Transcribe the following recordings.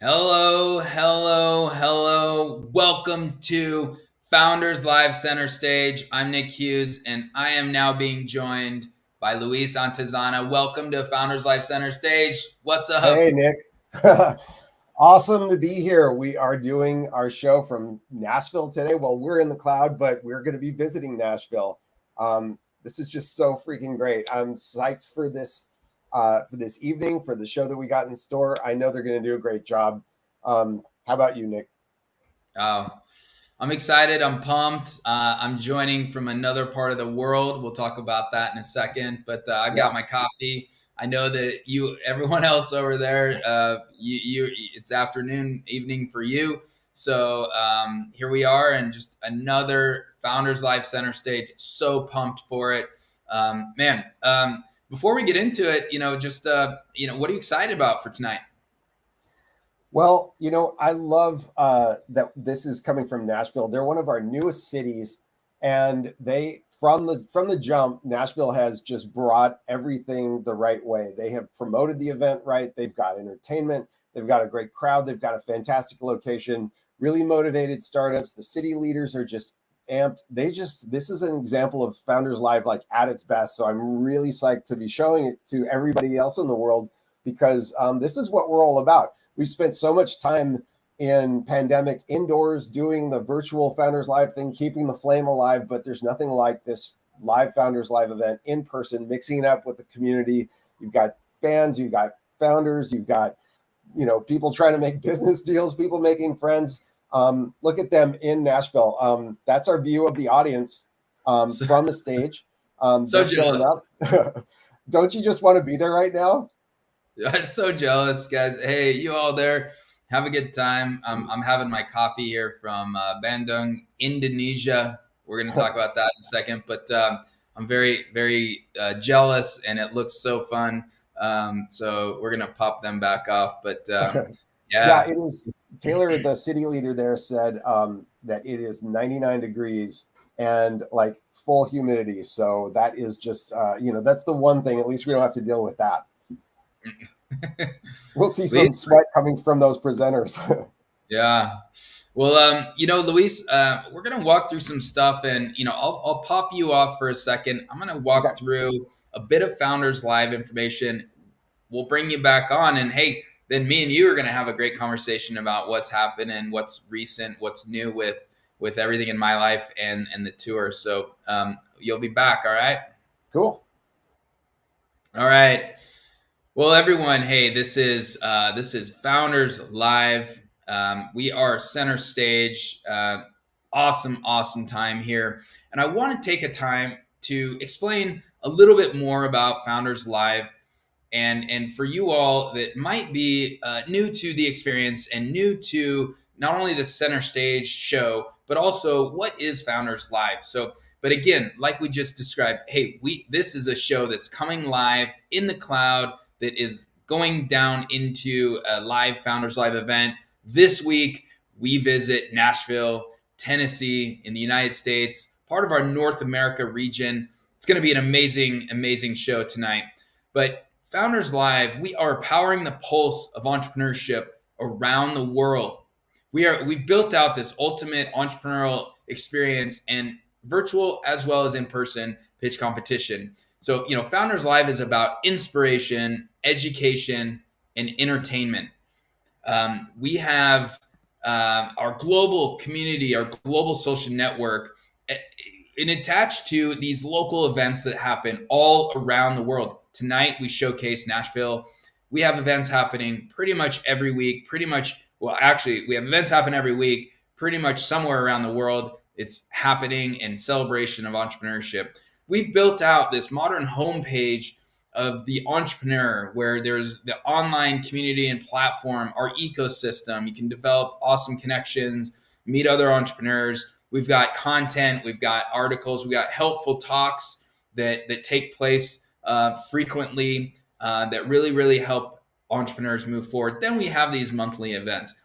Hello, hello, hello. Welcome to Founders Live Center Stage. I'm Nick Hughes, and I am now being joined by Luis Antezana. Welcome to Founders Live Center Stage. What's up? Hey, Nick. Awesome to be here. We are doing our show from Nashville today. Well, we're in the cloud, but we're going to be visiting Nashville. This is just so freaking great. I'm psyched for this evening, for the show that we got in store. I know they're going to do a great job. How about you, Nick? I'm excited. I'm pumped. I'm joining from another part of the world. We'll talk about that in a second. But I've got my coffee. I know that everyone else over there, it's afternoon, evening for you. So here we are, and just another Founders Live Center Stage. So pumped for it, man. Before we get into it, what are you excited about for tonight? Well, I love that this is coming from Nashville. They're one of our newest cities, and they from the jump, Nashville has just brought everything the right way. They have promoted the event right. They've got entertainment. They've got a great crowd. They've got a fantastic location. Really motivated startups. The city leaders are just amped. This is an example of Founders Live like at its best. So I'm really psyched to be showing it to everybody else in the world because this is what we're all about. We've spent so much time in pandemic indoors doing the virtual Founders Live thing, keeping the flame alive, but there's nothing like this live Founders Live event in person, mixing it up with the community. You've got fans, you've got founders, you've got, people trying to make business deals, people making friends. Look at them in Nashville. That's our view of the audience from the stage. So jealous. Don't you just want to be there right now? I'm so jealous, guys. Hey, you all there, have a good time. I'm having my coffee here from Bandung, Indonesia. We're going to talk about that in a second, but I'm very, very jealous, and it looks so fun. So we're going to pop them back off, but yeah, it is. Taylor, the city leader there, said that it is 99 degrees and like full humidity. So that is just, that's the one thing. At least we don't have to deal with that. We'll see some sweat coming from those presenters. Yeah. Well, Luis, we're going to walk through some stuff, and, I'll pop you off for a second. I'm going to walk through a bit of Founders Live information. We'll bring you back on, and hey, then me and you are going to have a great conversation about what's happening, what's recent, what's new with everything in my life and the tour. So you'll be back. All right. Cool. All right. Well, everyone, hey, this is Founders Live. We are center stage. Awesome time here. And I want to take a time to explain a little bit more about Founders Live. And for you all that might be new to the experience and new to not only the center stage show, but also what is Founders Live. So, but again, like we just described, hey, this is a show that's coming live in the cloud, that is going down into a live Founders Live event. This week, we visit Nashville, Tennessee in the United States, part of our North America region. It's going to be an amazing show tonight. But Founders Live, we are powering the pulse of entrepreneurship around the world. We've built out this ultimate entrepreneurial experience, and virtual as well as in-person pitch competition. So, Founders Live is about inspiration, education, and entertainment. We have our global community, our global social network, and attached to these local events that happen all around the world. Tonight, we showcase Nashville. We have events happening pretty much every week, we have events happen every week, pretty much somewhere around the world. It's happening in celebration of entrepreneurship. We've built out this modern homepage of the entrepreneur, where there's the online community and platform, our ecosystem. You can develop awesome connections, meet other entrepreneurs. We've got content, we've got articles, we've got helpful talks that take place frequently that really help entrepreneurs move forward. Then we have these monthly events.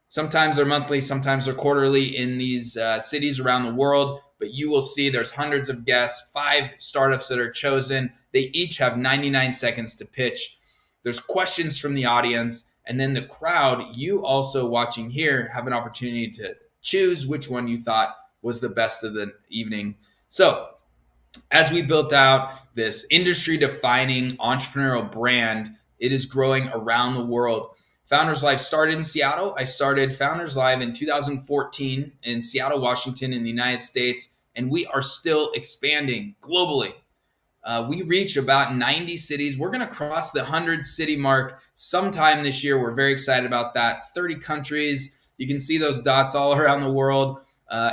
Sometimes they're monthly, sometimes they're quarterly in these cities around the world. But you will see there's hundreds of guests, 5 startups that are chosen. They each have 99 seconds to pitch. There's questions from the audience. And then the crowd, you also watching here, have an opportunity to choose which one you thought was the best of the evening. So as we built out this industry defining entrepreneurial brand, it is growing around the world. Founders Live started in Seattle. I started Founders Live in 2014 in Seattle, Washington, in the United States, and we are still expanding globally. We reach about 90 cities. We're going to cross the 100 city mark sometime this year. We're very excited about that. 30 countries. You can see those dots all around the world.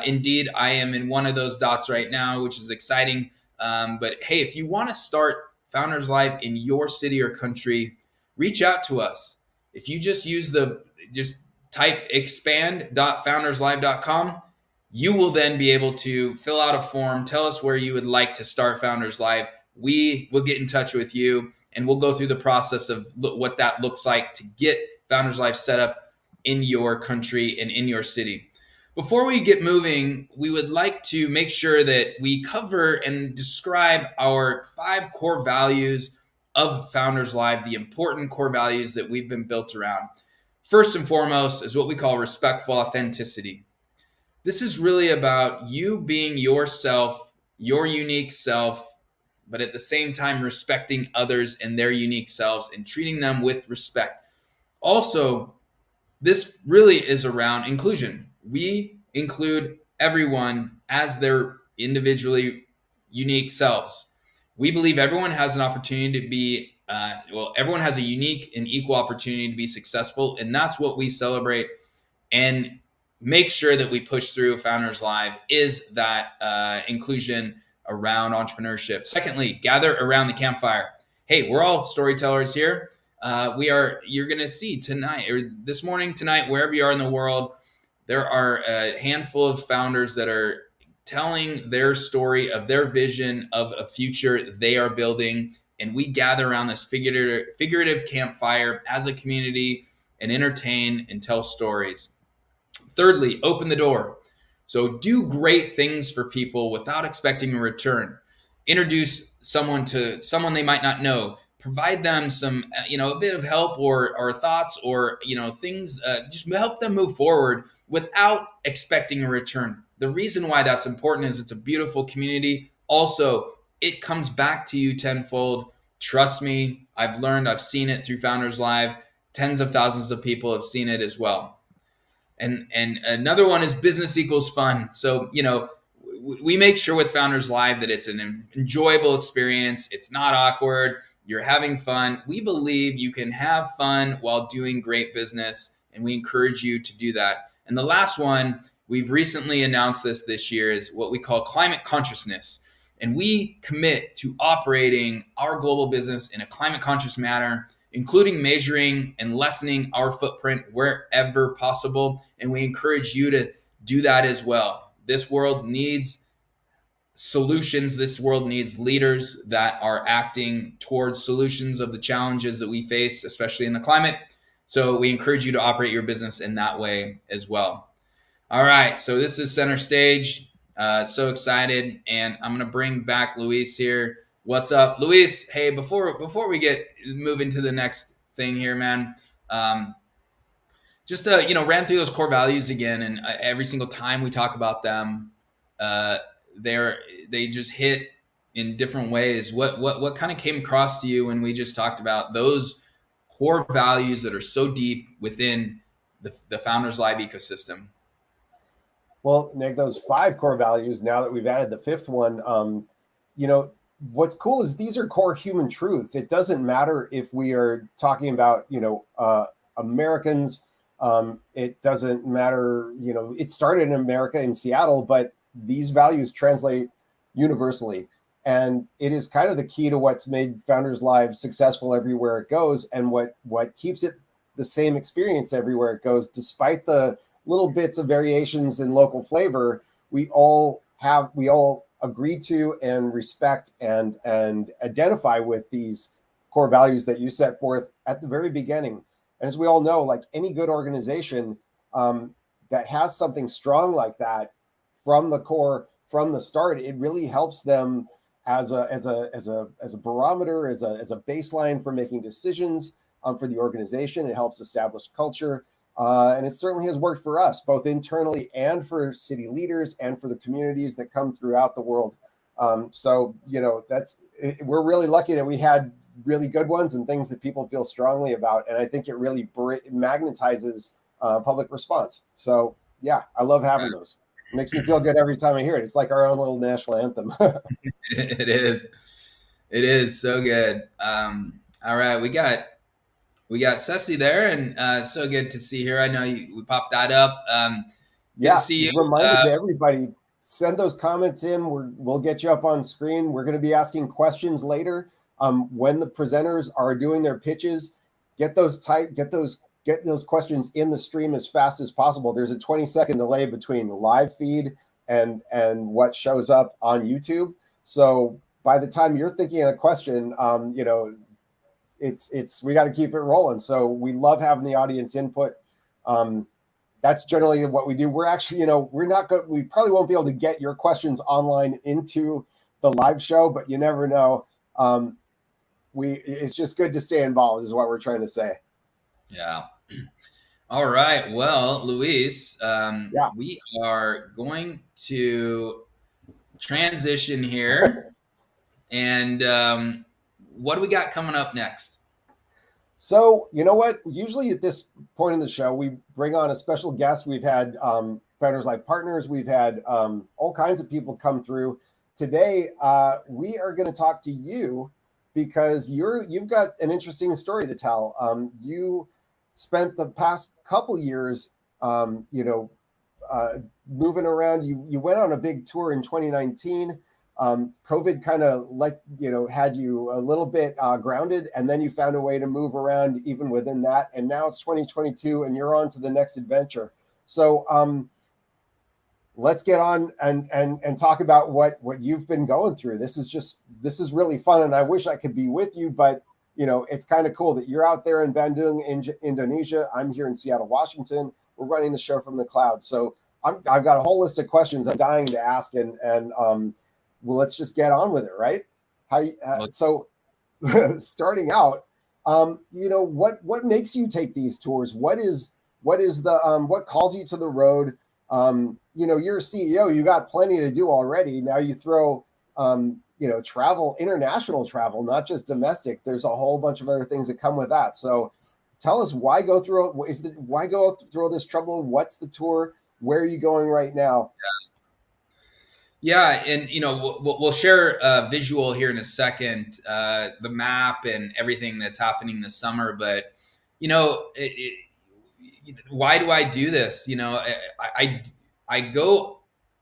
Indeed, I am in one of those dots right now, which is exciting. But hey, if you want to start Founders Live in your city or country, reach out to us. If you just type expand.founderslive.com, you will then be able to fill out a form, tell us where you would like to start Founders Live. We will get in touch with you and we'll go through the process of what that looks like to get Founders Live set up in your country and in your city. Before we get moving, we would like to make sure that we cover and describe our 5 core values of Founders Live, the important core values that we've been built around. First and foremost is what we call respectful authenticity. This is really about you being yourself, your unique self, but at the same time respecting others and their unique selves and treating them with respect. Also, this really is around inclusion. We include everyone as their individually unique selves. We believe everyone has an opportunity to be, everyone has a unique and equal opportunity to be successful, and that's what we celebrate and make sure that we push through Founders Live is that inclusion around entrepreneurship. Secondly, gather around the campfire. Hey, we're all storytellers here. You're going to see tonight or this morning, tonight, wherever you are in the world, there are a handful of founders that are telling their story of their vision of a future they are building. And we gather around this figurative campfire as a community and entertain and tell stories. Thirdly, open the door. So do great things for people without expecting a return. Introduce someone to someone they might not know. Provide them some, a bit of help or thoughts or, things, just help them move forward without expecting a return. The reason why that's important is it's a beautiful community. Also, it comes back to you tenfold. Trust me, I've seen it through Founders Live. Tens of thousands of people have seen it as well. And another one is business equals fun. So, we make sure with Founders Live that it's an enjoyable experience. It's not awkward. You're having fun. We believe you can have fun while doing great business, and we encourage you to do that. And the last one, we've recently announced this year, is what we call climate consciousness. And we commit to operating our global business in a climate conscious manner, including measuring and lessening our footprint wherever possible. And we encourage you to do that as well. This world needs solutions. This world needs leaders that are acting towards solutions of the challenges that we face, especially in the climate. So we encourage you to operate your business in that way as well. All right, so this is Center Stage. So excited, and I'm gonna bring back Luis here. What's up, Luis? Hey, before we move into the next thing here, man, just ran through those core values again, and every single time we talk about them, they just hit in different ways. What kind of came across to you when we just talked about those core values that are so deep within the Founders Live ecosystem? Well, Nick, those 5 core values, now that we've added the 5th one, what's cool is these are core human truths. It doesn't matter if we are talking about, Americans. It doesn't matter, it started in America, in Seattle, but these values translate universally. And it is kind of the key to what's made Founders Live successful everywhere it goes, and what keeps it the same experience everywhere it goes, despite the little bits of variations in local flavor. We all agree to and respect and identify with these core values that you set forth at the very beginning. And as we all know, like any good organization that has something strong like that from the core, from the start, it really helps them as a barometer, as a baseline for making decisions, for the organization. It helps establish culture. And it certainly has worked for us, both internally and for city leaders and for the communities that come throughout the world. So, we're really lucky that we had really good ones and things that people feel strongly about. And I think it really magnetizes public response. So, yeah, I love having those. It makes me feel good every time I hear it. It's like our own little national anthem. It is. It is so good. All right, we got Ceci there, and so good to see her. I know we popped that up. Good to see you. Reminder to everybody, send those comments in. We'll get you up on screen. We're going to be asking questions later. When the presenters are doing their pitches, get those questions in the stream as fast as possible. There's a 20-second delay between the live feed and what shows up on YouTube. So by the time you're thinking of a question, it's we got to keep it rolling. So we love having the audience input. That's generally what we do. We're actually, we're not good. We probably won't be able to get your questions online into the live show, but you never know. It's just good to stay involved is what we're trying to say. Yeah. All right. Well, Luis, we are going to transition here. And what do we got coming up next? So, you know what? Usually at this point in the show, we bring on a special guest. We've had Founders Life partners. We've had all kinds of people come through. Today, we are going to talk to you because you've got an interesting story to tell. You spent the past couple years, moving around. You went on a big tour in 2019. COVID kind of had you a little bit grounded, and then you found a way to move around even within that. And now it's 2022 and you're on to the next adventure. So let's get on and talk about what you've been going through. This is really fun. And I wish I could be with you, but it's kind of cool that you're out there in Bandung, Indonesia. I'm here in Seattle, Washington. We're running the show from the cloud. So I've got a whole list of questions I'm dying to ask, and well, let's just get on with it, right? So starting out, what makes you take these tours? What calls you to the road? You're a CEO, you got plenty to do already. Now you throw, travel, international travel, not just domestic. There's a whole bunch of other things that come with that. So tell us why go through this trouble? What's the tour? Where are you going right now? Yeah, and we'll share a visual here in a second, the map and everything that's happening this summer. But why do I do this?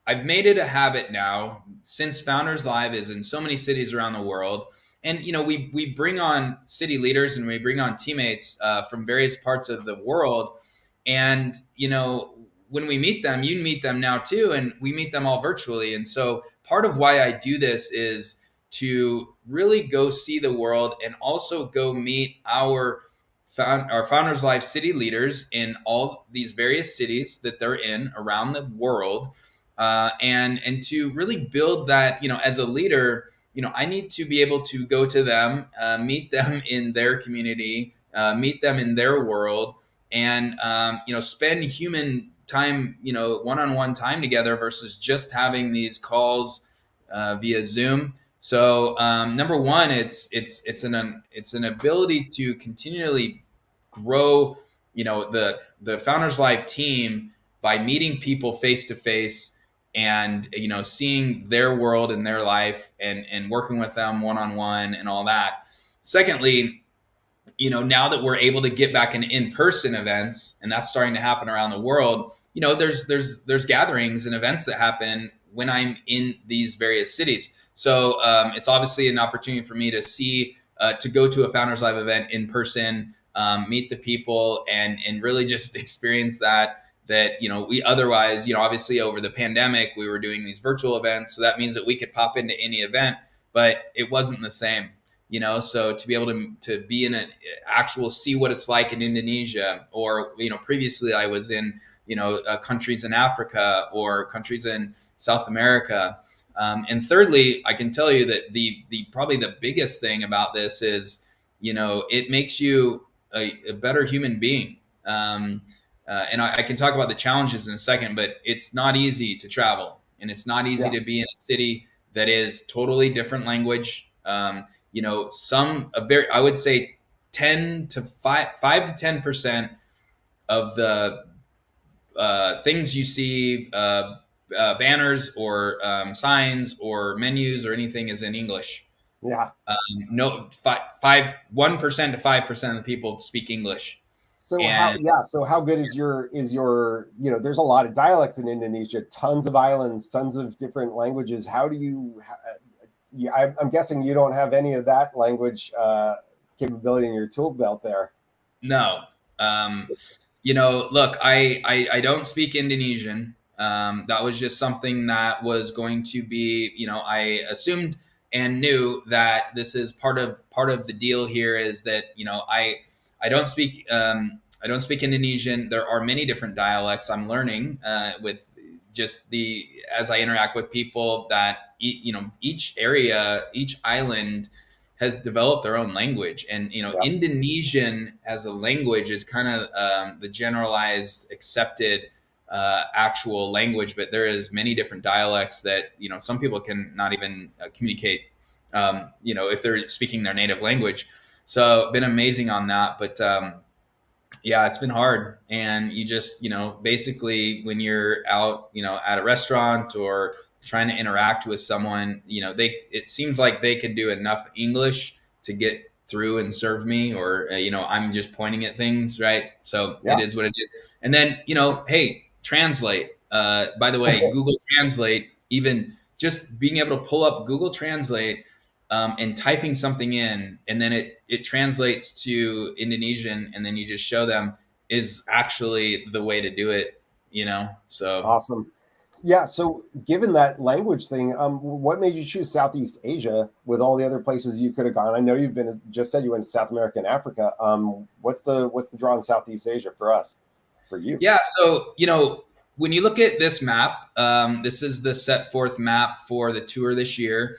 I've made it a habit now since Founders Live is in so many cities around the world, and we bring on city leaders and we bring on teammates from various parts of the world, and when we meet them, you meet them now too, and we meet them all virtually. And so part of why I do this is to really go see the world and also go meet our Founders Life city leaders in all these various cities that they're in around the world, and to really build that. As a leader, I need to be able to go to them, meet them in their community, meet them in their world, and spend human time, one-on-one time together versus just having these calls via Zoom. So number one, it's an ability to continually grow, the Founders Life team by meeting people face to face and seeing their world and their life and working with them one-on-one and all that. Secondly, now that we're able to get back in person events, and that's starting to happen around the world, there's gatherings and events that happen when I'm in these various cities. So it's obviously an opportunity for me to go to a Founders Live event in person, meet the people, and really just experience that we otherwise, obviously over the pandemic, we were doing these virtual events. So that means that we could pop into any event, but it wasn't the same. So to be able to be in an actual, see what it's like in Indonesia, or, previously I was in, countries in Africa or countries in South America. And thirdly, I can tell you that the probably the biggest thing about this is, it makes you a better human being. And I can talk about the challenges in a second, but it's not easy to travel, and it's not easy Yeah. to be in a city that is totally different language. I would say 5 to 10% of the things you see, banners or signs or menus or anything, is in English. Yeah. No, 1% to 5% of the people speak English, So how, and yeah, so how good is your, there's a lot of dialects in Indonesia, tons of islands, tons of different languages. How do you, yeah, I'm guessing you don't have any of that language capability in your tool belt there. no. Um, Look, I don't speak Indonesian. That was just something that was going to be, I assumed and knew that this is part of the deal here, is that, I don't speak Indonesian. There are many different dialects I'm learning with just the as I interact with people, that each area, each island has developed their own language. And Yeah. Indonesian as a language is kind of the generalized accepted actual language, but there is many different dialects that some people can not even communicate if they're speaking their native language. So been amazing on that. But yeah, it's been hard. And you just, basically when you're out, at a restaurant or trying to interact with someone, it seems like they can do enough English to get through and serve me, or, I'm just pointing at things, right? So it Yeah. is what it is. And then, hey, translate. By the way, Google Translate, even just being able to pull up Google Translate and typing something in, and then it translates to Indonesian, and then you just show them, is actually the way to do it. So Awesome. Yeah. So, given that language thing, what made you choose Southeast Asia with all the other places you could have gone? I know you've been just said you went to South America and Africa. What's the draw in Southeast Asia for us, for you? yeah, so when you look at this map, this is the set forth map for the tour this year.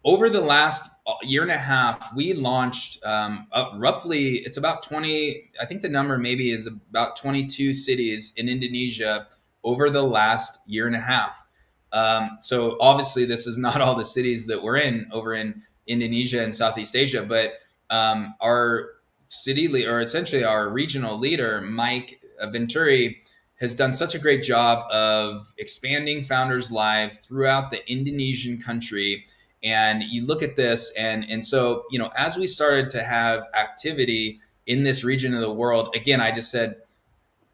Over the last year and a half, we launched roughly, it's about 20, I think the number maybe is about 22 cities in Indonesia over the last year and a half. So obviously, this is not all the cities that we're in over in Indonesia and Southeast Asia, but our city lead, or essentially our regional leader, Mike Venturi, has done such a great job of expanding Founders Live throughout the Indonesian country. And you look at this, and so as we started to have activity in this region of the world, again, I just said,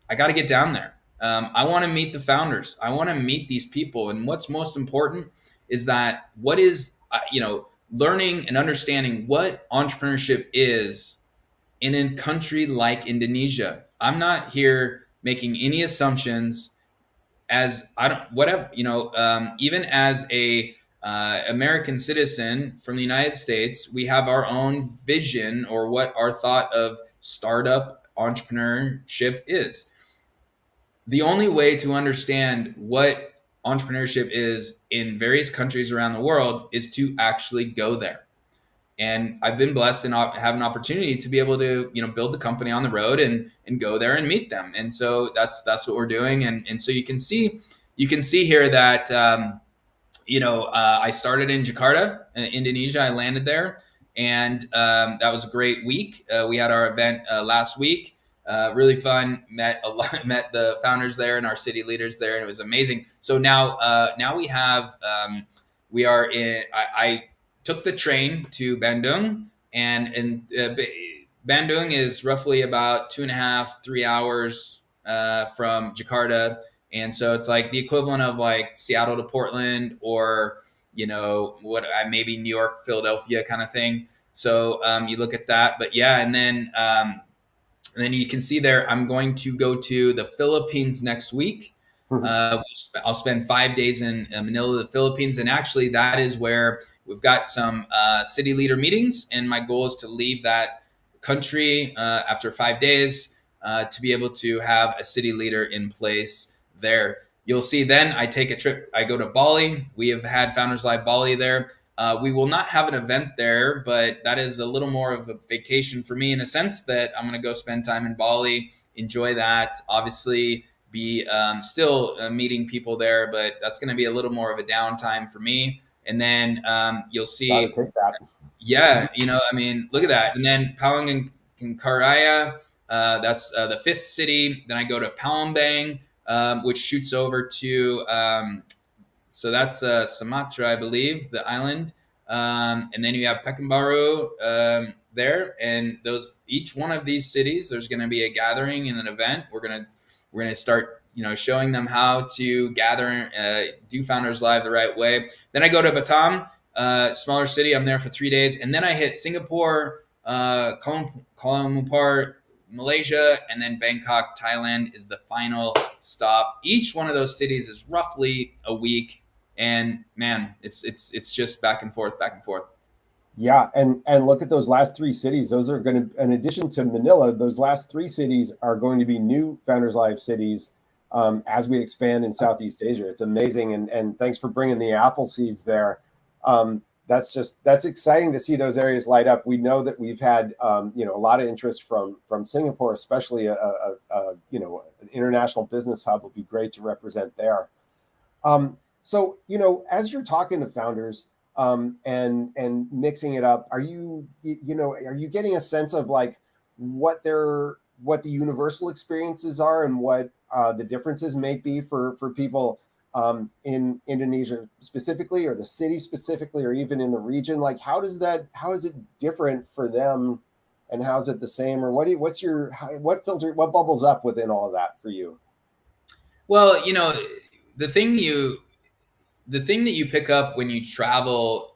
I got to get down there. I want to meet the founders. I want to meet these people. And what's most important is that learning and understanding what entrepreneurship is in a country like Indonesia. I'm not here making any assumptions, as I don't, whatever, even as a American citizen from the United States, we have our own vision, or what our thought of startup entrepreneurship is. The only way to understand what entrepreneurship is in various countries around the world is to actually go there. And I've been blessed and have an opportunity to be able to build the company on the road and go there and meet them. And so that's what we're doing. And so you can see here that I started in Jakarta, Indonesia. I landed there, and that was a great week. We had our event last week. Really fun. Met a lot. Met the founders there and our city leaders there, and it was amazing. So now we are in. I took the train to Bandung, and Bandung is roughly about 2.5, 3 hours from Jakarta. And so it's like the equivalent of like Seattle to Portland, or what, maybe New York, Philadelphia kind of thing. So you look at that, but yeah, and then you can see there, I'm going to go to the Philippines next week. I'll spend 5 days in Manila, the Philippines, and actually that is where we've got some city leader meetings, and my goal is to leave that country after 5 days to be able to have a city leader in place there. You'll see then I take a trip. I go to Bali. We have had Founders Live Bali there. We will not have an event there, but that is a little more of a vacation for me in a sense that I'm going to go spend time in Bali, enjoy that. Obviously, be still meeting people there, but that's going to be a little more of a downtime for me. And then you'll Got to see, take that. yeah, I mean, look at that. And then Palangankaraya, that's the fifth city. Then I go to Palembang, which shoots over to so that's Sumatra, I believe, the island. And then you have Pekanbaru there, and those each one of these cities, there's going to be a gathering and an event. We're gonna start, showing them how to gather, do Founders Live the right way. Then I go to Batam, smaller city. I'm there for 3 days, and then I hit Singapore, Kuala Lumpur, Malaysia, and then Bangkok, Thailand is the final stop. Each one of those cities is roughly a week, and man, it's just back and forth, back and forth. Yeah, and look at those last three cities. Those are going to, in addition to Manila, those last three cities are going to be new Founders Live cities as we expand in Southeast Asia. It's amazing, and thanks for bringing the apple seeds there. That's exciting to see those areas light up. We know that we've had a lot of interest from Singapore, especially an international business hub will be great to represent there. So as you're talking to founders and mixing it up, are you getting a sense of like what the universal experiences are and what the differences may be for people in Indonesia specifically, or the city specifically, or even in the region? Like, how is it different for them, and how is it the same? Or what bubbles up within all of that for you? Well, the thing you the thing that you pick up when you travel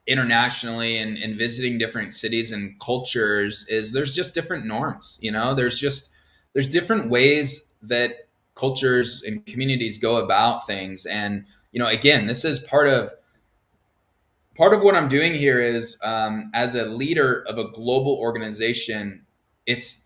internationally and visiting different cities and cultures is there's just different norms. There's different ways that cultures and communities go about things. And again, this is part of what I'm doing here is, as a leader of a global organization, it's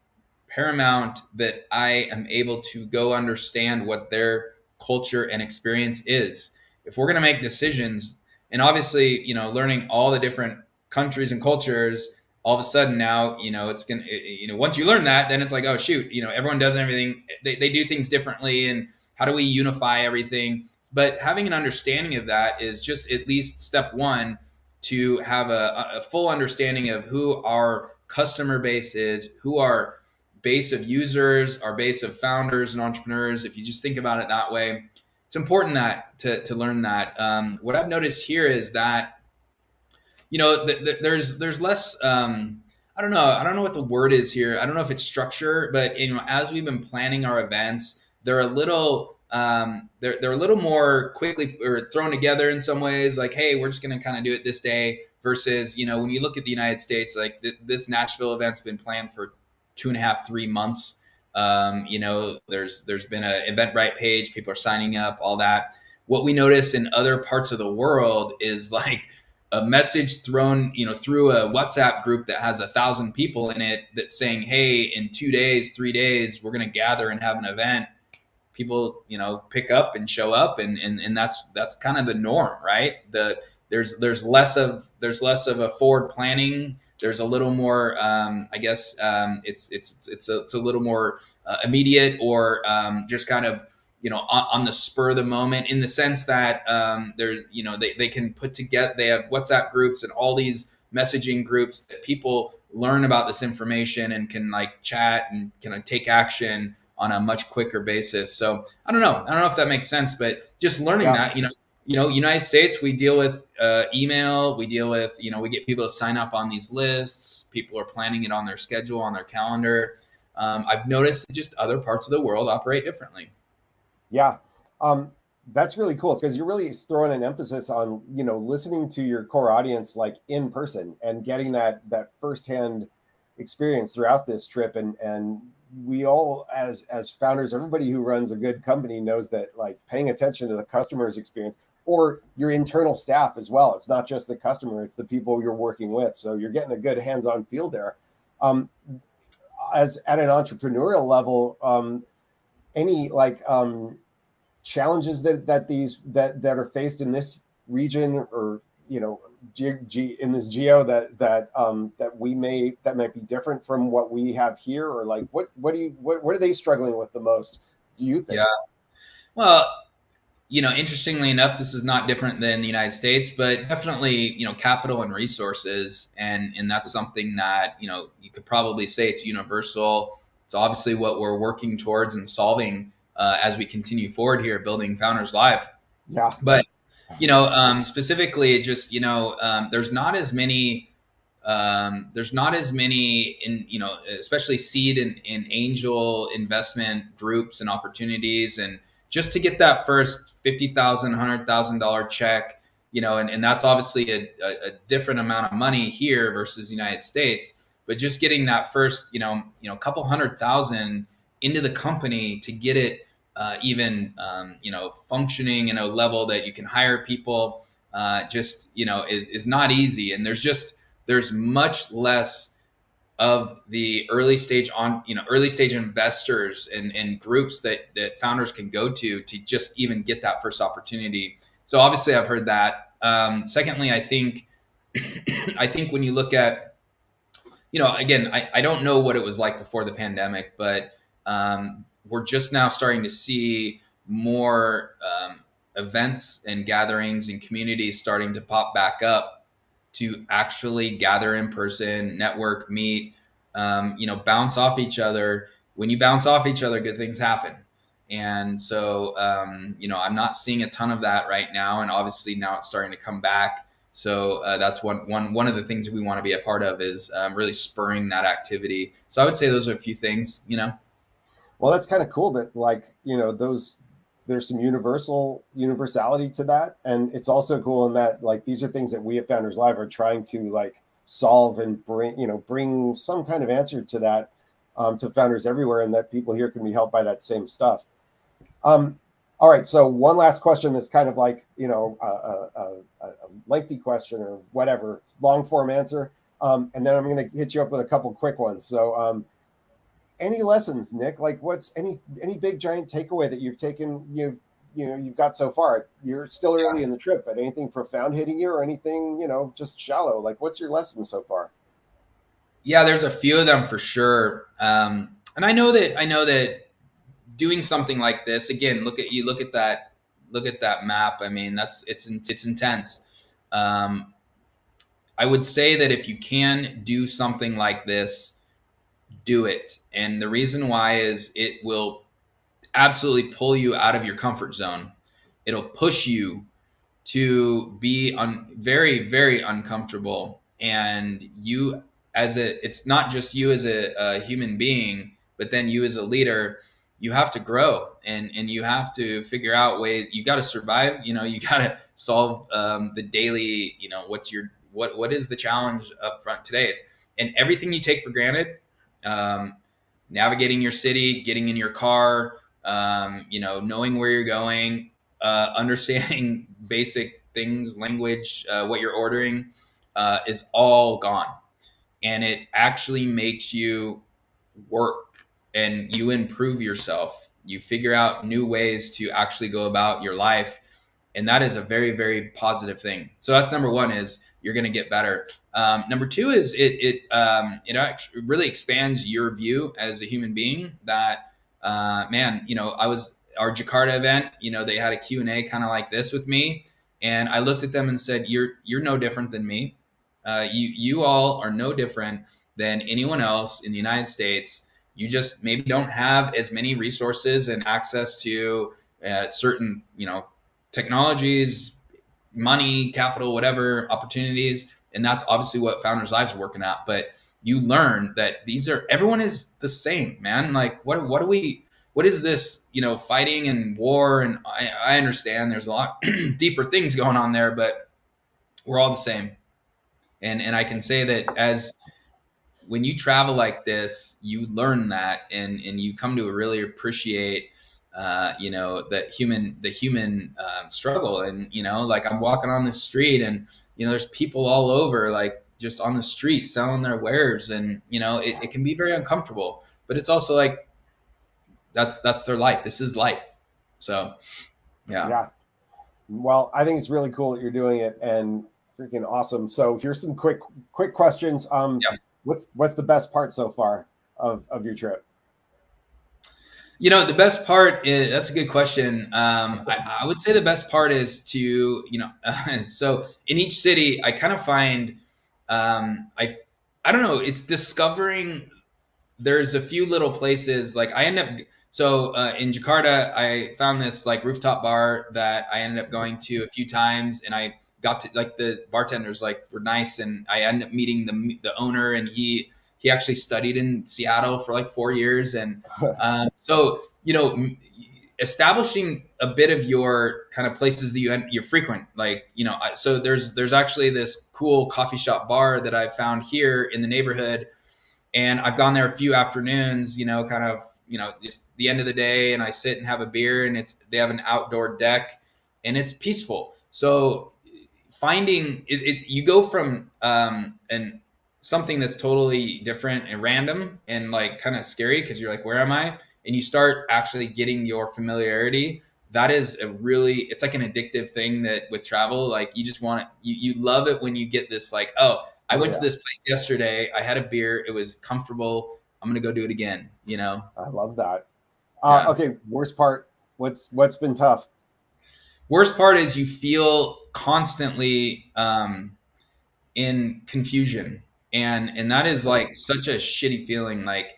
paramount that I am able to go understand what their culture and experience is. If we're going to make decisions, and obviously, learning all the different countries and cultures, all of a sudden now, it's going to, once you learn that, then it's like, oh, shoot, everyone does everything. They do things differently. And how do we unify everything? But having an understanding of that is just at least step one to have a full understanding of who our customer base is, who our base of users, our base of founders and entrepreneurs. If you just think about it that way, it's important that to learn that. What I've noticed here is that there's less. I don't know what the word is here. I don't know if it's structure, but as we've been planning our events, they're a little they're a little more quickly or thrown together in some ways. Like, hey, we're just going to kind of do it this day. Versus, when you look at the United States, like this Nashville event's been planned for 2.5, 3 months. There's been an Eventbrite page, people are signing up, all that. What we notice in other parts of the world is like a message thrown, through a WhatsApp group that has 1,000 people in it that's saying, hey, in 2 days, 3 days, we're going to gather and have an event. People, pick up and show up, and that's kind of the norm, right? There's less of a forward planning. There's a little more, I guess, it's a little more immediate, or just kind of on the spur of the moment, in the sense that they can put together, they have WhatsApp groups and all these messaging groups that people learn about this information and can like chat and can take action on a much quicker basis. So I don't know if that makes sense, but just learning Yeah. that, United States, we deal with email, we deal with, we get people to sign up on these lists. People are planning it on their schedule, on their calendar. I've noticed just other parts of the world operate differently. Yeah. That's really cool, because you're really throwing an emphasis on, listening to your core audience like in person and getting that firsthand experience throughout this trip. And we all, as founders, everybody who runs a good company knows that like paying attention to the customer's experience, or your internal staff as well. It's not just the customer, it's the people you're working with. So you're getting a good hands-on feel there. As at an entrepreneurial level, any like challenges that are faced in this region, or in this geo that might be different from what we have here, or like what are they struggling with the most, do you Yeah. think? Well, interestingly enough, this is not different than the United States, but definitely, capital and resources, and that's something that you could probably say it's universal. It's obviously what we're working towards and solving as we continue forward here, building Founders Live. Yeah. But specifically, just there's not as many in especially seed and angel investment groups and opportunities, and just to get that first $50,000 $100,000 check, and that's obviously a different amount of money here versus the United States, but just getting that first couple 100,000 into the company to get it even functioning in a level that you can hire people, just is not easy. And there's much less of the early stage investors and groups that founders can go to just even get that first opportunity. So obviously I've heard that. Secondly, I think I think when you look at, again, I don't know what it was like before the pandemic, but we're just now starting to see more events and gatherings and communities starting to pop back up to actually gather in person, network, meet, bounce off each other. When you bounce off each other, good things happen. And so, I'm not seeing a ton of that right now. And obviously now it's starting to come back. So that's one of the things we want to be a part of is really spurring that activity. So I would say those are a few things. Well, that's kind of cool that, like, those, there's some universality to that. And it's also cool in that, like, these are things that we at Founders Live are trying to, like, solve and bring some kind of answer to that, to founders everywhere, and that people here can be helped by that same stuff. Um, all right. So one last question that's kind of like, a lengthy question or whatever, long form answer. And then I'm going to hit you up with a couple quick ones. So, any lessons, Nick? Like, what's any big giant takeaway that you've taken, you've got so far? You're still early in the trip, but anything profound hitting you, or anything, just shallow? Like, what's your lesson so far? Yeah, there's a few of them for sure. And I know that doing something like this, again, look at that map. I mean, it's intense. Um, I would say that if you can do something like this, do it. And the reason why is it will absolutely pull you out of your comfort zone. It'll push you to be very, very uncomfortable. And you, it's not just you as a human being, but then you as a leader, you have to grow, and you have to figure out ways. You got to survive. You got to solve the daily. What is the challenge up front today? And everything you take for granted. Um, Navigating your city, getting in your car, knowing where you're going, understanding basic things, language, what you're ordering, is all gone. And it actually makes you work, and you improve yourself. You figure out new ways to actually go about your life, and that is a very, very positive thing. So that's number one, is you're going to get better. Number two is it actually really expands your view as a human being. That man, I was our Jakarta event. They had a Q&A kind of like this with me, and I looked at them and said, "You're no different than me. You all are no different than anyone else in the United States. You just maybe don't have as many resources and access to certain technologies, money, capital, whatever opportunities, and that's obviously what Founders Lives are working at. But you learn that everyone is the same, man. Like, what is this, fighting and war? And I understand there's a lot deeper things going on there, but we're all the same. And I can say that as when you travel like this, you learn that, and you come to really appreciate, the human struggle. And like, I'm walking on the street, and there's people all over, like, just on the street selling their wares, and it can be very uncomfortable, but it's also like that's their life. This is life. So yeah. Yeah. Well, I think it's really cool that you're doing it. And freaking awesome. So here's some quick questions. Yeah. What's the best part so far of your trip? The best part is, that's a good question. I would say the best part is to, so in each city, I kind of find, I don't know, it's discovering. There's a few little places like I end up. So in Jakarta, I found this like rooftop bar that I ended up going to a few times, and I got to like the bartenders like were nice, and I ended up meeting the owner, and he actually studied in Seattle for like 4 years, and so establishing a bit of your kind of places that you frequent, like so there's actually this cool coffee shop bar that I found here in the neighborhood, and I've gone there a few afternoons, kind of, just the end of the day, and I sit and have a beer, and they have an outdoor deck, and it's peaceful. So finding you go from and something that's totally different and random and like kind of scary because you're like, where am I? And you start actually getting your familiarity. That is it's like an addictive thing that with travel, like you just want it, you love it when you get this like, oh, I Oh went to yeah, this place yesterday, I had a beer, it was comfortable, I'm gonna go do it again. I love that. Yeah. Okay, worst part. What's been tough? Worst part is you feel constantly in confusion, and that is like such a shitty feeling. Like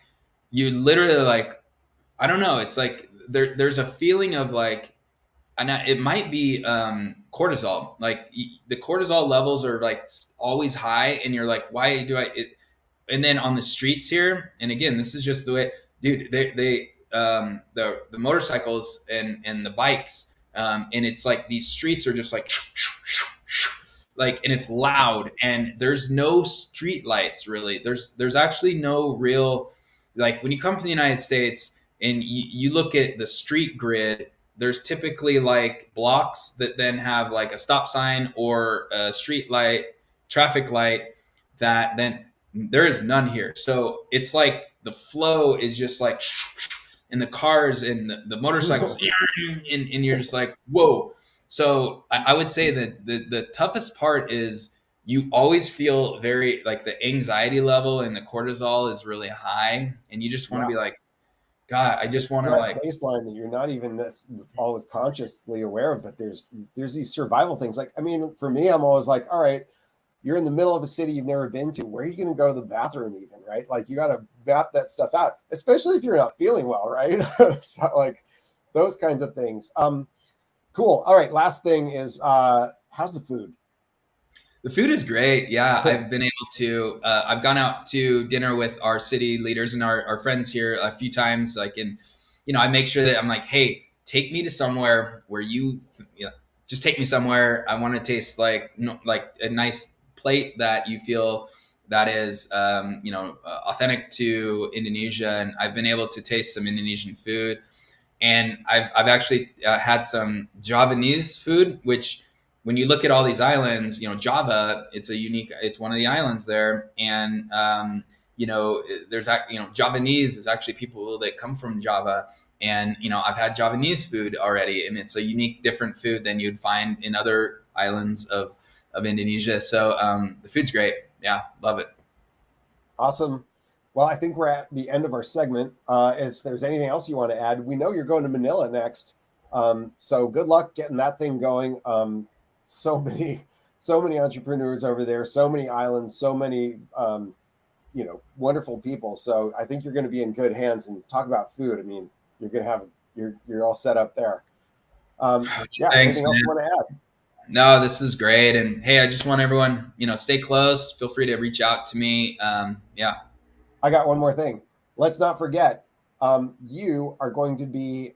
you literally like, I don't know, it's like there's a feeling of like, and it might be cortisol, like the cortisol levels are like always high, and you're like, why do and then on the streets here, and again, this is just the way, dude, the motorcycles and the bikes, and it's like these streets are just like, and it's loud, and there's no street lights really. There's actually no real, like when you come to the United States and you look at the street grid, there's typically like blocks that then have like a stop sign or a street light, traffic light, that then there is none here. So it's like the flow is just like, and the cars and the motorcycles, and you're just like, whoa. So I would say that the toughest part is you always feel very like the anxiety level and the cortisol is really high, and you just want to Yeah, be like, God, I it's a just want to stress like, baseline that you're not even always consciously aware of. But there's these survival things. Like, I mean, for me, I'm always like, all right, you're in the middle of a city you've never been to. Where are you going to go to the bathroom, even, right? Like, you got to map that stuff out, especially if you're not feeling well, right? So, like those kinds of things. Cool. All right. Last thing is, how's the food? the food is great. Yeah, I've been able to. I've gone out to dinner with our city leaders and our friends here a few times. Like, and I make sure that I'm like, hey, take me to somewhere where just take me somewhere. I want to taste like like a nice plate that you feel that is authentic to Indonesia. And I've been able to taste some Indonesian food, and I've actually had some Javanese food, which when you look at all these islands, Java, it's one of the islands there, and there's Javanese is actually people that come from Java, and I've had Javanese food already, and it's a unique, different food than you'd find in other islands of Indonesia. So the food's great. Yeah, love it. Awesome. Well, I think we're at the end of our segment. If there's anything else you want to add, we know you're going to Manila next. So good luck getting that thing going. So many, so many entrepreneurs over there, so many islands, so many, wonderful people. So I think you're going to be in good hands. And talk about food. I mean, you're going to have, you're all set up there. Yeah. Thanks, Anything else you man. want to add? No, this is great. And hey, I just want everyone, stay close. Feel free to reach out to me. Yeah. I got one more thing. Let's not forget, you are going to be,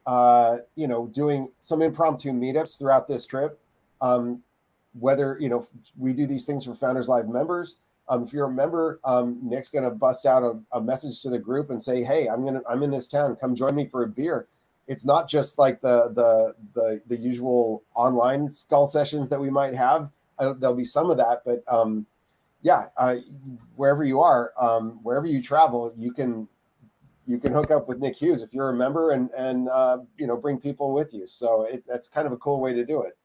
doing some impromptu meetups throughout this trip. Whether we do these things for Founders Live members. If you're a member, Nick's going to bust out a message to the group and say, "Hey, I'm in this town. Come join me for a beer." It's not just like the usual online skull sessions that we might have. There'll be some of that, but yeah, wherever you are, wherever you travel, you can hook up with Nick Hughes if you're a member, and bring people with you. So that's kind of a cool way to do it.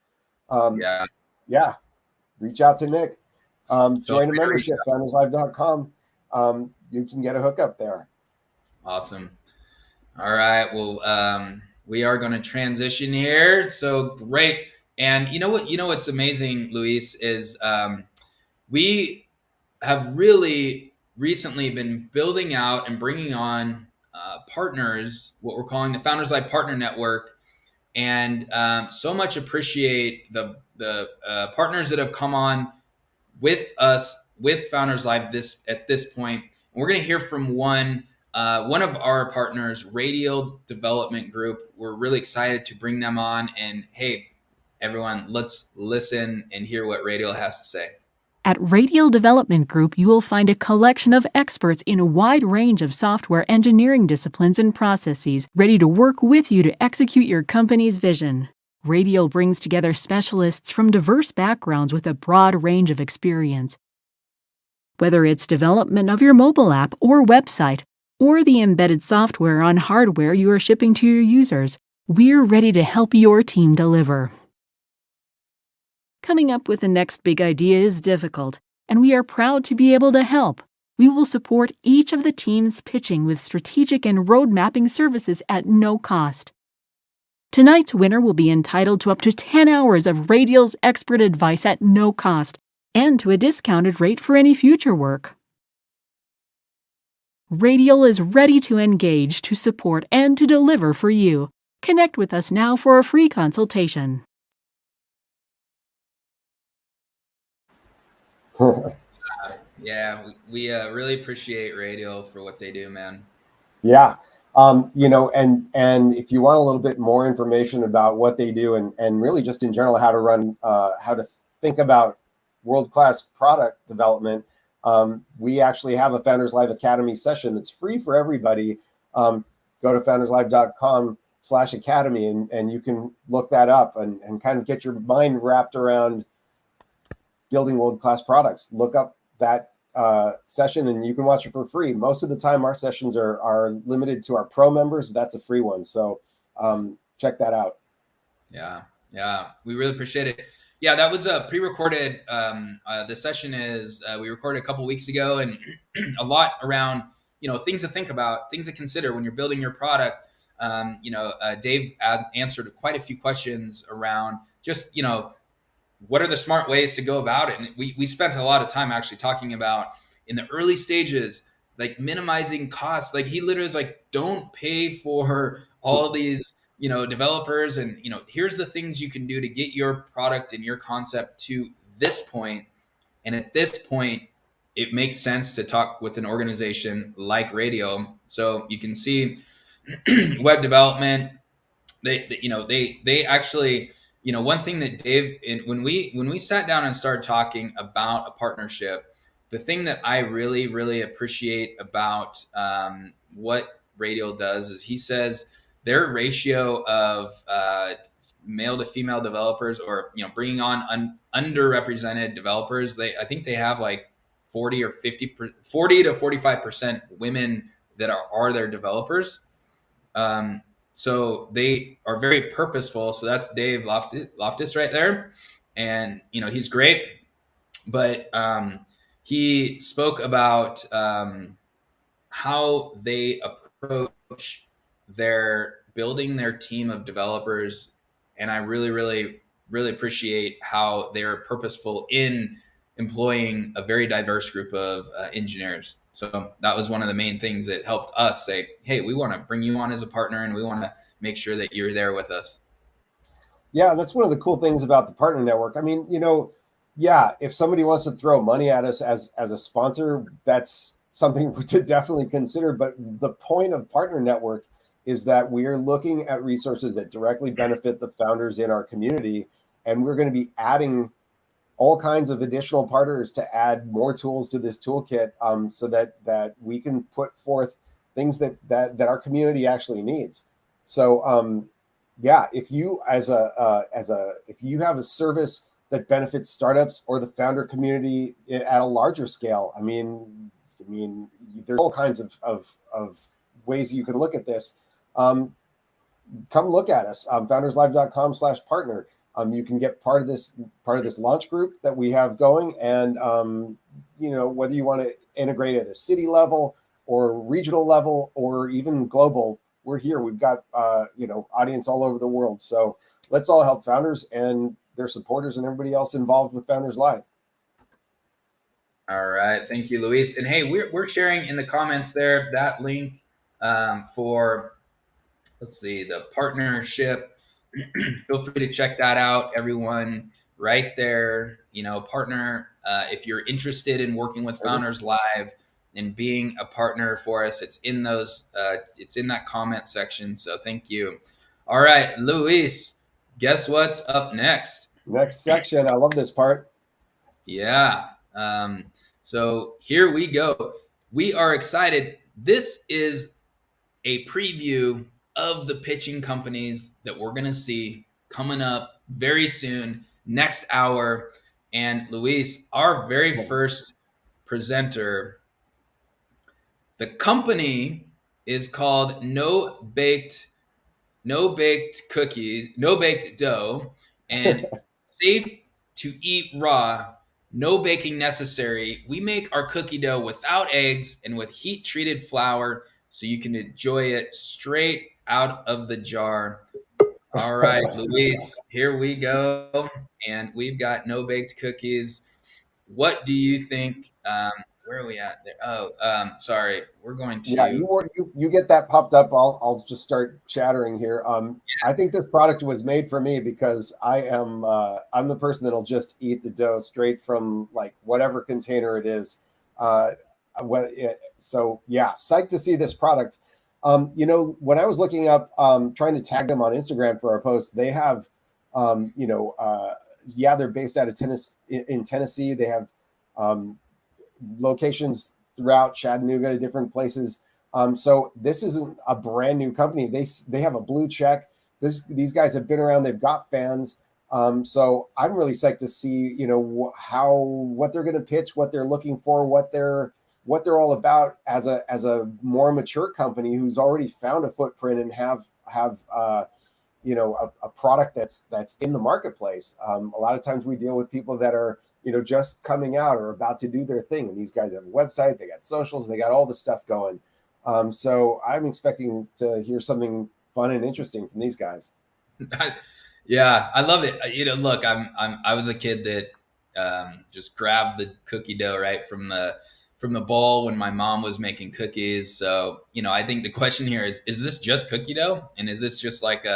Yeah. Yeah, reach out to Nick. Feel Join a free to reach membership, founderslive.com. You can get a hookup there. Awesome. All right. Well, we are going to transition here. So great. And you know what? You know what's amazing, Luis, is we have really recently been building out and bringing on partners, what we're calling the Founders Live Partner Network, and so much appreciate the partners that have come on with us with Founders Live at this point. And we're going to hear from one of our partners, Radial Development Group. We're really excited to bring them on. And hey, everyone, let's listen and hear what Radial has to say. At Radial Development Group, you will find a collection of experts in a wide range of software engineering disciplines and processes ready to work with you to execute your company's vision. Radial brings together specialists from diverse backgrounds with a broad range of experience. Whether it's development of your mobile app or website, or the embedded software on hardware you are shipping to your users, we're ready to help your team deliver. Coming up with the next big idea is difficult, and we are proud to be able to help. We will support each of the teams pitching with strategic and road mapping services at no cost. Tonight's winner will be entitled to up to 10 hours of Radial's expert advice at no cost, and to a discounted rate for any future work. Radial is ready to engage, to support, and to deliver for you. Connect with us now for a free consultation. Yeah, we really appreciate Radial for what they do, man. Yeah. And if you want a little bit more information about what they do and really just in general how to run, how to think about world-class product development, we actually have a Founders Live Academy session that's free for everybody. Go to founderslive.com/academy and you can look that up and kind of get your mind wrapped around building world-class products. Look up that session and you can watch it for free. Most of the time our sessions are limited to our pro members. That's a free one. So check that out. Yeah, we really appreciate it. Yeah, that was a pre-recorded. The session is we recorded a couple weeks ago, and a lot around things to think about, things to consider when you're building your product. Dave answered quite a few questions around just what are the smart ways to go about it. And we spent a lot of time actually talking about in the early stages, like minimizing costs. Like he literally is like, don't pay for all these developers, and here's the things you can do to get your product and your concept to this point. And at this point it makes sense to talk with an organization like Radial. So you can see web development, they actually, one thing that Dave, when we sat down and started talking about a partnership, the thing that I really, really appreciate about what Radial does is he says their ratio of male to female developers, or bringing on underrepresented developers, I think they have like 40 to 45% women that are their developers. So they are very purposeful. So that's Dave Loftus right there, and he's great. But he spoke about how they approach their building their team of developers, and I really, really, really appreciate how they're purposeful in employing a very diverse group of engineers. So that was one of the main things that helped us say, hey, we want to bring you on as a partner, and we want to make sure that you're there with us. Yeah, that's one of the cool things about the partner network. I mean, if somebody wants to throw money at us as a sponsor, that's something to definitely consider. But the point of partner network is that we are looking at resources that directly benefit the founders in our community, and we're going to be adding all kinds of additional partners to add more tools to this toolkit, so that we can put forth things that our community actually needs. So if you if you have a service that benefits startups or the founder community at a larger scale, I mean there's all kinds of ways you can look at this. Come look at us, founderslive.com/partner. You can get part of this launch group that we have going, and whether you want to integrate at a city level or regional level or even global, we're here. We've got audience all over the world. So let's all help founders and their supporters and everybody else involved with Founders Live. All right, thank you, Luis. And hey, we're sharing in the comments there that link for, let's see, the partnership. Feel free to check that out, everyone. Right there, partner. If you're interested in working with Founders Live and being a partner for us, it's in those. It's in that comment section. So thank you. All right, Luis. Guess what's up next? Next section. I love this part. Yeah. So here we go. We are excited. This is a preview of the pitching companies that we're going to see coming up very soon, next hour. And Luis, our very first presenter, the company is called No Baked Cookies, No Baked Dough, and safe to eat raw, no baking necessary. We make our cookie dough without eggs and with heat treated flour so you can enjoy it straight out of the jar. All right, Luis, here we go. And we've got no baked cookies. What do you think? Where are we at there? Oh, sorry. We're going to. Yeah, you get that popped up. I'll just start chattering here. I think this product was made for me because I'm the person that'll just eat the dough straight from like whatever container it is. So yeah, psyched to see this product. When I was looking up, trying to tag them on Instagram for our post, they have, they're based out of Tennessee. They have locations throughout Chattanooga, different places. So this isn't a brand new company. They have a blue check. These guys have been around. They've got fans. So I'm really psyched to see, what they're going to pitch, what they're looking for, what they're all about as a more mature company who's already found a footprint and have a product that's in the marketplace. A lot of times we deal with people that are just coming out or about to do their thing, and these guys have a website, they got socials, they got all the stuff going. So I'm expecting to hear something fun and interesting from these guys. Yeah, I love it. Look, I was a kid that just grabbed the cookie dough right from the bowl when my mom was making cookies. So, I think the question here is this just cookie dough? And is this just like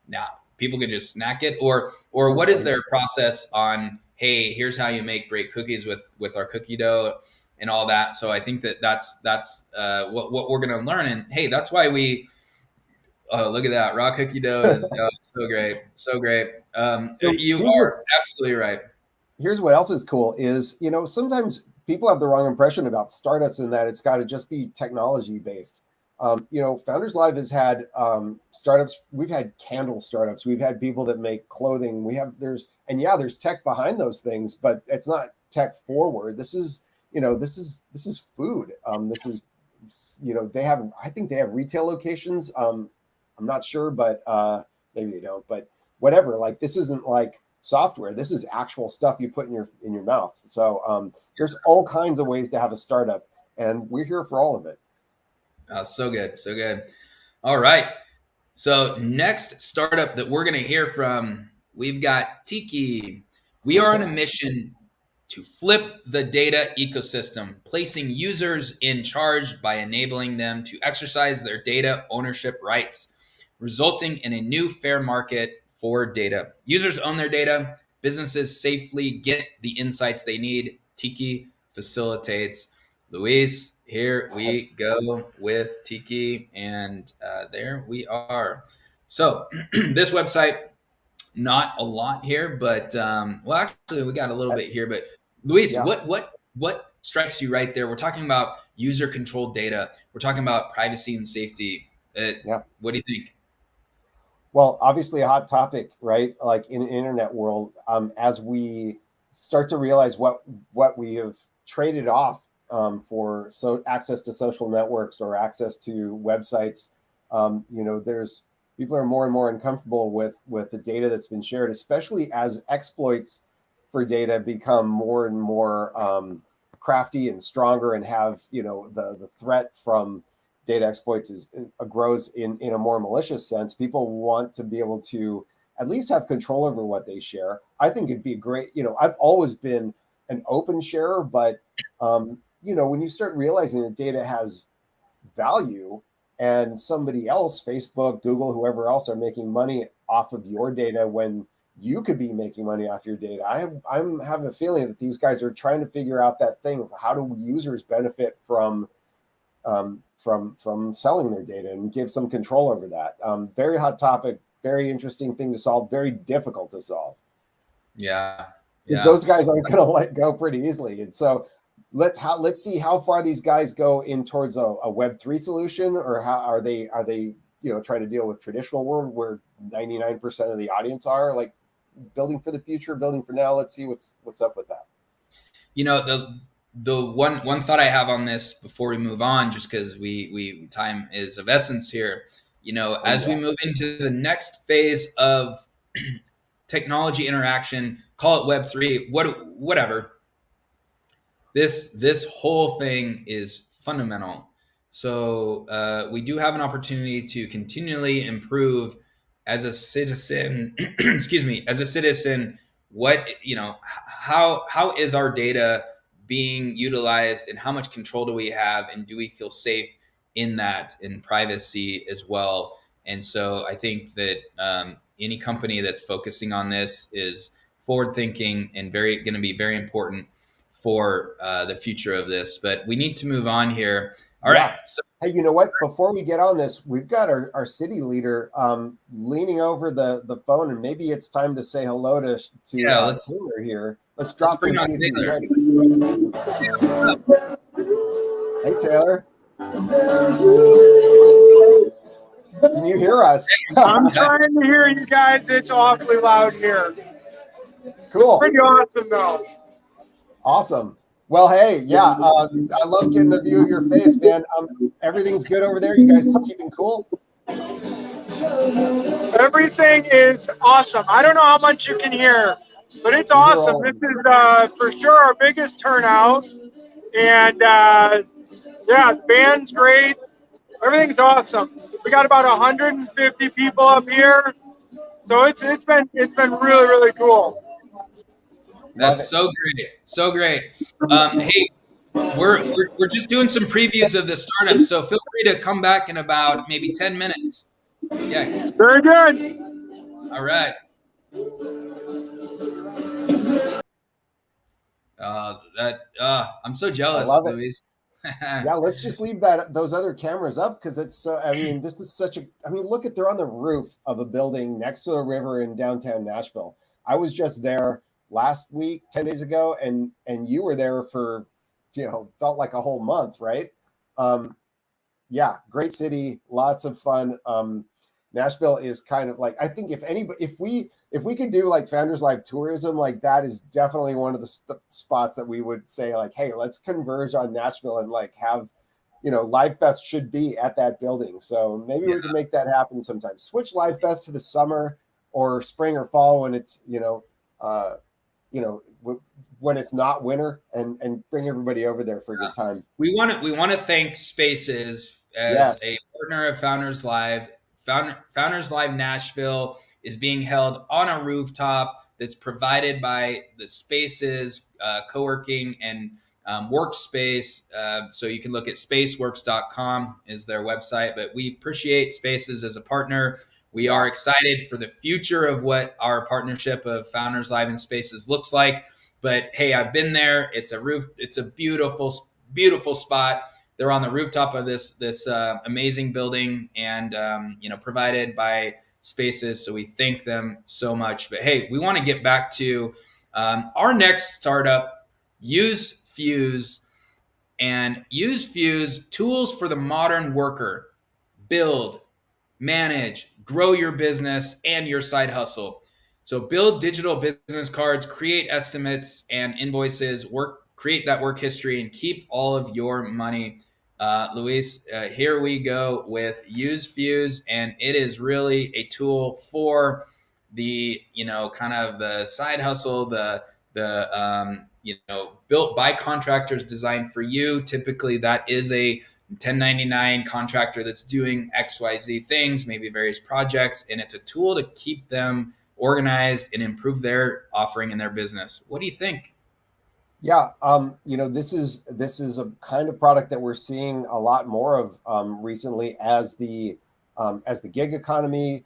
now people can just snack it, or what is their process on, hey, here's how you make great cookies with our cookie dough and all that. So I think that's what we're going to learn. And hey, that's why oh, look at that. Raw cookie dough is so great. So great. So you are absolutely right. Here's what else is cool is, sometimes people have the wrong impression about startups in that it's got to just be technology based. Founders Live has had startups. We've had candle startups. We've had people that make clothing. There's tech behind those things, but it's not tech forward. This is food. This is, I think they have retail locations. I'm not sure, but maybe they don't, but whatever. Like, this isn't like software. This is actual stuff you put in your mouth. So there's all kinds of ways to have a startup, and we're here for all of it. So good. So good. All right. So next startup that we're going to hear from, we've got Tiki. We are on a mission to flip the data ecosystem, placing users in charge by enabling them to exercise their data ownership rights, resulting in a new fair market for data. Users own their data. Businesses safely get the insights they need. Tiki facilitates. Luis, here we go with Tiki, and there we are. So this website, not a lot here, but actually we got a little bit here. But Luis, Yeah. what strikes you right there? We're talking about user controlled data. We're talking about privacy and safety. What do you think? Well, obviously a hot topic, right? Like in an internet world, as we start to realize what we have traded off for access to social networks or access to websites, there's people are more and more uncomfortable with the data that's been shared, especially as exploits for data become more and more crafty and stronger, and have, you know, the threat from data exploits grows in a more malicious sense. People want to be able to at least have control over what they share. I think it'd be great. You know, I've always been an open sharer, but you know, when you start realizing that data has value, and somebody else, Facebook, Google, whoever else, are making money off of your data when you could be making money off your data. I'm having a feeling that these guys are trying to figure out that thing of how do users benefit from selling their data and give some control over that. Very hot topic, very interesting thing to solve, very difficult to solve. Yeah. Those guys aren't going to let go pretty easily. And so let's see how far these guys go in towards a Web3 solution, or how are they you know, trying to deal with traditional world where 99% of the audience are like building for the future, building for now. Let's see what's up with that. You know, the one thought I have on this before we move on, just because we time is of essence here. You know, as we move into the next phase of technology interaction, call it Web3, whatever. This whole thing is fundamental. So we do have an opportunity to continually improve as a citizen. Excuse me, as a citizen. What, you know, how is our data being utilized, and how much control do we have, and do we feel safe in that, in privacy as well? And so I think that any company that's focusing on this is forward thinking and going to be very important for the future of this. But we need to move on here. All right. So, hey, you know what? Before we get on this, we've got our city leader leaning over the phone, and maybe it's time to say hello to Taylor here. Let's drop in and see if he's ready. Hey, Taylor. Can you hear us? I'm trying to hear you guys. It's awfully loud here. Cool. Pretty awesome, though. Awesome. Well, hey, yeah, I love getting a view of your face, man. Everything's good over there. You guys keeping cool? Everything is awesome. I don't know how much you can hear, but it's awesome. This is for sure our biggest turnout, and yeah, the band's great. Everything's awesome. We got about 150 people up here, so it's been really, really cool. That's so great. Hey, we're just doing some previews of the startup, so feel free to come back in about maybe 10 minutes. Yeah. Very good. All right. I'm so jealous, I love it. Luis. Yeah, let's just leave those other cameras up, because it's so. I mean, this is such a. I mean, look at, they're on the roof of a building next to the river in downtown Nashville. I was just there last week, 10 days ago, and you were there for, you know, felt like a whole month, right? Yeah, great city, lots of fun. Nashville is kind of like, I think if we could do like Founders Live tourism, like that is definitely one of the spots that we would say like, hey, let's converge on Nashville and like have, you know, Live Fest should be at that building. So maybe we can make that happen sometime. Switch Live Fest to the summer or spring or fall when it's, when it's not winter, and bring everybody over there for a good time. We want to thank Spaces as a partner of Founders Live. Founders Live Nashville is being held on a rooftop that's provided by the Spaces co-working and workspace. So you can look at spaceworks.com is their website, but we appreciate Spaces as a partner. We are excited for the future of what our partnership of Founders Live and Spaces looks like. But hey, I've been there. It's a beautiful, beautiful spot. They're on the rooftop of this amazing building, and provided by Spaces. So we thank them so much. But hey, we want to get back to our next startup, Use Fuse, and Use Fuse, tools for the modern worker. Build, manage, grow your business and your side hustle. So build digital business cards, create estimates and invoices, create that work history, and keep all of your money Luis, here we go with Use Fuse, and it is really a tool for the, kind of the side hustle, built by contractors, designed for you. Typically, that is a 1099 contractor that's doing XYZ things, maybe various projects, and it's a tool to keep them organized and improve their offering in their business. What do you think? Yeah, this is a kind of product that we're seeing a lot more of recently as the gig economy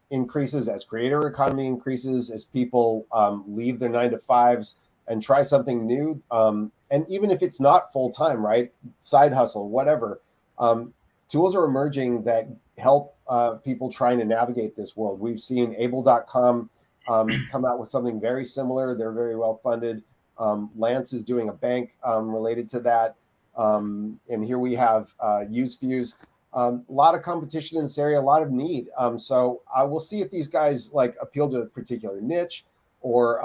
increases, as creator economy increases, as people leave their 9 to 5s and try something new. And even if it's not full time, right, side hustle, whatever, tools are emerging that help people trying to navigate this world. We've seen Able.com come out with something very similar. They're very well funded. Lance is doing a bank related to that. And here we have Use Fuse. A lot of competition in this area, a lot of need. So I will see if these guys like appeal to a particular niche, or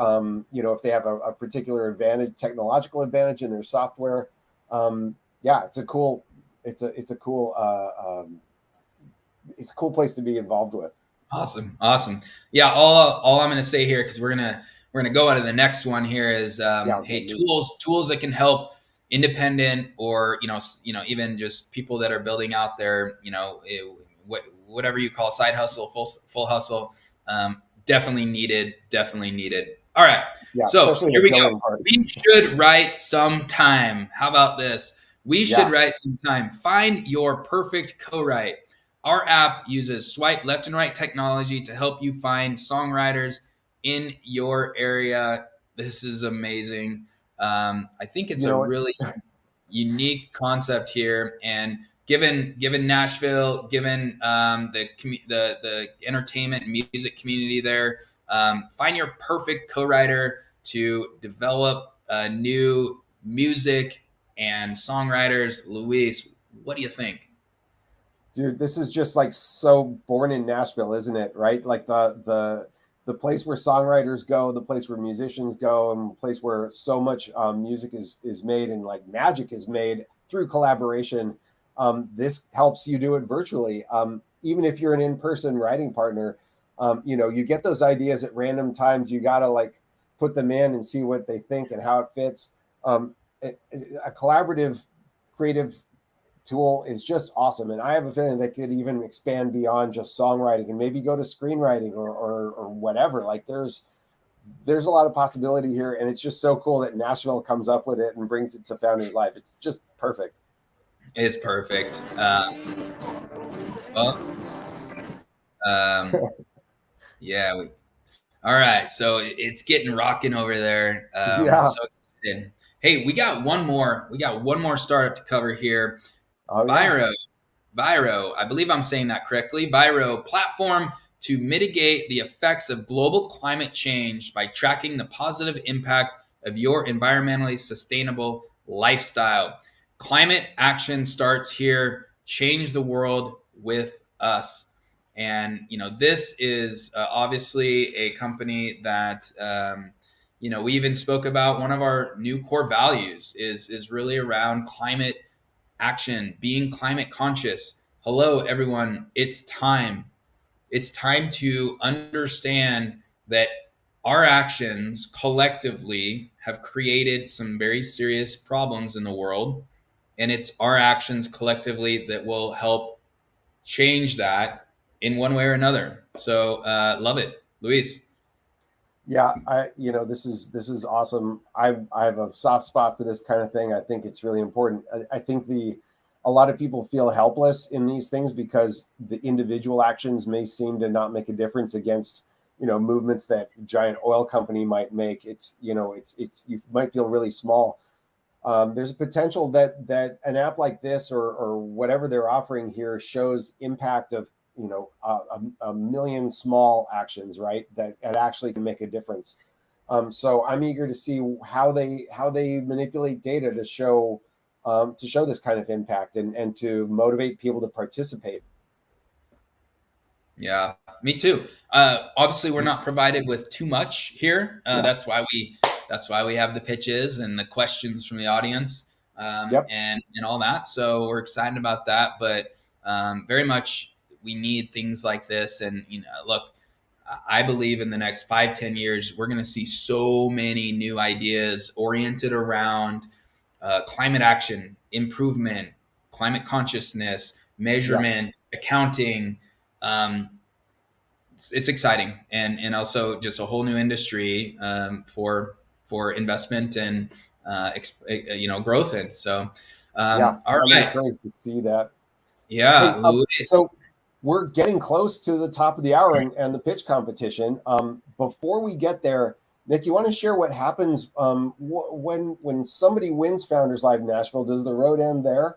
if they have a particular advantage, technological advantage in their software. It's a cool place to be involved with. Awesome. Yeah, all I'm going to say here, because we're gonna go on to the next one here, is hey, tools that can help independent, or even just people that are building out their whatever you call side hustle, full hustle. Definitely needed. All right, so here we go. We should write some time. How about this? We should write some time. Find your perfect co-write. Our app uses swipe left and right technology to help you find songwriters in your area. This is amazing. I think it's a really unique concept here, and given Nashville, given the entertainment and music community there, find your perfect co-writer to develop new music and songwriters. Luis, what do you think? Dude, this is just like so born in Nashville, isn't it? Right? Like the place where songwriters go, the place where musicians go, and the place where so much music is made, and like magic is made through collaboration. This helps you do it virtually. Even if you're an in-person writing partner, you get those ideas at random times. You got to like put them in and see what they think and how it fits. A collaborative, creative tool is just awesome, and I have a feeling that could even expand beyond just songwriting and maybe go to screenwriting or whatever. Like there's a lot of possibility here, and it's just so cool that Nashville comes up with it and brings it to Founders Live. It's just perfect. It's perfect. Yeah. All right, so it's getting rocking over there. Yeah. So excited. Hey, we got one more startup to cover here. Oh, Viro, I believe I'm saying that correctly. Viro, platform to mitigate the effects of global climate change by tracking the positive impact of your environmentally sustainable lifestyle. Climate action starts here. Change the world with us. And this is obviously a company that we even spoke about. One of our new core values is really around climate action, being climate conscious. Hello, everyone. It's time. It's time to understand that our actions collectively have created some very serious problems in the world. And it's our actions collectively that will help change that in one way or another. So love it. Luis. Yeah, this is awesome. I have a soft spot for this kind of thing. I think it's really important. I think a lot of people feel helpless in these things because the individual actions may seem to not make a difference against movements that a giant oil company might make. It's you might feel really small. There's a potential that an app like this or whatever they're offering here shows impact of a million small actions, right, that actually can make a difference. So I'm eager to see how they manipulate data to show this kind of impact and to motivate people to participate. Yeah, me too. Obviously, we're not provided with too much here. That's why we have the pitches and the questions from the audience. and all that. So we're excited about that, but very much we need things like this. And, look, I believe in the next 5-10 years, we're going to see so many new ideas oriented around climate action, improvement, climate consciousness, measurement, accounting. It's exciting, and also just a whole new industry for investment and growth in. So, all I'm right, encouraged to see that. yeah, Hey, Louis. so we're getting close to the top of the hour and the pitch competition. Before we get there, Nick, you want to share what happens when somebody wins Founders Live Nashville? Does the road end there?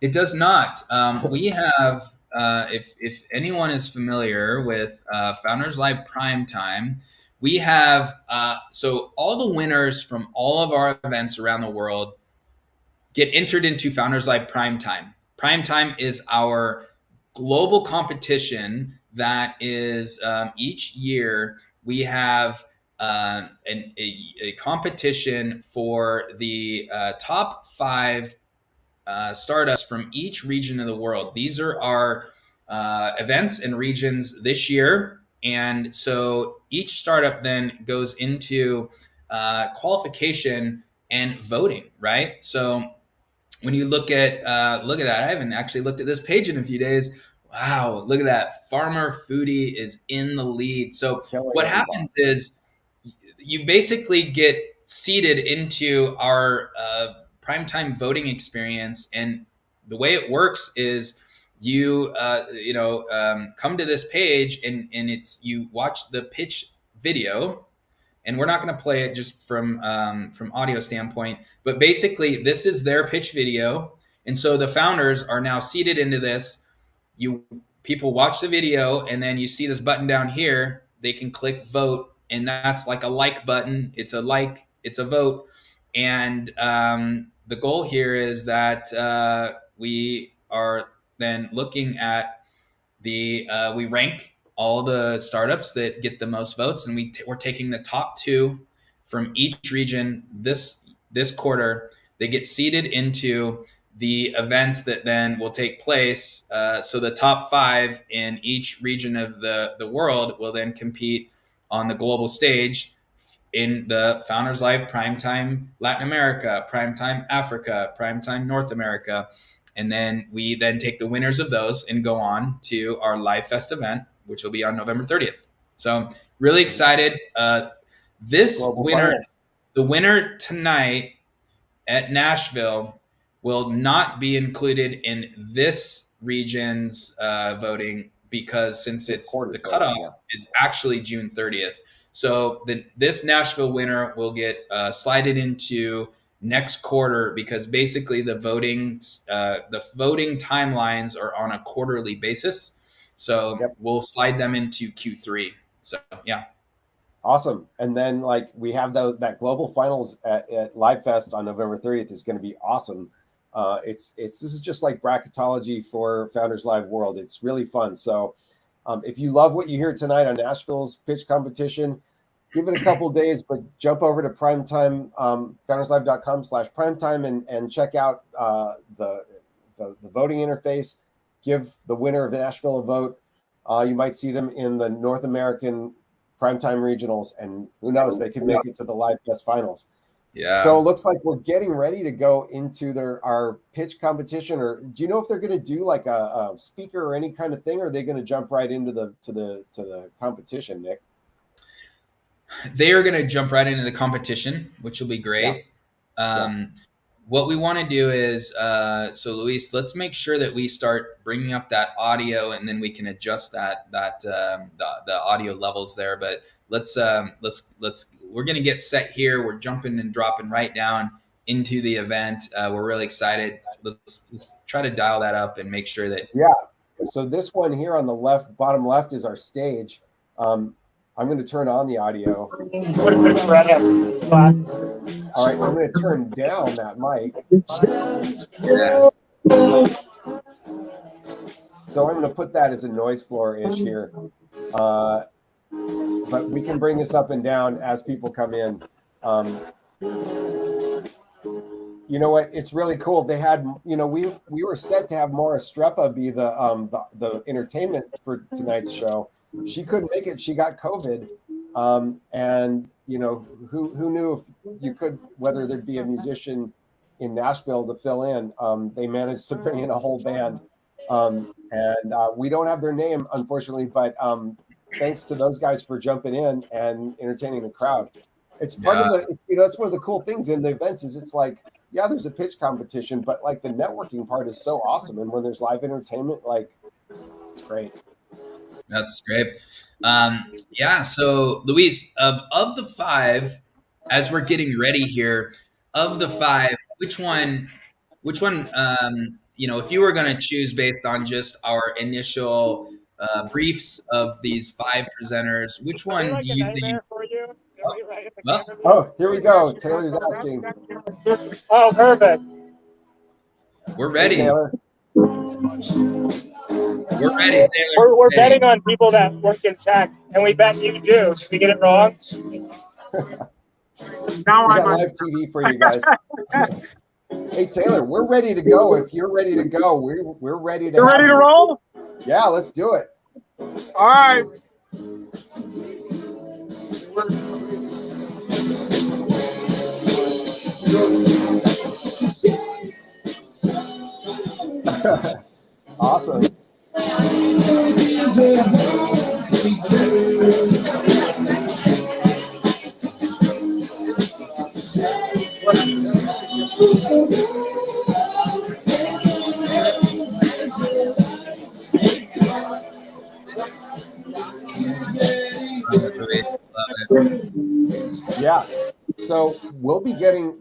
It does not. We have, if anyone is familiar with Founders Live Prime Time, we have so all the winners from all of our events around the world get entered into Founders Live Prime Time. Prime Time is our global competition that is each year we have a competition for the top 5 startups from each region of the world. These are our events and regions this year. And so each startup then goes into qualification and voting, right? So when you look at that, I haven't actually looked at this page in a few days. Wow, look at that. Farmer Foodie is in the lead. So what happens is you basically get seeded into our primetime voting experience, and the way it works is you come to this page, and it's you watch the pitch video, and we're not going to play it just from audio standpoint, but basically this is their pitch video, and so the founders are now seeded into this. People watch the video, and then you see this button down here. They can click vote, and that's like a like button. It's a like, it's a vote, and the goal here is that we are then looking at we rank all the startups that get the most votes, and we're taking the top 2 from each region this quarter. They get seeded into the events that then will take place. So the top 5 in each region of the world will then compete on the global stage in the Founders Live Primetime Latin America, Primetime Africa, Primetime North America. And then we then take the winners of those and go on to our Live Fest event, which will be on November 30th. So really excited. This winner, the winner tonight at Nashville, will not be included in this region's voting, because since the cutoff is actually June 30th. So this Nashville winner will get slided into next quarter, because basically the voting timelines are on a quarterly basis. So we'll slide them into Q3. So yeah. Awesome. And then we have that global finals at Live Fest on November 30th is going to be awesome. This is just like bracketology for Founders Live World. It's really fun. So if you love what you hear tonight on Nashville's pitch competition, give it a couple of days, but jump over to Primetime, founderslive.com/primetime and check out the voting interface. Give the winner of Nashville a vote. You might see them in the North American Primetime Regionals, and who knows, they could make it to the Live Fest Finals. Yeah. So it looks like we're getting ready to go into our pitch competition. Or do you know if they're going to do like a speaker or any kind of thing, or are they going to jump right into the competition, Nick? They are going to jump right into the competition, which will be great. What we want to do is, so Luis, let's make sure that we start bringing up that audio, and then we can adjust the audio levels there. But let's we're going to get set here. We're jumping and dropping right down into the event. We're really excited. Let's try to dial that up and make sure that. Yeah. So this one here on the bottom left is our stage. I'm going to turn on the audio. All right, I'm going to turn down that mic. Yeah. So I'm going to put that as a noise floor-ish here. But we can bring this up and down as people come in. You know what? It's really cool. They had, you know, we were set to have Maura Strepa be the entertainment for tonight's show. She couldn't make it. She got COVID. And you know, who knew if you could, whether there'd be a musician in Nashville to fill in. They managed to bring in a whole band. And we don't have their name, unfortunately, but thanks to those guys for jumping in and entertaining the crowd. It's part of the, it's, you know, it's one of the cool things in the events is it's like, yeah, there's a pitch competition, but like the networking part is so awesome. And when there's live entertainment, like it's great. That's great. Yeah. So Luis, of the five, as we're getting ready here, of the five, which one, you know, if you were going to choose based on just our initial briefs of these five presenters, which one do you think? Oh, here we go. Taylor's asking. Oh, perfect. We're ready. Hey, Taylor. We're ready, Taylor. We're betting on people that work in tech, and we bet you do. If we get it wrong. Now we got live TV for you guys. Hey, Taylor, we're ready to go. If you're ready to go, we're ready to. You're ready to roll? Yeah, let's do it. All right. Awesome. Yeah. So we'll be getting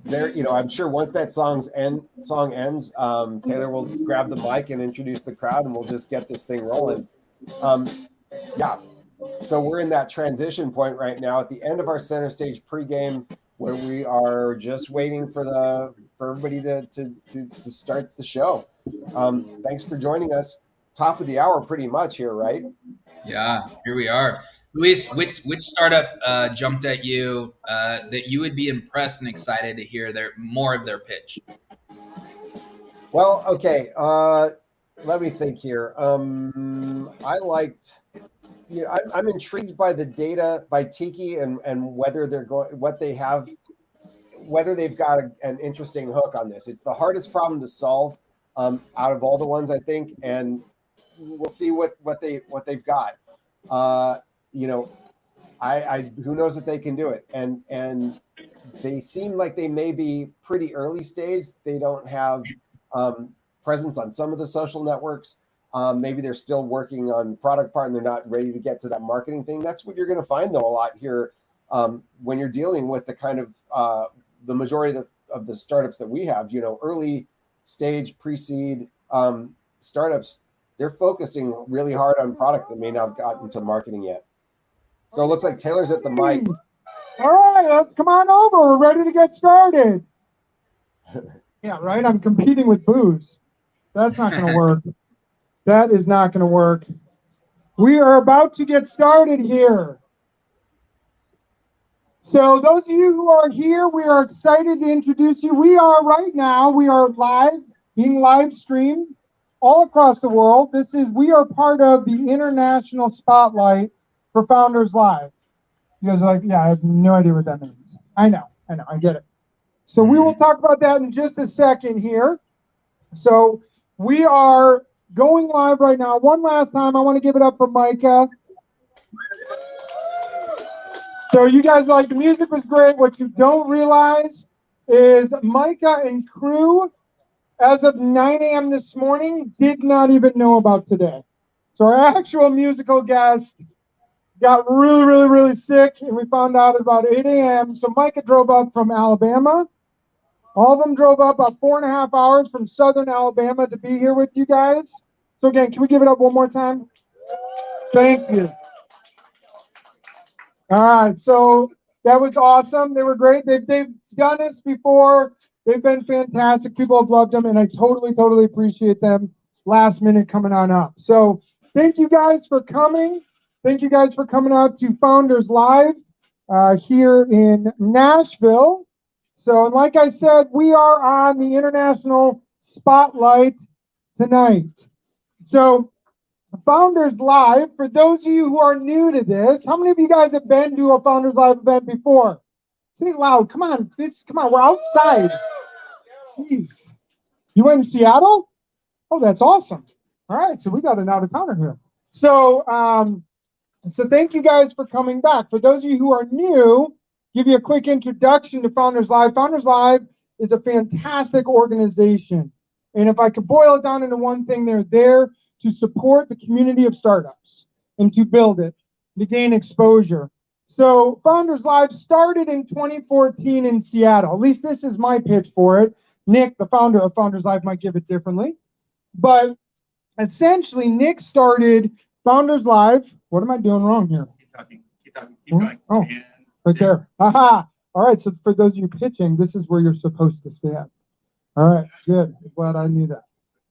there. You know, I'm sure once that song ends, Taylor will grab the mic and introduce the crowd, and we'll just get this thing rolling. Yeah. So we're in that transition point right now at the end of our center stage pregame, where we are just waiting for everybody to start the show. Thanks for joining us. Top of the hour, pretty much here, right? Yeah, here we are. Luis, which startup jumped at you that you would be impressed and excited to hear more of their pitch? Well, okay. Let me think here. I liked, you know, I'm intrigued by the data by Tiki and whether they're going, what they have, whether they've got an interesting hook on this. It's the hardest problem to solve out of all the ones, I think, and we'll see what they've got. You know, I who knows if they can do it, and they seem like they may be pretty early stage. They don't have presence on some of the social networks. Maybe they're still working on the product part and they're not ready to get to that marketing thing. That's what you're going to find though a lot here when you're dealing with the kind of the majority of the startups that we have. You know, early stage pre-seed startups, they're focusing really hard on product that may not have gotten to marketing yet. So it looks like Taylor's at the mic. All right, let's come on over. We're ready to get started. Yeah, right. I'm competing with booze. That's not going to work. That is not going to work. We are about to get started here. So those of you who are here, we are excited to introduce you. We are live, being live streamed all across the world. We are part of the international spotlight for Founders Live. You guys are like, yeah, I have no idea what that means. I know, I get it. So we will talk about that in just a second here. So we are going live right now. One last time, I want to give it up for Micah. So you guys, like, the music was great. What you don't realize is Micah and crew, as of 9 a.m. this morning, did not even know about today. So our actual musical guest got really, really, really sick, and we found out at about 8 a.m. So Micah drove up from Alabama. All of them drove up about 4.5 hours from southern Alabama to be here with you guys. So again, can we give it up one more time? Thank you. All right, so that was awesome. They were great. They've done this before. They've been fantastic. People have loved them, and I totally appreciate them last minute coming on up. So thank you guys for coming. Thank you guys for coming out to Founders Live here in Nashville. So, and like I said, we are on the international spotlight tonight. So, Founders Live, for those of you who are new to this, how many of you guys have been to a Founders Live event before? Say it loud. Come on, come on, we're outside. Jeez. You went in Seattle? Oh, that's awesome. All right, so we got an out-of-towner here. So, so thank you guys for coming back. For those of you who are new, give you a quick introduction to Founders Live. Founders Live is a fantastic organization. And if I could boil it down into one thing, they're there to support the community of startups and to build it, to gain exposure. So Founders Live started in 2014 in Seattle. At least this is my pitch for it. Nick, the founder of Founders Live, might give it differently. But essentially, Nick started Founders Live. What am I doing wrong here? Keep talking, keep going. Oh, right there. Aha. All right, so for those of you pitching, this is where you're supposed to stand. All right, good. I'm glad I knew that.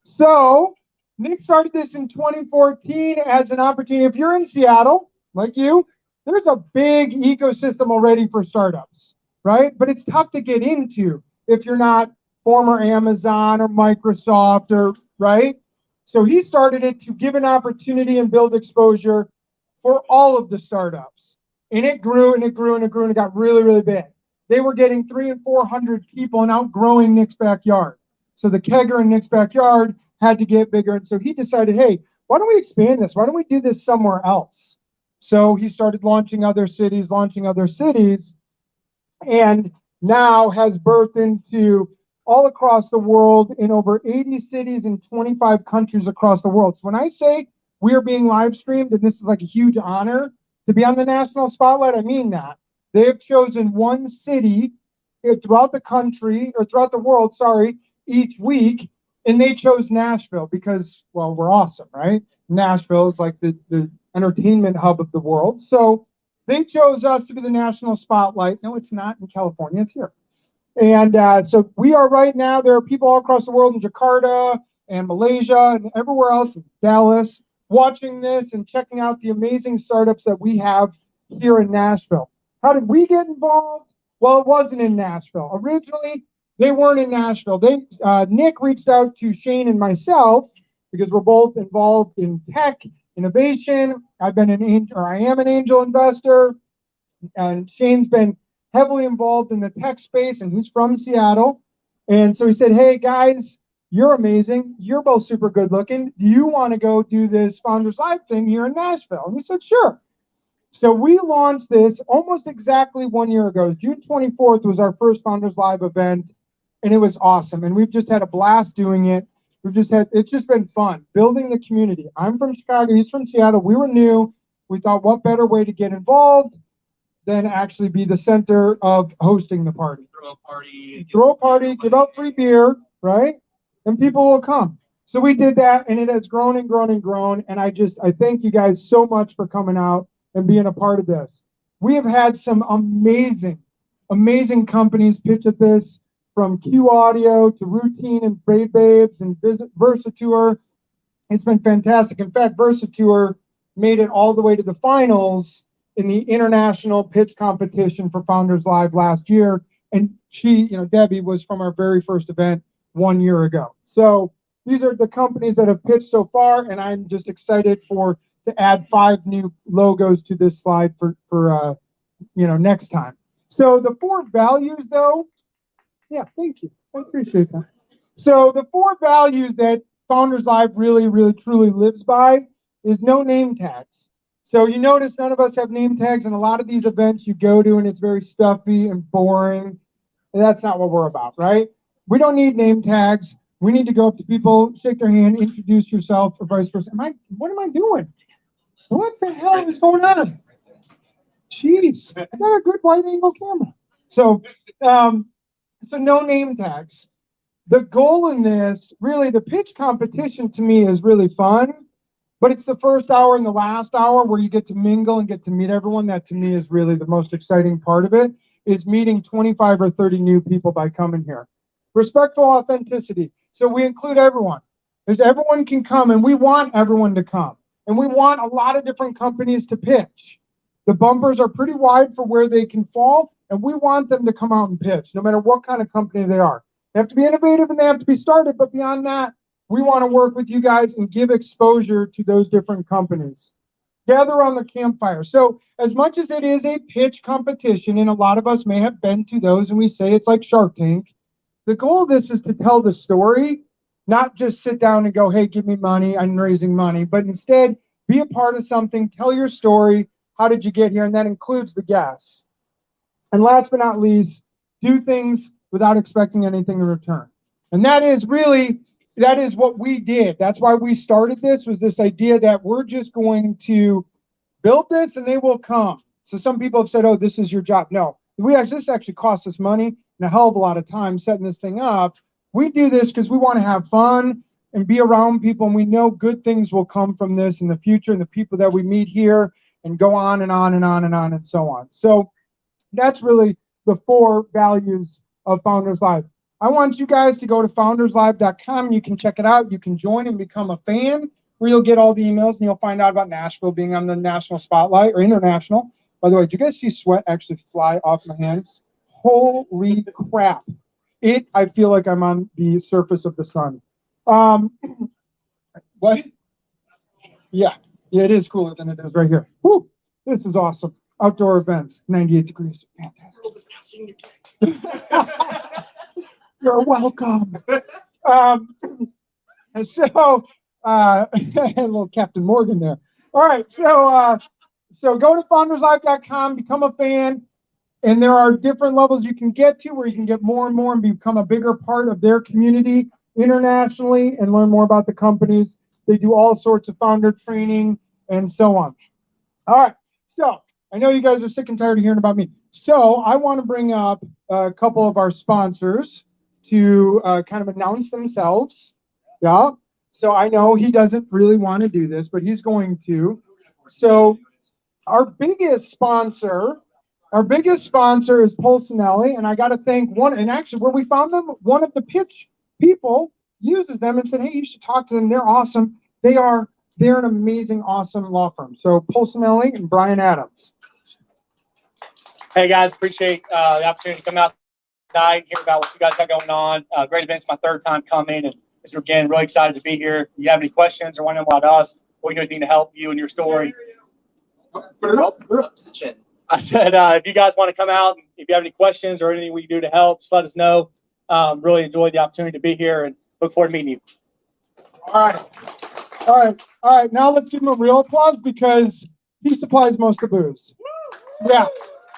So Nick started this in 2014 as an opportunity. If you're in Seattle, like you, there's a big ecosystem already for startups, right? But it's tough to get into if you're not former Amazon or Microsoft or, right? So he started it to give an opportunity and build exposure for all of the startups. And it grew and it grew and it grew and it got really, really big. They were getting 300 and 400 people and outgrowing Nick's backyard. So the kegger in Nick's backyard had to get bigger. And so he decided, hey, why don't we expand this? Why don't we do this somewhere else? So he started launching other cities, and now has birthed into all across the world in over 80 cities in 25 countries across the world. So when I say we are being live streamed, and this is like a huge honor to be on the national spotlight, I mean that. They have chosen one city throughout the country, or throughout the world, each week, and they chose Nashville because, well, we're awesome, right? Nashville is like the entertainment hub of the world. So they chose us to be the national spotlight. No, it's not in California, it's here. And so we are right now, there are people all across the world in Jakarta and Malaysia and everywhere else, in Dallas, watching this and checking out the amazing startups that we have here in Nashville. How did we get involved? Well, it wasn't in Nashville. Originally, they weren't in Nashville. Nick reached out to Shane and myself because we're both involved in tech innovation. I am an angel investor, and Shane's been heavily involved in the tech space, and he's from Seattle. And so he said, hey, guys, you're amazing. You're both super good looking. Do you want to go do this Founders Live thing here in Nashville? And we said, sure. So we launched this almost exactly 1 year ago. June 24th was our first Founders Live event, and it was awesome. And we've just had a blast doing it. It's just been fun, building the community. I'm from Chicago, he's from Seattle. We were new. We thought, what better way to get involved than actually be the center of hosting the party. Throw a party, give out free beer, right? And people will come. So we did that, and it has grown and grown and grown. And I thank you guys so much for coming out and being a part of this. We have had some amazing companies pitch at this, from Q Audio to Routine and Brave Babes and Versatour. It's been fantastic. In fact, Versatour made it all the way to the finals in the international pitch competition for Founders Live last year. And she, Debbie, was from our very first event 1 year ago. So these are the companies that have pitched so far, and I'm just excited to add 5 new logos to this slide for next time. So the 4 values, though, yeah, thank you. I appreciate that. So the 4 values that Founders Live really, really, truly lives by is no name tags. So you notice none of us have name tags, and a lot of these events you go to and it's very stuffy and boring. And that's not what we're about, right? We don't need name tags. We need to go up to people, shake their hand, introduce yourself, or vice versa. What am I doing? What the hell is going on? Jeez, I got a good wide angle camera. So no name tags. The goal in this, really, the pitch competition to me is really fun, but it's the first hour and the last hour where you get to mingle and get to meet everyone. That to me is really the most exciting part of it, is meeting 25 or 30 new people by coming here. Respectful authenticity. So we include everyone. Everyone can come, and we want everyone to come. And we want a lot of different companies to pitch. The bumpers are pretty wide for where they can fall, and we want them to come out and pitch, no matter what kind of company they are. They have to be innovative and they have to be started, but beyond that, we want to work with you guys and give exposure to those different companies. Gather on the campfire. So as much as it is a pitch competition, and a lot of us may have been to those and we say it's like Shark Tank, the goal of this is to tell the story, not just sit down and go, hey, give me money, I'm raising money, but instead be a part of something, tell your story, how did you get here, and that includes the guests. And last but not least, do things without expecting anything in return. And that is what we did. That's why we started this, was this idea that we're just going to build this and they will come. So some people have said, oh, this is your job. No, this actually costs us money and a hell of a lot of time setting this thing up. We do this because we want to have fun and be around people, and we know good things will come from this in the future, and the people that we meet here, and go on and on and on and on and so on. So that's really the 4 values of Founders Live. I want you guys to go to founderslive.com. You can check it out. You can join and become a fan, where you'll get all the emails and you'll find out about Nashville being on the national spotlight, or international. By the way, do you guys see sweat actually fly off my hands? Holy crap. I feel like I'm on the surface of the sun. What? Yeah, it is cooler than it is right here. Woo, this is awesome. Outdoor events, 98 degrees. Fantastic. You're welcome. A little Captain Morgan there. All right, so go to founderslive.com, become a fan, and there are different levels you can get to where you can get more and more and become a bigger part of their community internationally and learn more about the companies. They do all sorts of founder training and so on. All right, so I know you guys are sick and tired of hearing about me. So I want to bring up a couple of our sponsors to kind of announce themselves. Yeah. So I know he doesn't really want to do this, but he's going to. So our biggest sponsor is Polsinelli, and I got to thank one. And actually, where we found them, one of the pitch people uses them and said, "Hey, you should talk to them. They're awesome. They're an amazing, awesome law firm." So Polsinelli and Brian Adams. Hey guys, appreciate the opportunity to come out tonight, hear about what you guys got going on. Great event. It's my 3rd time coming, and again, really excited to be here. If you have any questions or want to know about us, or anything to help you and your story. Put it up. I said, if you guys want to come out, if you have any questions or anything we can do to help, just let us know. Really enjoyed the opportunity to be here and look forward to meeting you. All right. Now let's give him a real applause because he supplies most of the booze. Yeah,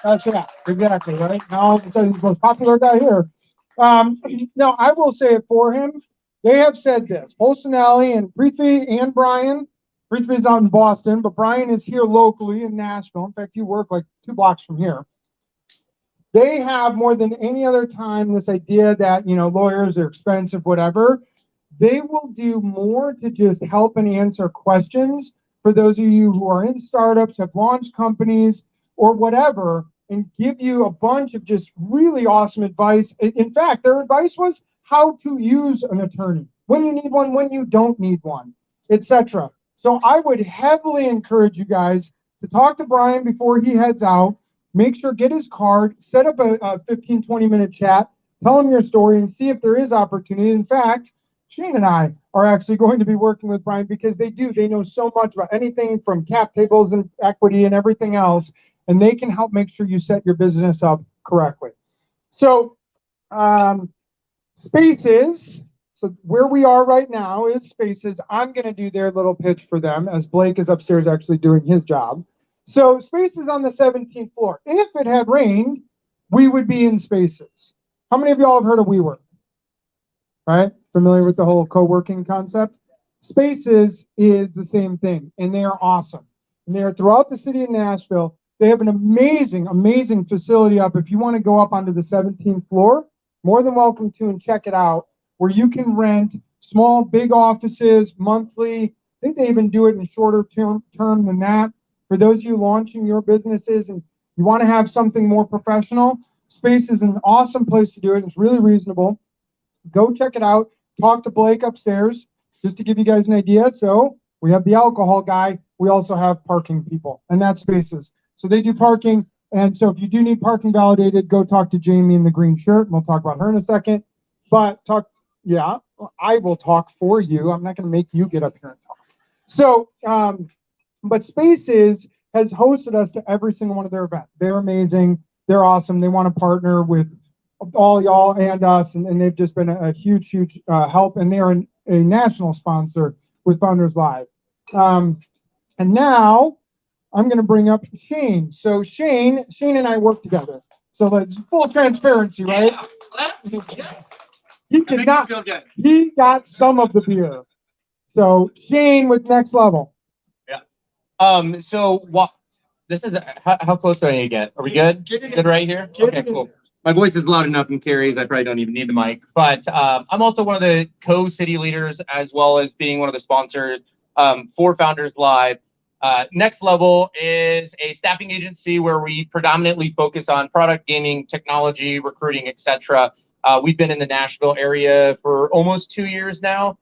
that's it. Exactly, right? Now all of a sudden he's the most popular guy here. No, I will say it for him. They have said this. Polsinelli and Prithvi and Brian. Prithvi's out in Boston, but Brian is here locally in Nashville. In fact, you work like 2 blocks from here. They have more than any other time this idea that, lawyers are expensive, whatever. They will do more to just help and answer questions for those of you who are in startups, have launched companies, or whatever, and give you a bunch of just really awesome advice. In fact, their advice was how to use an attorney, when you need one, when you don't need one, etc. So I would heavily encourage you guys to talk to Brian before he heads out. Make sure, get his card, set up a 15, 20-minute chat, tell him your story, and see if there is opportunity. In fact, Shane and I are actually going to be working with Brian because they know so much about anything from cap tables and equity and everything else, and they can help make sure you set your business up correctly. So Spaces, so where we are right now is Spaces. I'm going to do their little pitch for them as Blake is upstairs actually doing his job. So Spaces on the 17th floor. If it had rained, we would be in Spaces. How many of y'all have heard of WeWork? Right? Familiar with the whole co-working concept? Spaces is the same thing, and they are awesome. And they are throughout the city of Nashville. They have an amazing, amazing facility up. If you want to go up onto the 17th floor, more than welcome to and check it out, where you can rent small, big offices monthly. I think they even do it in shorter term than that. For those of you launching your businesses and you want to have something more professional, Space is an awesome place to do it. It's really reasonable. Go check it out. Talk to Blake upstairs, just to give you guys an idea. So we have the alcohol guy. We also have parking people, and that's Spaces. So they do parking And so if you do need parking validated, go talk to Jamie in the green shirt. And we'll talk about her in a second. But yeah, I will talk for you. I'm not going to make you get up here and talk. So, but Spaces has hosted us to every single one of their events. They're amazing. They're awesome. They want to partner with all y'all and us, and they've just been a huge, huge help. And they are a national sponsor with Founders Live. And now I'm going to bring up Shane. So Shane and I work together. So that's full transparency, right? Yeah, yes. He got some of the beer. So Shane with Next Level. Yeah. So what? This is how close do I need to get? Are we good? Good right here. Okay, cool. My voice is loud enough in carries. I probably don't even need the mic. But I'm also one of the co-city leaders, as well as being one of the sponsors for Founders Live. Next Level is a staffing agency where we predominantly focus on product, gaming, technology, recruiting, etc. We've been in the Nashville area for almost 2 years now.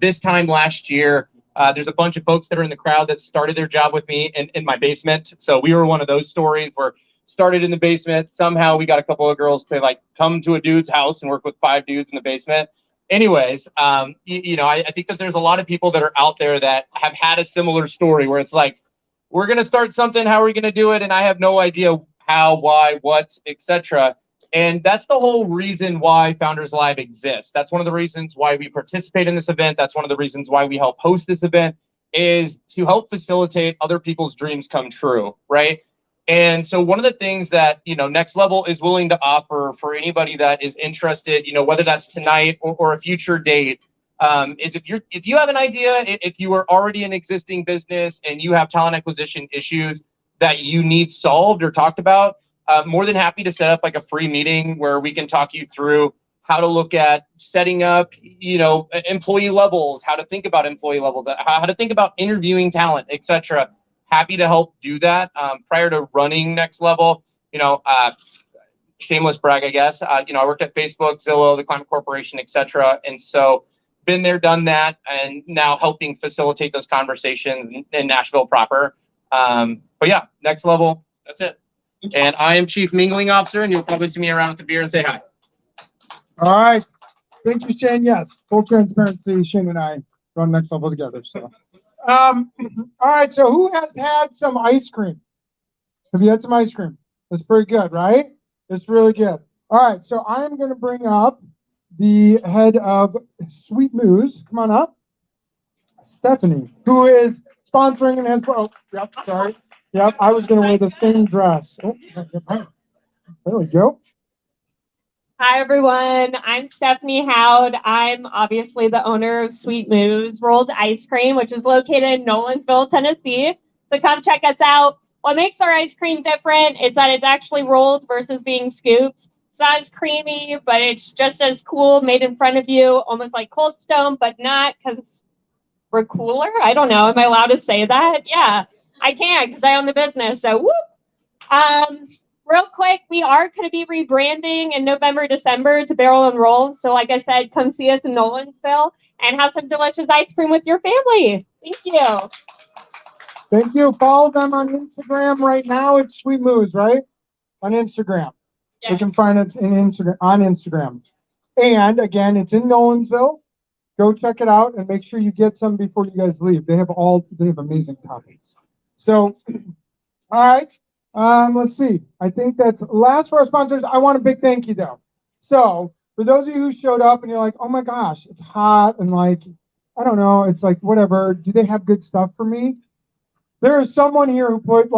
This time last year, there's a bunch of folks that are in the crowd that started their job with me in my basement. So we were one of those stories where started in the basement. Somehow we got a couple of girls to come to a dude's house and work with 5 dudes in the basement. Anyways, I think that there's a lot of people that are out there that have had a similar story where it's like, we're going to start something. How are we going to do it? And I have no idea how, why, what, etc. And that's the whole reason why Founders Live exists. That's one of the reasons why we participate in this event. That's one of the reasons why we help host this event, is to help facilitate other people's dreams come true, right? And so one of the things that, Next Level is willing to offer for anybody that is interested, whether that's tonight or a future date, is if you have an idea, if you are already an existing business and you have talent acquisition issues that you need solved or talked about, more than happy to set up a free meeting where we can talk you through how to look at setting up, employee levels, how to think about employee levels, how to think about interviewing talent, etc. Happy to help do that. Prior to running Next Level, shameless brag, I guess. I worked at Facebook, Zillow, the Climate Corporation, etc. And so been there, done that, and now helping facilitate those conversations in Nashville proper. But yeah, Next Level, that's it. And I am Chief Mingling Officer, and you'll probably see me around with the beer and say hi. All right. Thank you, Shane. Yes, full transparency. Shane and I run Next Level together. So, all right. So, who has had some ice cream? Have you had some ice cream? That's pretty good, right? It's really good. All right. So, I'm going to bring up the head of Sweet Moose. Come on up, Stephanie, who is sponsoring and has. Oh, yep. Sorry. Yep. I was going to wear the same dress. Oh, there we go. Hi, everyone. I'm Stephanie Howd. I'm obviously the owner of Sweet Moose Rolled Ice Cream, which is located in Nolensville, Tennessee. So come check us out. What makes our ice cream different is that it's actually rolled versus being scooped. It's not as creamy, but it's just as cool, made in front of you, almost like Cold Stone, but not, because we're cooler. I don't know. Am I allowed to say that? Yeah, I can, because I own the business. So whoop. Real quick, we are going to be rebranding in November, December to Barrel and Roll. So like I said, come see us in Nolensville and have some delicious ice cream with your family. Thank you. Thank you. Follow them on Instagram right now. It's Sweet Moose, right? On Instagram. Yes. You can find it on Instagram. And again, it's in Nolensville. Go check it out and make sure you get some before you guys leave. They have amazing toppings. So, all right. Let's see. I think that's last for our sponsors. I want a big thank you though. So for those of you who showed up and you're like, oh my gosh, it's hot and I don't know, it's whatever. Do they have good stuff for me? There is someone here who put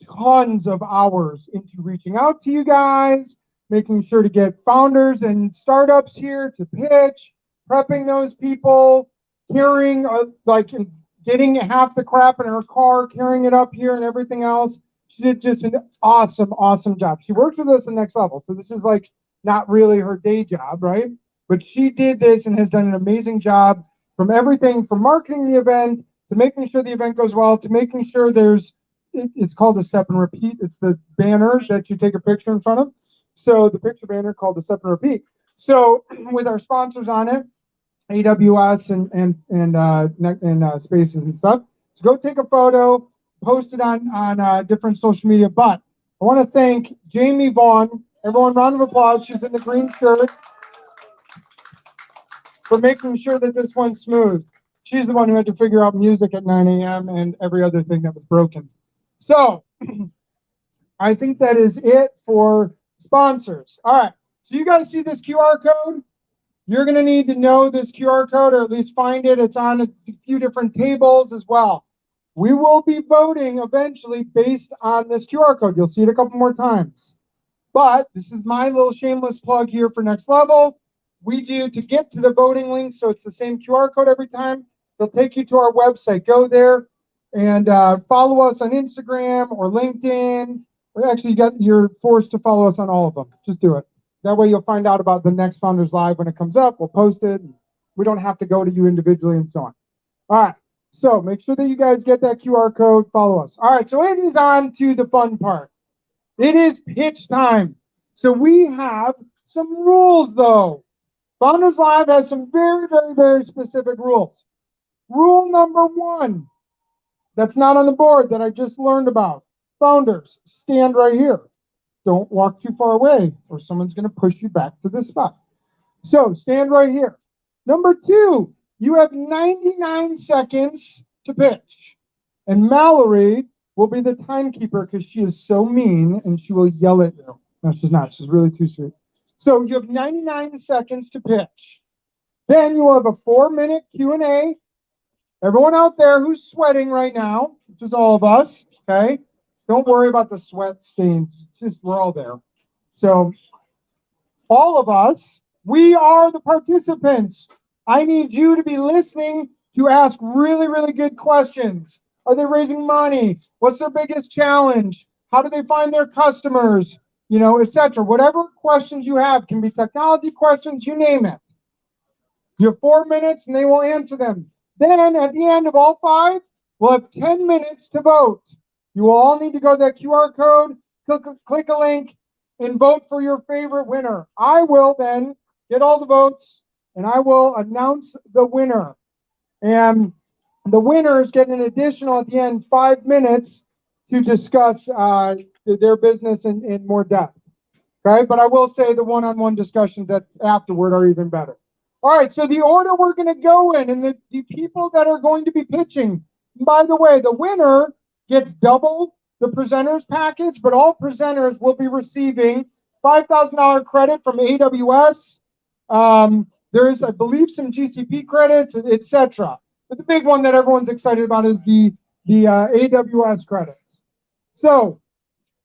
tons of hours into reaching out to you guys, making sure to get founders and startups here to pitch, prepping those people, carrying getting half the crap in her car, carrying it up here and everything else. She did just an awesome, awesome job. She works with us at Next Level. So this is not really her day job, right? But she did this and has done an amazing job from everything from marketing the event to making sure the event goes well to making sure it's called a step and repeat. It's the banner that you take a picture in front of. So the picture banner called the step and repeat. So with our sponsors on it, AWS and Spaces and stuff. So go take a photo. Post it on different social media, but I want to thank Jamie Vaughn. Everyone, round of applause. She's in the green shirt for making sure that this went smooth. She's the one who had to figure out music at 9 a.m. and every other thing that was broken. So I think that is it for sponsors. All right. So you got to see this QR code. You're going to need to know this QR code, or at least find it. It's on a few different tables as well. We will be voting eventually based on this QR code. You'll see it a couple more times. But this is my little shameless plug here for Next Level. We do, to get to the voting link, so it's the same QR code every time, they'll take you to our website. Go there and follow us on Instagram or LinkedIn. Or actually, you're forced to follow us on all of them. Just do it. That way you'll find out about the next Founders Live when it comes up. We'll post it. We don't have to go to you individually and so on. All right. So make sure that you guys get that QR code. Follow us. All right. So it is on to the fun part. It is pitch time. So we have some rules, though. Founders Live has some very, very, very specific rules. Rule number 1, that's not on the board, that I just learned about. Founders, stand right here. Don't walk too far away, or someone's going to push you back to this spot. So stand right here. Number 2, you have 99 seconds to pitch. And Mallory will be the timekeeper because she is so mean and she will yell at you. No, she's not. She's really too sweet. So you have 99 seconds to pitch. Then you will have a 4-minute Q&A. Everyone out there who's sweating right now, which is all of us, okay? Don't worry about the sweat stains. It's just we're all there. So all of us, we are the participants. I need you to be listening to ask really, really good questions. Are they raising money? What's their biggest challenge? How do they find their customers? You know, etc. Whatever questions you have, can be technology questions, you name it. You have 4 minutes and they will answer them. Then at the end of all 5, we'll have 10 minutes to vote. You will all need to go to that QR code, click a link, and vote for your favorite winner. I will then get all the votes and I will announce the winner. And the winners get an additional, at the end, 5 minutes to discuss their business in more depth. Okay, but I will say the one-on-one discussions afterward are even better. All right, so the order we're going to go in, and the people that are going to be pitching, by the way, the winner gets double the presenters package, but all presenters will be receiving $5,000 credit from AWS. There's, I believe, some GCP credits, etc. But the big one that everyone's excited about is the AWS credits. So,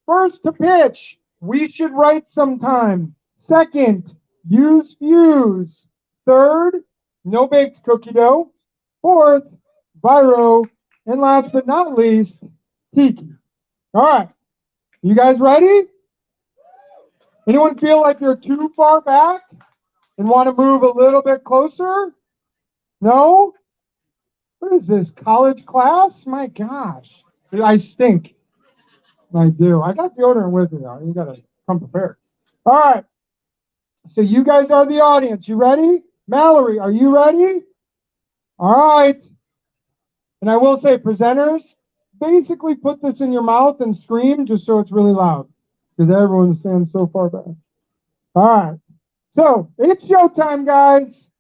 first to pitch, we should write sometime. Second, use Fuse. Third, no baked cookie dough. Fourth, Viro. And last but not least, Tiki. All right, you guys ready? Anyone feel like you're too far back and want to move a little bit closer? No? What is this, college class? My gosh. I stink. I do. I got deodorant with me, though. You got to come prepared. All right. So you guys are the audience. You ready? Mallory, are you ready? All right. And I will say, presenters, basically put this in your mouth and scream just so it's really loud, because everyone stands so far back. All right. So it's showtime, guys.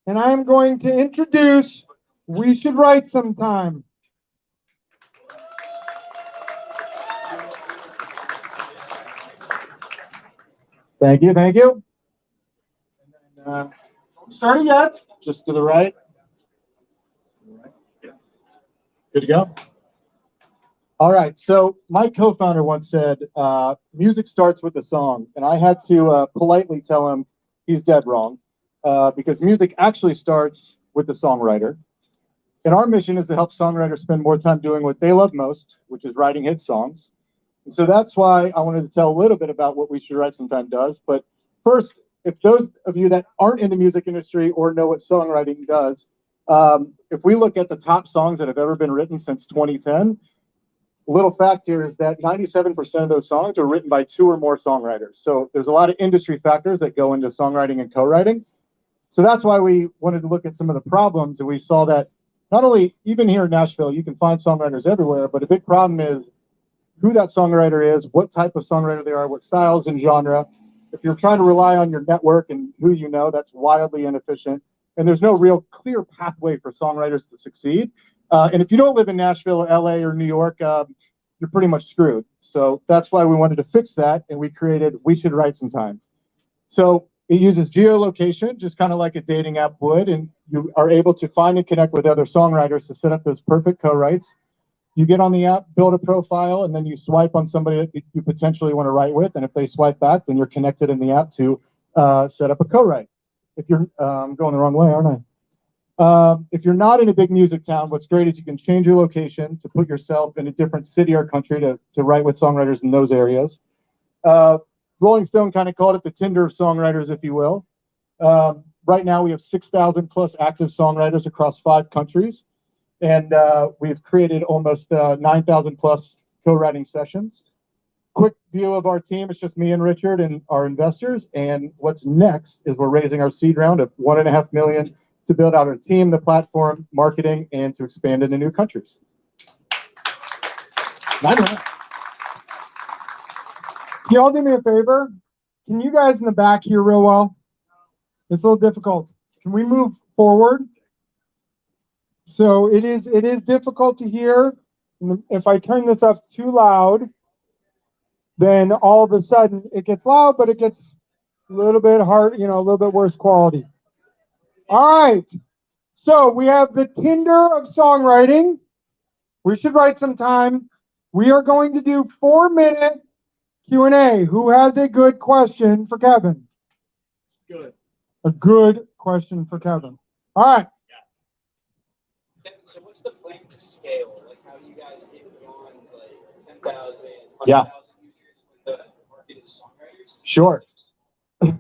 And I am going to introduce We Should Write Sometime. Thank you, thank you. And then, don't start it yet, just to the right. Good to go? All right, so my co-founder once said, music starts with a song, and I had to politely tell him he's dead wrong, because music actually starts with the songwriter. And our mission is to help songwriters spend more time doing what they love most, which is writing hit songs. And so that's why I wanted to tell a little bit about what We Should Write Sometime does. But first, if those of you that aren't in the music industry or know what songwriting does, if we look at the top songs that have ever been written since 2010, a little fact here is that 97% of those songs are written by 2 or more songwriters. So there's a lot of industry factors that go into songwriting and co-writing. So that's why we wanted to look at some of the problems, and we saw that not only even here in Nashville, you can find songwriters everywhere, but a big problem is who that songwriter is, what type of songwriter they are, what styles and genre. If you're trying to rely on your network and who you know, that's wildly inefficient. And there's no real clear pathway for songwriters to succeed. And if you don't live in Nashville or LA or New York, you're pretty much screwed. So that's why we wanted to fix that, and we created We Should Write Some Time. So it uses geolocation, just kind of like a dating app would, and you are able to find and connect with other songwriters to set up those perfect co-writes. You get on the app, build a profile, and then you swipe on somebody that you potentially want to write with, and if they swipe back, then you're connected in the app to set up a co-write. If you're going the wrong way, aren't I? If you're not in a big music town, what's great is you can change your location to put yourself in a different city or country to write with songwriters in those areas. Rolling Stone kind of called it the Tinder of songwriters, if you will. Right now, we have 6,000 plus active songwriters across 5 countries, and we've created almost 9,000 plus co-writing sessions. Quick view of our team. It's just me and Richard and our investors. And what's next is we're raising our seed round of $1.5 million to build out our team, the platform, marketing, and to expand into new countries. Can you all do me a favor? Can you guys in the back hear real well? It's a little difficult. Can we move forward? So it is difficult to hear. If I turn this up too loud, then all of a sudden it gets loud, but it gets a little bit hard, a little bit worse quality. All right. So we have the Tinder of songwriting. We should write some time. We are going to do 4-minute Q&A. Who has a good question for Kevin? Good. A good question for Kevin. All right. Kevin, so what's the plan to scale? Like, how do you guys get beyond like 10,000, Yeah. 100,000 users with the market of songwriters? Sure.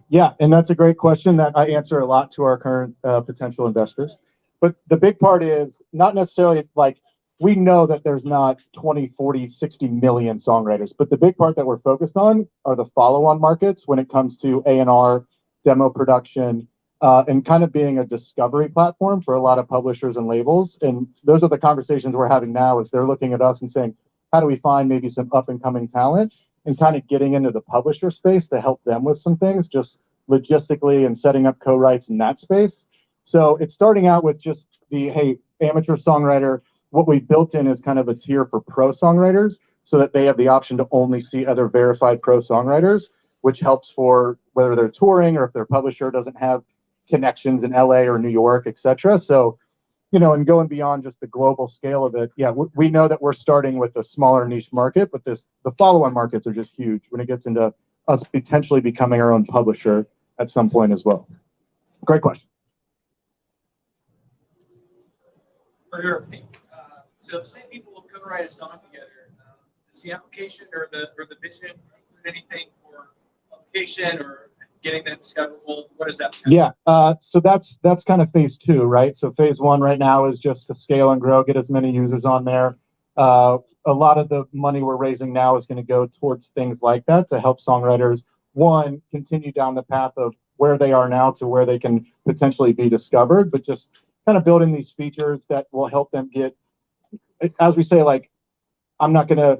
Yeah, and that's a great question that I answer a lot to our current potential investors. But the big part is not necessarily like we know that there's not 20, 40, 60 million songwriters, but the big part that we're focused on are the follow-on markets when it comes to A&R, demo production, and kind of being a discovery platform for a lot of publishers and labels. And those are the conversations we're having now is they're looking at us and saying, how do we find maybe some up-and-coming talent and kind of getting into the publisher space to help them with some things, just logistically and setting up co-writes in that space. So it's starting out with just the, hey, amateur songwriter. What we built in is kind of a tier for pro songwriters so that they have the option to only see other verified pro songwriters, which helps for whether they're touring or if their publisher doesn't have connections in LA or New York, et cetera. So, and going beyond just the global scale of it, yeah, we know that we're starting with a smaller niche market, but the follow-on markets are just huge when it gets into us potentially becoming our own publisher at some point as well. Great question. So say people will co-write a song together. Does the application or the vision include anything for publication or getting them discoverable? What is that? Yeah, so that's kind of phase 2, right? So phase 1 right now is just to scale and grow, get as many users on there. A lot of the money we're raising now is going to go towards things like that to help songwriters, one, continue down the path of where they are now to where they can potentially be discovered, but just kind of building these features that will help them get, as we say, like, I'm not going to,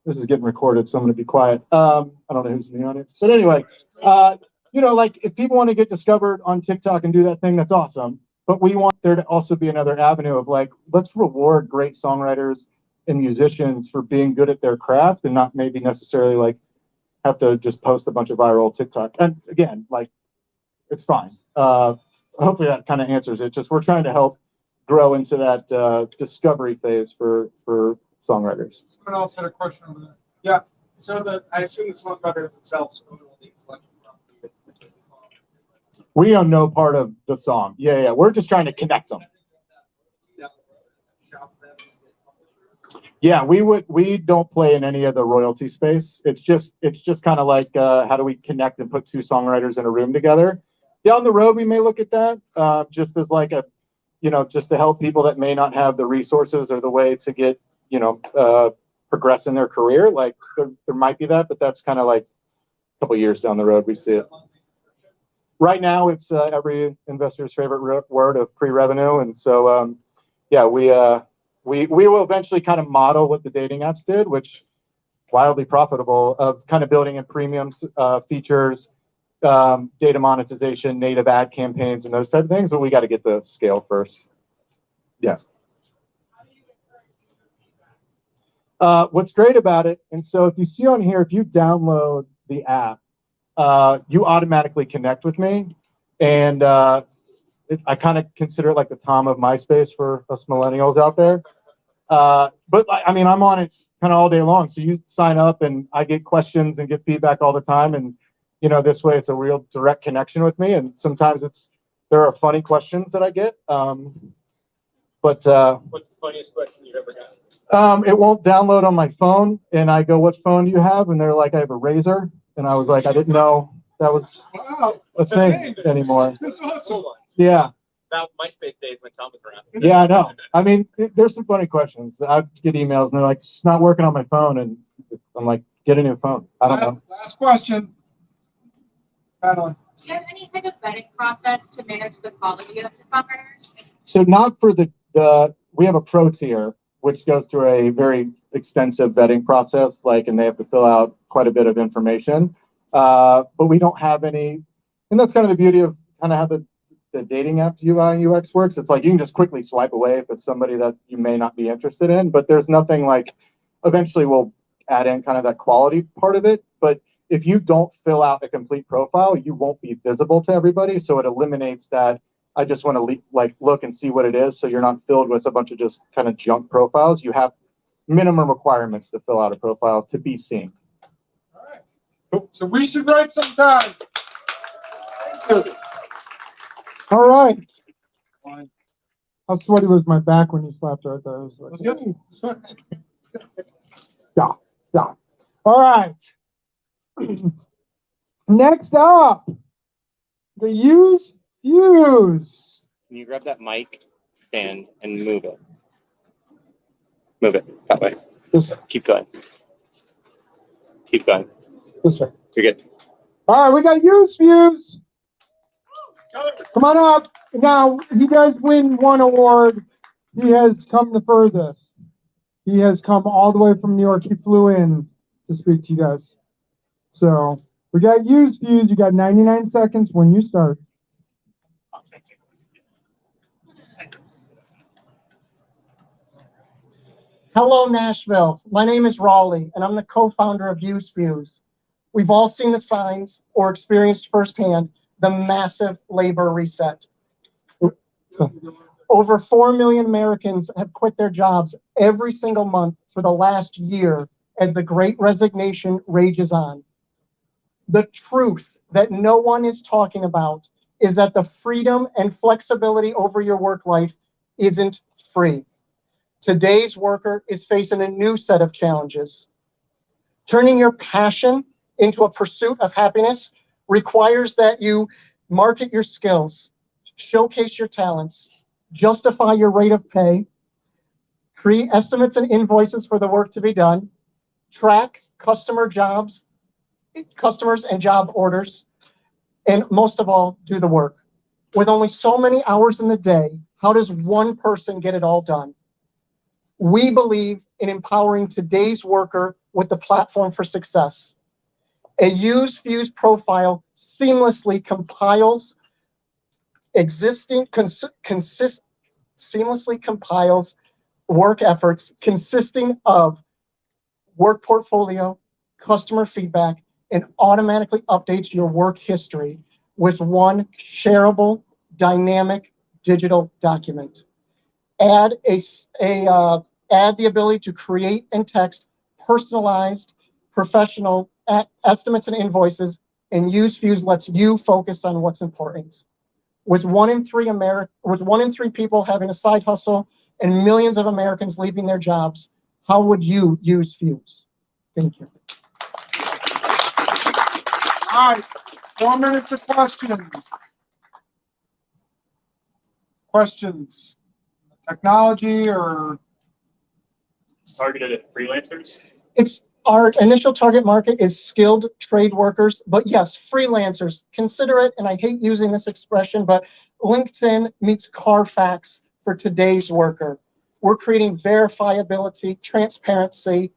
this is getting recorded, so I'm going to be quiet. I don't know who's in the audience, but anyway, like if people want to get discovered on TikTok and do that thing, that's awesome. But we want there to also be another avenue of like, let's reward great songwriters and musicians for being good at their craft and not maybe necessarily like have to just post a bunch of viral TikTok. And again, like, it's fine. Hopefully that kind of answers it. Just we're trying to help grow into that discovery phase for songwriters. Someone else had a question over there. Yeah. So I assume the songwriter themselves own all the intellectual property of the song. We own no part of the song. Yeah. We're just trying to connect them. Yeah, we don't play in any of the royalty space. It's just kind of like how do we connect and put 2 songwriters in a room together. Down the road, we may look at that just as like a, just to help people that may not have the resources or the way to get, progress in their career. Like there might be that, but that's kind of like a couple years down the road we see it. Right now, it's every investor's favorite word of pre-revenue, and so we will eventually kind of model what the dating apps did, which wildly profitable of kind of building in premium features, data monetization, native ad campaigns, and those type of things. But we got to get the scale first. Yeah. What's great about it, and so if you see on here, if you download the app, you automatically connect with me, and I kind of consider it like the Tom of MySpace for us millennials out there. But I mean, I'm on it kind of all day long. So you sign up, and I get questions and get feedback all the time, and this way it's a real direct connection with me. And sometimes there are funny questions that I get. But what's the funniest question you've ever gotten? It won't download on my phone, and I go, "What phone do you have?" And they're like, "I have a Razor," and I was like, "I didn't know that was a thing anymore." That's awesome. Yeah. About MySpace days when Tom was around. Yeah, I know. I mean, there's some funny questions. I get emails, and they're like, "It's just not working on my phone," and I'm like, "Get a new phone." I don't know. Last question. Madeline. Do you have any type of vetting process to manage the quality of the songwriters? So not for we have a pro tier, which goes through a very extensive vetting process, and they have to fill out quite a bit of information. But we don't have any, and that's kind of the beauty of kind of how the dating app UI and UX works. It's like you can just quickly swipe away if it's somebody that you may not be interested in, but there's nothing eventually we'll add in kind of that quality part of it. But if you don't fill out a complete profile, you won't be visible to everybody. So it eliminates that. I just want to look and see what it is. So you're not filled with a bunch of just kind of junk profiles. You have minimum requirements to fill out a profile to be seen. All right. So we should write some time. Thank you. All right. How sweaty was my back when you slapped right there? It was like, yeah. All right. Next up, the use fuse. Can you grab that mic stand and move it? Move it that way. This way. Keep going. Keep going. This way. You're good. All right, we got use fuse. Come on up. Now, you guys win one award. He has come the furthest. He has come all the way from New York. He flew in to speak to you guys. So, we got use fuse. You got 99 seconds when you start. Hello, Nashville. My name is Raleigh, and I'm the co-founder of Use Fuse. We've all seen the signs or experienced firsthand the massive labor reset. Over 4 million Americans have quit their jobs every single month for the last year as the Great Resignation rages on. The truth that no one is talking about is that the freedom and flexibility over your work life isn't free. Today's worker is facing a new set of challenges. Turning your passion into a pursuit of happiness requires that you market your skills, showcase your talents, justify your rate of pay, create estimates and invoices for the work to be done, track customers and job orders, and most of all, do the work. With only so many hours in the day, how does one person get it all done? We believe in empowering today's worker with the platform for success. A Use Fuse profile seamlessly compiles work efforts consisting of work portfolio, customer feedback, and automatically updates your work history with one shareable, dynamic digital document. Add the ability to create and text personalized, professional estimates and invoices, and Use Fuse lets you focus on what's important. With 1 in 3 people having a side hustle and millions of Americans leaving their jobs, how would you use Fuse? Thank you. All right, 4 minutes of questions. Questions? Technology or? Targeted at freelancers? Our initial target market is skilled trade workers, but yes, freelancers, consider it, and I hate using this expression, but LinkedIn meets Carfax for today's worker. We're creating verifiability, transparency,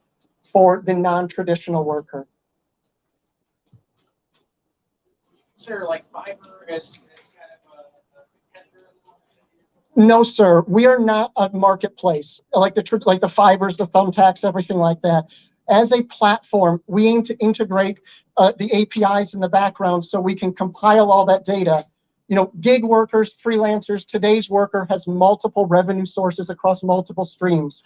for the non-traditional worker. Sir, like Fiverr as kind of a competitor? No, sir. We are not a marketplace like the Fivers, the Thumbtacks, everything like that. As a platform, we aim to integrate the APIs in the background so we can compile all that data. You know, gig workers, freelancers, today's worker has multiple revenue sources across multiple streams.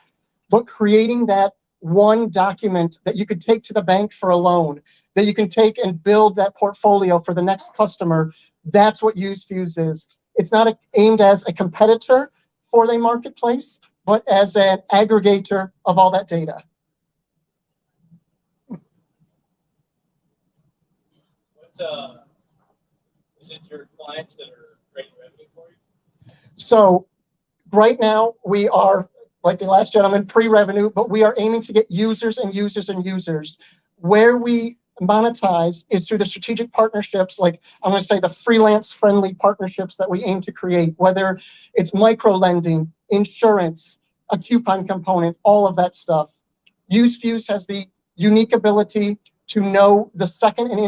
But creating that one document that you could take to the bank for a loan, that you can take and build that portfolio for the next customer, that's what UseFuse is. It's not aimed as a competitor for the marketplace, but as an aggregator of all that data. Is it your clients that are creating revenue for you? So right now we are, like the last gentleman, pre-revenue, but we are aiming to get users and users and users. Where we monetize is through the strategic partnerships, like I'm going to say the freelance-friendly partnerships that we aim to create, whether it's micro-lending, insurance, a coupon component, all of that stuff. UseFuse has the unique ability to know the second an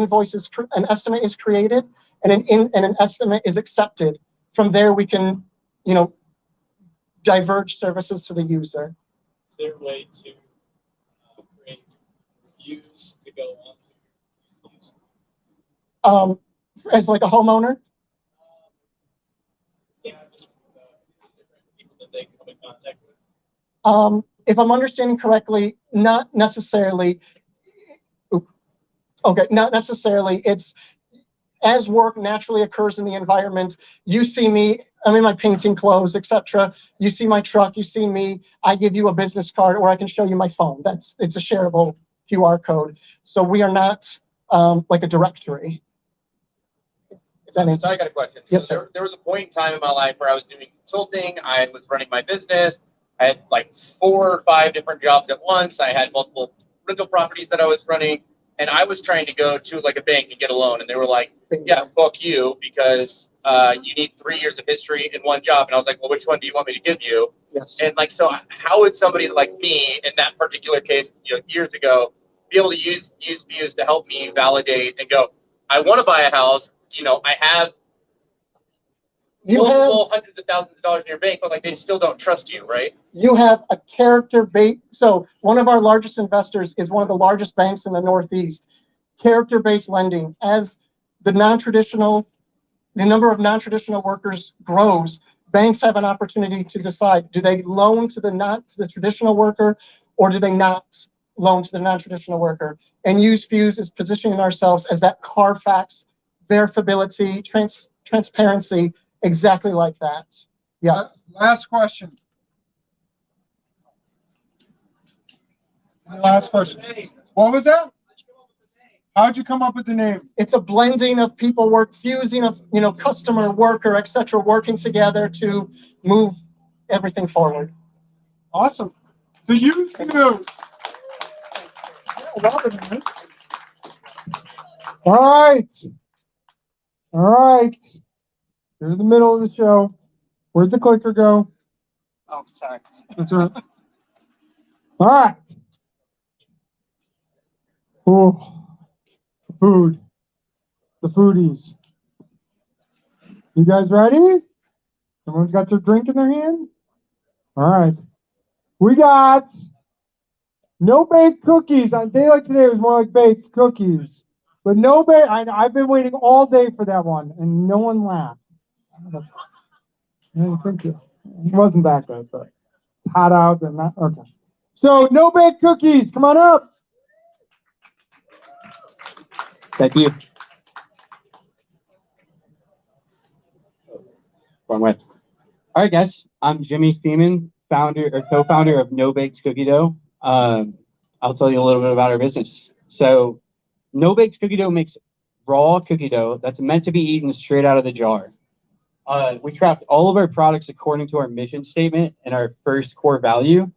estimate is created and an estimate is accepted. From there, we can, diverge services to the user. Is there a way to create views to go on to As like a homeowner? Yeah, just different people that they come in contact with. If I'm understanding correctly, not necessarily. Okay, not necessarily. It's as work naturally occurs in the environment. You see me, I'm in my painting clothes, etc. You see my truck, you see me, I give you a business card, or I can show you my phone. It's a shareable QR code. So we are not like a directory. So I got a question. Yes, so sir. There was a point in time in my life where I was doing consulting. I was running my business. I had like 4 or 5 different jobs at once. I had multiple rental properties that I was running. And I was trying to go to like a bank and get a loan. And they were like, yeah, fuck you, because you need 3 years of history in one job. And I was like, well, which one do you want me to give you? Yes. And like, so how would somebody like me in that particular case, years ago, be able to use views to help me validate and go, I want to buy a house. I have multiple hundreds of thousands of dollars in your bank, but like they still don't trust you, right? You have a character-based. So one of our largest investors is one of the largest banks in the Northeast. Character-based lending. As the number of non-traditional workers grows, banks have an opportunity to decide: do they loan to the traditional worker, or do they not loan to the non-traditional worker? And UseFuse is positioning ourselves as that Carfax verifiability, transparency, exactly like that. Yes. Last question. Last question. What was that? How'd you come up with the name? It's a blending of people fusing of customer, worker, etc., working together to move everything forward. Awesome. So UseFuse. All right. Here's the middle of the show. Where'd the clicker go? Oh, sorry. That's right. All right. Oh, the food. The foodies. You guys ready? Everyone's got their drink in their hand? All right. We got no baked cookies. On a day like today, it was more like baked cookies. But no baked. I've been waiting all day for that one, and no one laughed. Thank you. It wasn't that good, but it's hot out and not okay. So no baked cookies. Come on up. Thank you. Wrong way. All right, guys. I'm Jimmy Feeman, founder or co-founder of No Baked Cookie Dough. I'll tell you a little bit about our business. So, No Baked Cookie Dough makes raw cookie dough that's meant to be eaten straight out of the jar. We craft all of our products according to our mission statement and our first core value,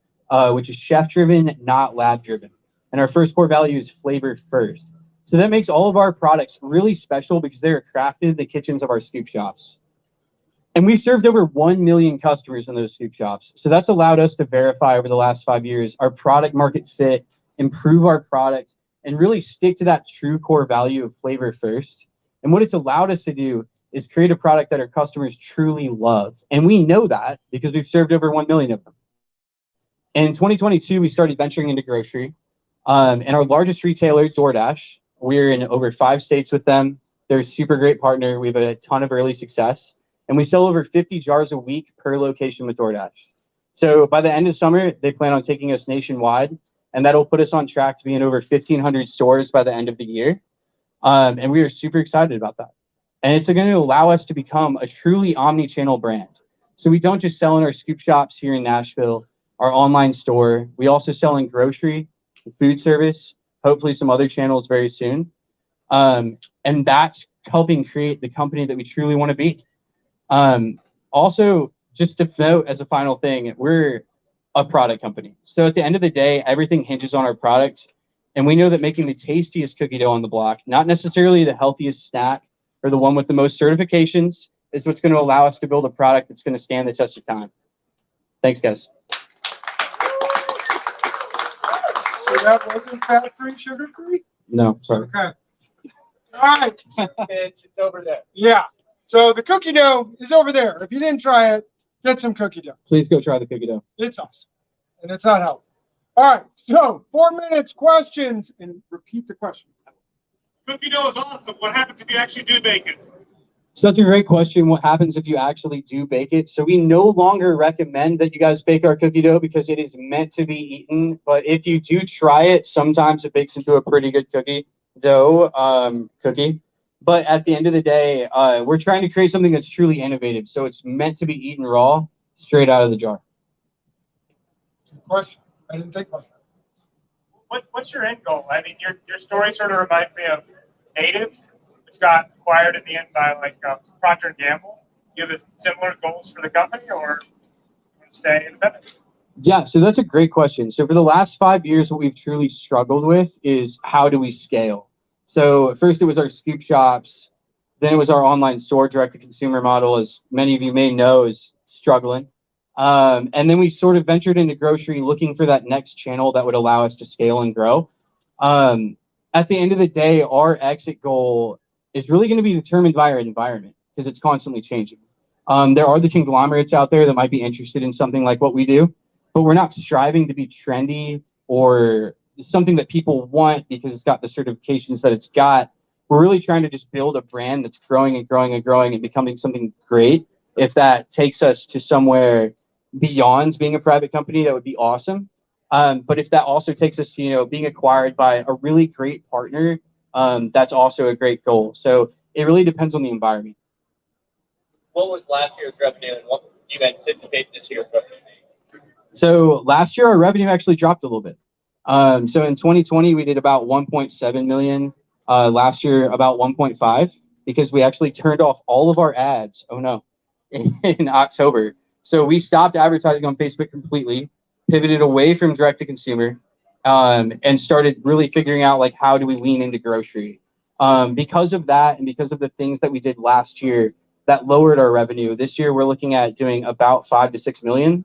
which is chef-driven, not lab-driven. And our first core value is flavor first. So that makes all of our products really special because they're crafted in the kitchens of our scoop shops. And we've served over 1 million customers in those scoop shops. So that's allowed us to verify over the last 5 years our product market fit improve our product, and really stick to that true core value of flavor first. And what it's allowed us to do is create a product that our customers truly love. And we know that because we've served over 1 million of them. In 2022, we started venturing into grocery. And our largest retailer, Doordash, we're in over 5 states with them. They're a super great partner. We have a ton of early success. And we sell over 50 jars a week per location with Doordash. So by the end of summer, they plan on taking us nationwide. And that'll put us on track to be in over 1,500 stores by the end of the year. And we are super excited about that. And it's going to allow us to become a truly omni-channel brand. So we don't just sell in our scoop shops here in Nashville, our online store. We also sell in grocery, food service, hopefully some other channels very soon. And that's helping create the company that we truly want to be. Also, just to note as a final thing, we're a product company. So at the end of the day, everything hinges on our product. And we know that making the tastiest cookie dough on the block, not necessarily the healthiest snack or the one with the most certifications, is what's going to allow us to build a product that's going to stand the test of time. Thanks, guys. So that wasn't fat-free, sugar-free? No, sorry. Okay. All right. It's over there. Yeah. So the cookie dough is over there. If you didn't try it, get some cookie dough. Please go try the cookie dough. It's awesome. And it's not healthy. All right. So 4 minutes, questions, and repeat the question. Cookie dough is awesome. What happens if you actually do bake it? So that's a great question. What happens if you actually do bake it? So we no longer recommend that you guys bake our cookie dough because it is meant to be eaten. But if you do try it, sometimes it bakes into a pretty good cookie dough cookie. But at the end of the day, we're trying to create something that's truly innovative. So it's meant to be eaten raw, straight out of the jar. Question. I didn't think about that. What's your end goal? I mean, your story sort of reminds me of Native, which got acquired in the end by like Procter & Gamble. Do you have similar goals for the company, or stay independent? Yeah, so that's a great question. So for the last 5 years, what we've truly struggled with is how do we scale? So first it was our scoop shops, then it was our online store, direct-to-consumer model, as many of you may know, is struggling. And then we sort of ventured into grocery looking for that next channel that would allow us to scale and grow. At the end of the day, our exit goal is really going to be determined by our environment because it's constantly changing. There are the conglomerates out there that might be interested in something like what we do, but we're not striving to be trendy or something that people want because it's got the certifications that it's got. We're really trying to just build a brand that's growing and growing and growing and becoming something great. If that takes us to somewhere beyond being a private company, that would be awesome. But if that also takes us to, being acquired by a really great partner, that's also a great goal. So it really depends on the environment. What was last year's revenue, and what do you anticipate this year's revenue? So last year, our revenue actually dropped a little bit. So in 2020, we did about 1.7 million. Last year, about 1.5, because we actually turned off all of our ads. Oh no, in October. So we stopped advertising on Facebook completely, pivoted away from direct to consumer, and started really figuring out like how do we lean into grocery. Because of that, and because of the things that we did last year, that lowered our revenue. This year, we're looking at doing about 5 to 6 million.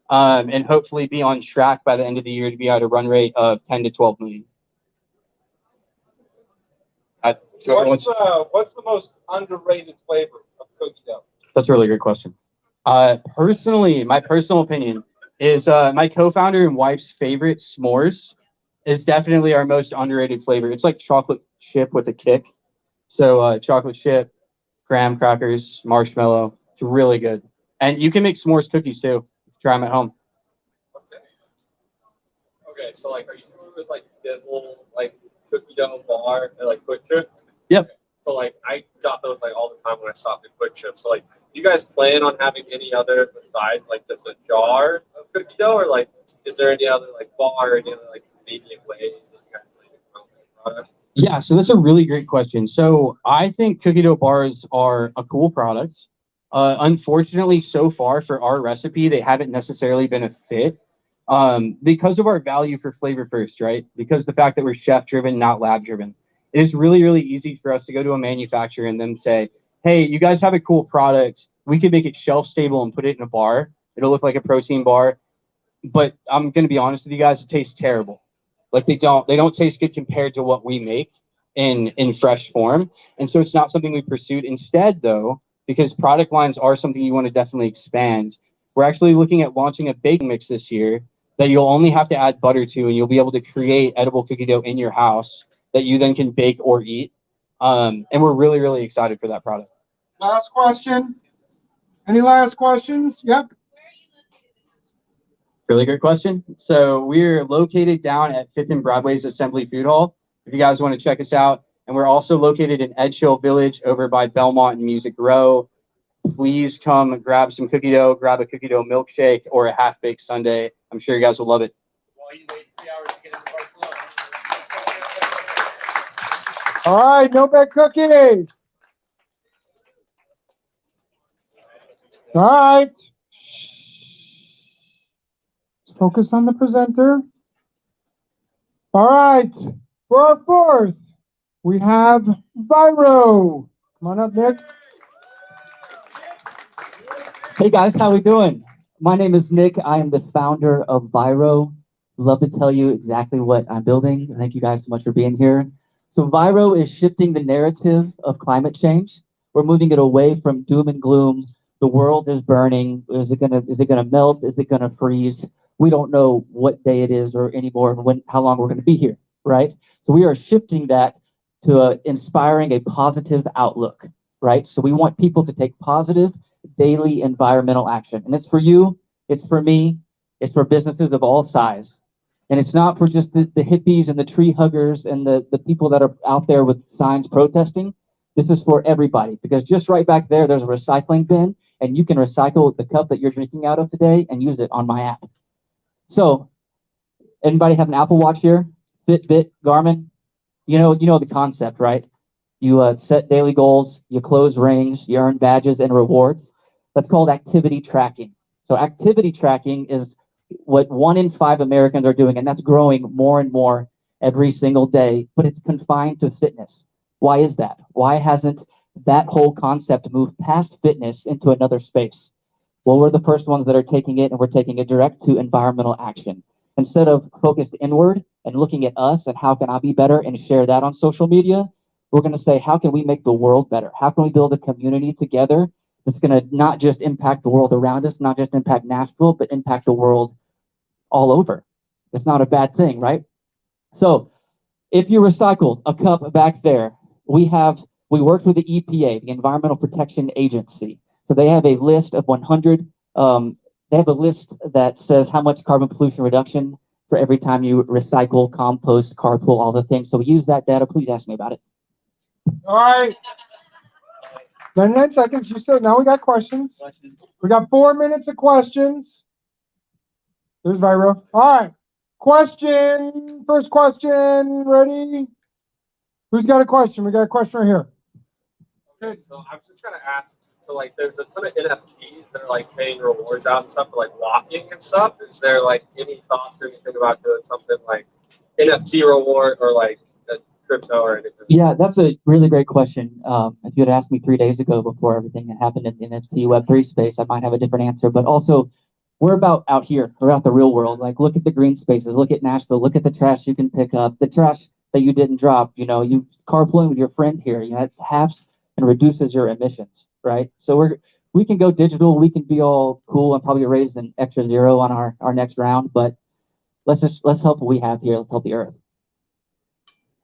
And hopefully be on track by the end of the year to be at a run rate of 10 to 12 million. What's the most underrated flavor of cookie dough? That's a really good question. Personally, my personal opinion is my co-founder and wife's favorite, s'mores, is definitely our most underrated flavor. It's like chocolate chip with a kick. So chocolate chip, graham crackers, marshmallow. It's really good. And you can make s'mores cookies too. Try them at home. Okay, so like, are you familiar with like the little like cookie dough bar at like Quick Trip? Yep. So like, I got those like all the time when I stopped at Quick Trip. So like, you guys plan on having any other besides like just a jar of cookie dough, or like, is there any other like bar or any other like convenient ways that you guys plan to promote the product? Yeah, so that's a really great question. So I think cookie dough bars are a cool product. Unfortunately, so far for our recipe, they haven't necessarily been a fit because of our value for flavor first, right? Because the fact that we're chef driven, not lab driven. It is really, really easy for us to go to a manufacturer and then say, hey, you guys have a cool product. We could make it shelf stable and put it in a bar. It'll look like a protein bar. But I'm going to be honest with you guys, it tastes terrible. Like they don't taste good compared to what we make in fresh form. And so it's not something we pursued. Instead, though, because product lines are something you want to definitely expand, we're actually looking at launching a baking mix this year that you'll only have to add butter to, and you'll be able to create edible cookie dough in your house that you then can bake or eat. And we're really, really excited for that product. Last question. Any last questions? Yep. Really great question. So we're located down at 5th and Broadway's Assembly Food Hall, if you guys want to check us out. And we're also located in Edgehill Village over by Belmont and Music Row. Please come grab some cookie dough, grab a cookie dough milkshake or a half-baked sundae. I'm sure you guys will love it. While you wait 3 hours to get into Barcelona. All right, no bad cookies. All right. Let's focus on the presenter. All right, for our fourth, we have Viro. Come on up, Nick. Hey guys, how we doing? My name is Nick. I am the founder of Viro. Love to tell you exactly what I'm building. Thank you guys so much for being here. So Viro is shifting the narrative of climate change. We're moving it away from doom and gloom. The world is burning. Is it gonna melt? Is it gonna freeze? We don't know what day it is or anymore and how long we're gonna be here, right? So we are shifting that to inspiring a positive outlook, right? So we want people to take positive daily environmental action. And it's for you, it's for me, it's for businesses of all size. And it's not for just the hippies and the tree huggers and the people that are out there with signs protesting. This is for everybody, because just right back there, there's a recycling bin, and you can recycle the cup that you're drinking out of today and use it on my app. So, anybody have an Apple Watch here? Fitbit, Garmin? You know the concept, right? You set daily goals, you close rings, you earn badges and rewards. That's called activity tracking. So activity tracking is what 1 in 5 Americans are doing, and that's growing more and more every single day, but it's confined to fitness. Why is that? Why hasn't that whole concept moved past fitness into another space? Well, we're the first ones that are taking it, and we're taking it direct to environmental action. Instead of focused inward and looking at us and how can I be better and share that on social media, we're going to say, how can we make the world better? How can we build a community together that's going to not just impact the world around us, not just impact Nashville, but impact the world all over? That's not a bad thing, right? So if you recycle a cup back there, we worked with the EPA, the Environmental Protection Agency. So they have a list of 100, they have a list that says how much carbon pollution reduction for every time you recycle, compost, carpool, all the things. So we use that data. Please ask me about it. All right. 99 seconds. You said now we got questions. We got 4 minutes of questions. There's Viro. All right. Question. First question. Ready? Who's got a question? We got a question right here. Okay, so I was just gonna ask. So like, there's a ton of NFTs that are like paying rewards out and stuff for like walking and stuff. Is there like any thoughts or anything about doing something like NFT reward or like a crypto or anything? Yeah, that's a really great question. If you had asked me 3 days ago before everything that happened in the NFT Web3 space, I might have a different answer. But also, we're about out here, we're out the real world. Like, look at the green spaces, look at Nashville, look at the trash you can pick up, the trash that you didn't drop. You carpooling with your friend here. It halves and reduces your emissions, right? So we can go digital, we can be all cool and probably raise an extra 0 on our next round. But let's help what we have here. Let's help the earth.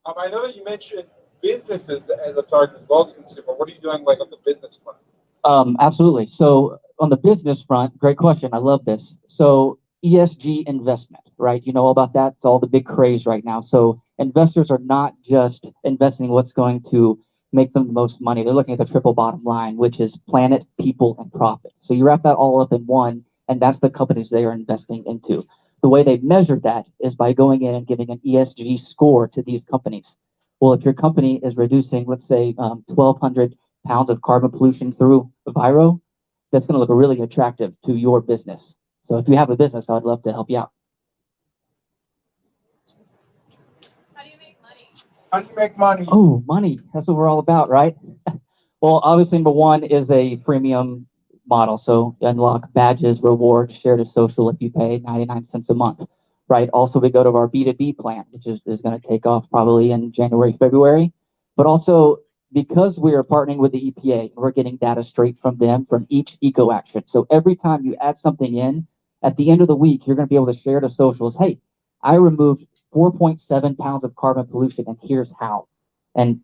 I know that you mentioned businesses as a target as well as consumer. What are you doing like on the business front? Absolutely. So on the business front, great question. I love this. So ESG investment, right? You know all about that. It's all the big craze right now. So investors are not just investing in what's going to make them the most money. They're looking at the triple bottom line, which is planet, people, and profit. So you wrap that all up in one, and that's the companies they are investing into. The way they measure that is by going in and giving an ESG score to these companies. Well, if your company is reducing, let's say, 1,200 pounds of carbon pollution through Viro, that's going to look really attractive to your business. So if you have a business, I'd love to help you out. How do you make money? Oh, money. That's what we're all about, right? Well, obviously, number one is a freemium model. So you unlock badges, rewards, share to social if you pay 99 cents a month, right? Also, we go to our B2B plan, which is going to take off probably in January, February. But also, because we are partnering with the EPA, we're getting data straight from them from each eco action. So every time you add something in, at the end of the week, you're going to be able to share to socials, hey, I removed 4.7 pounds of carbon pollution, and here's how. And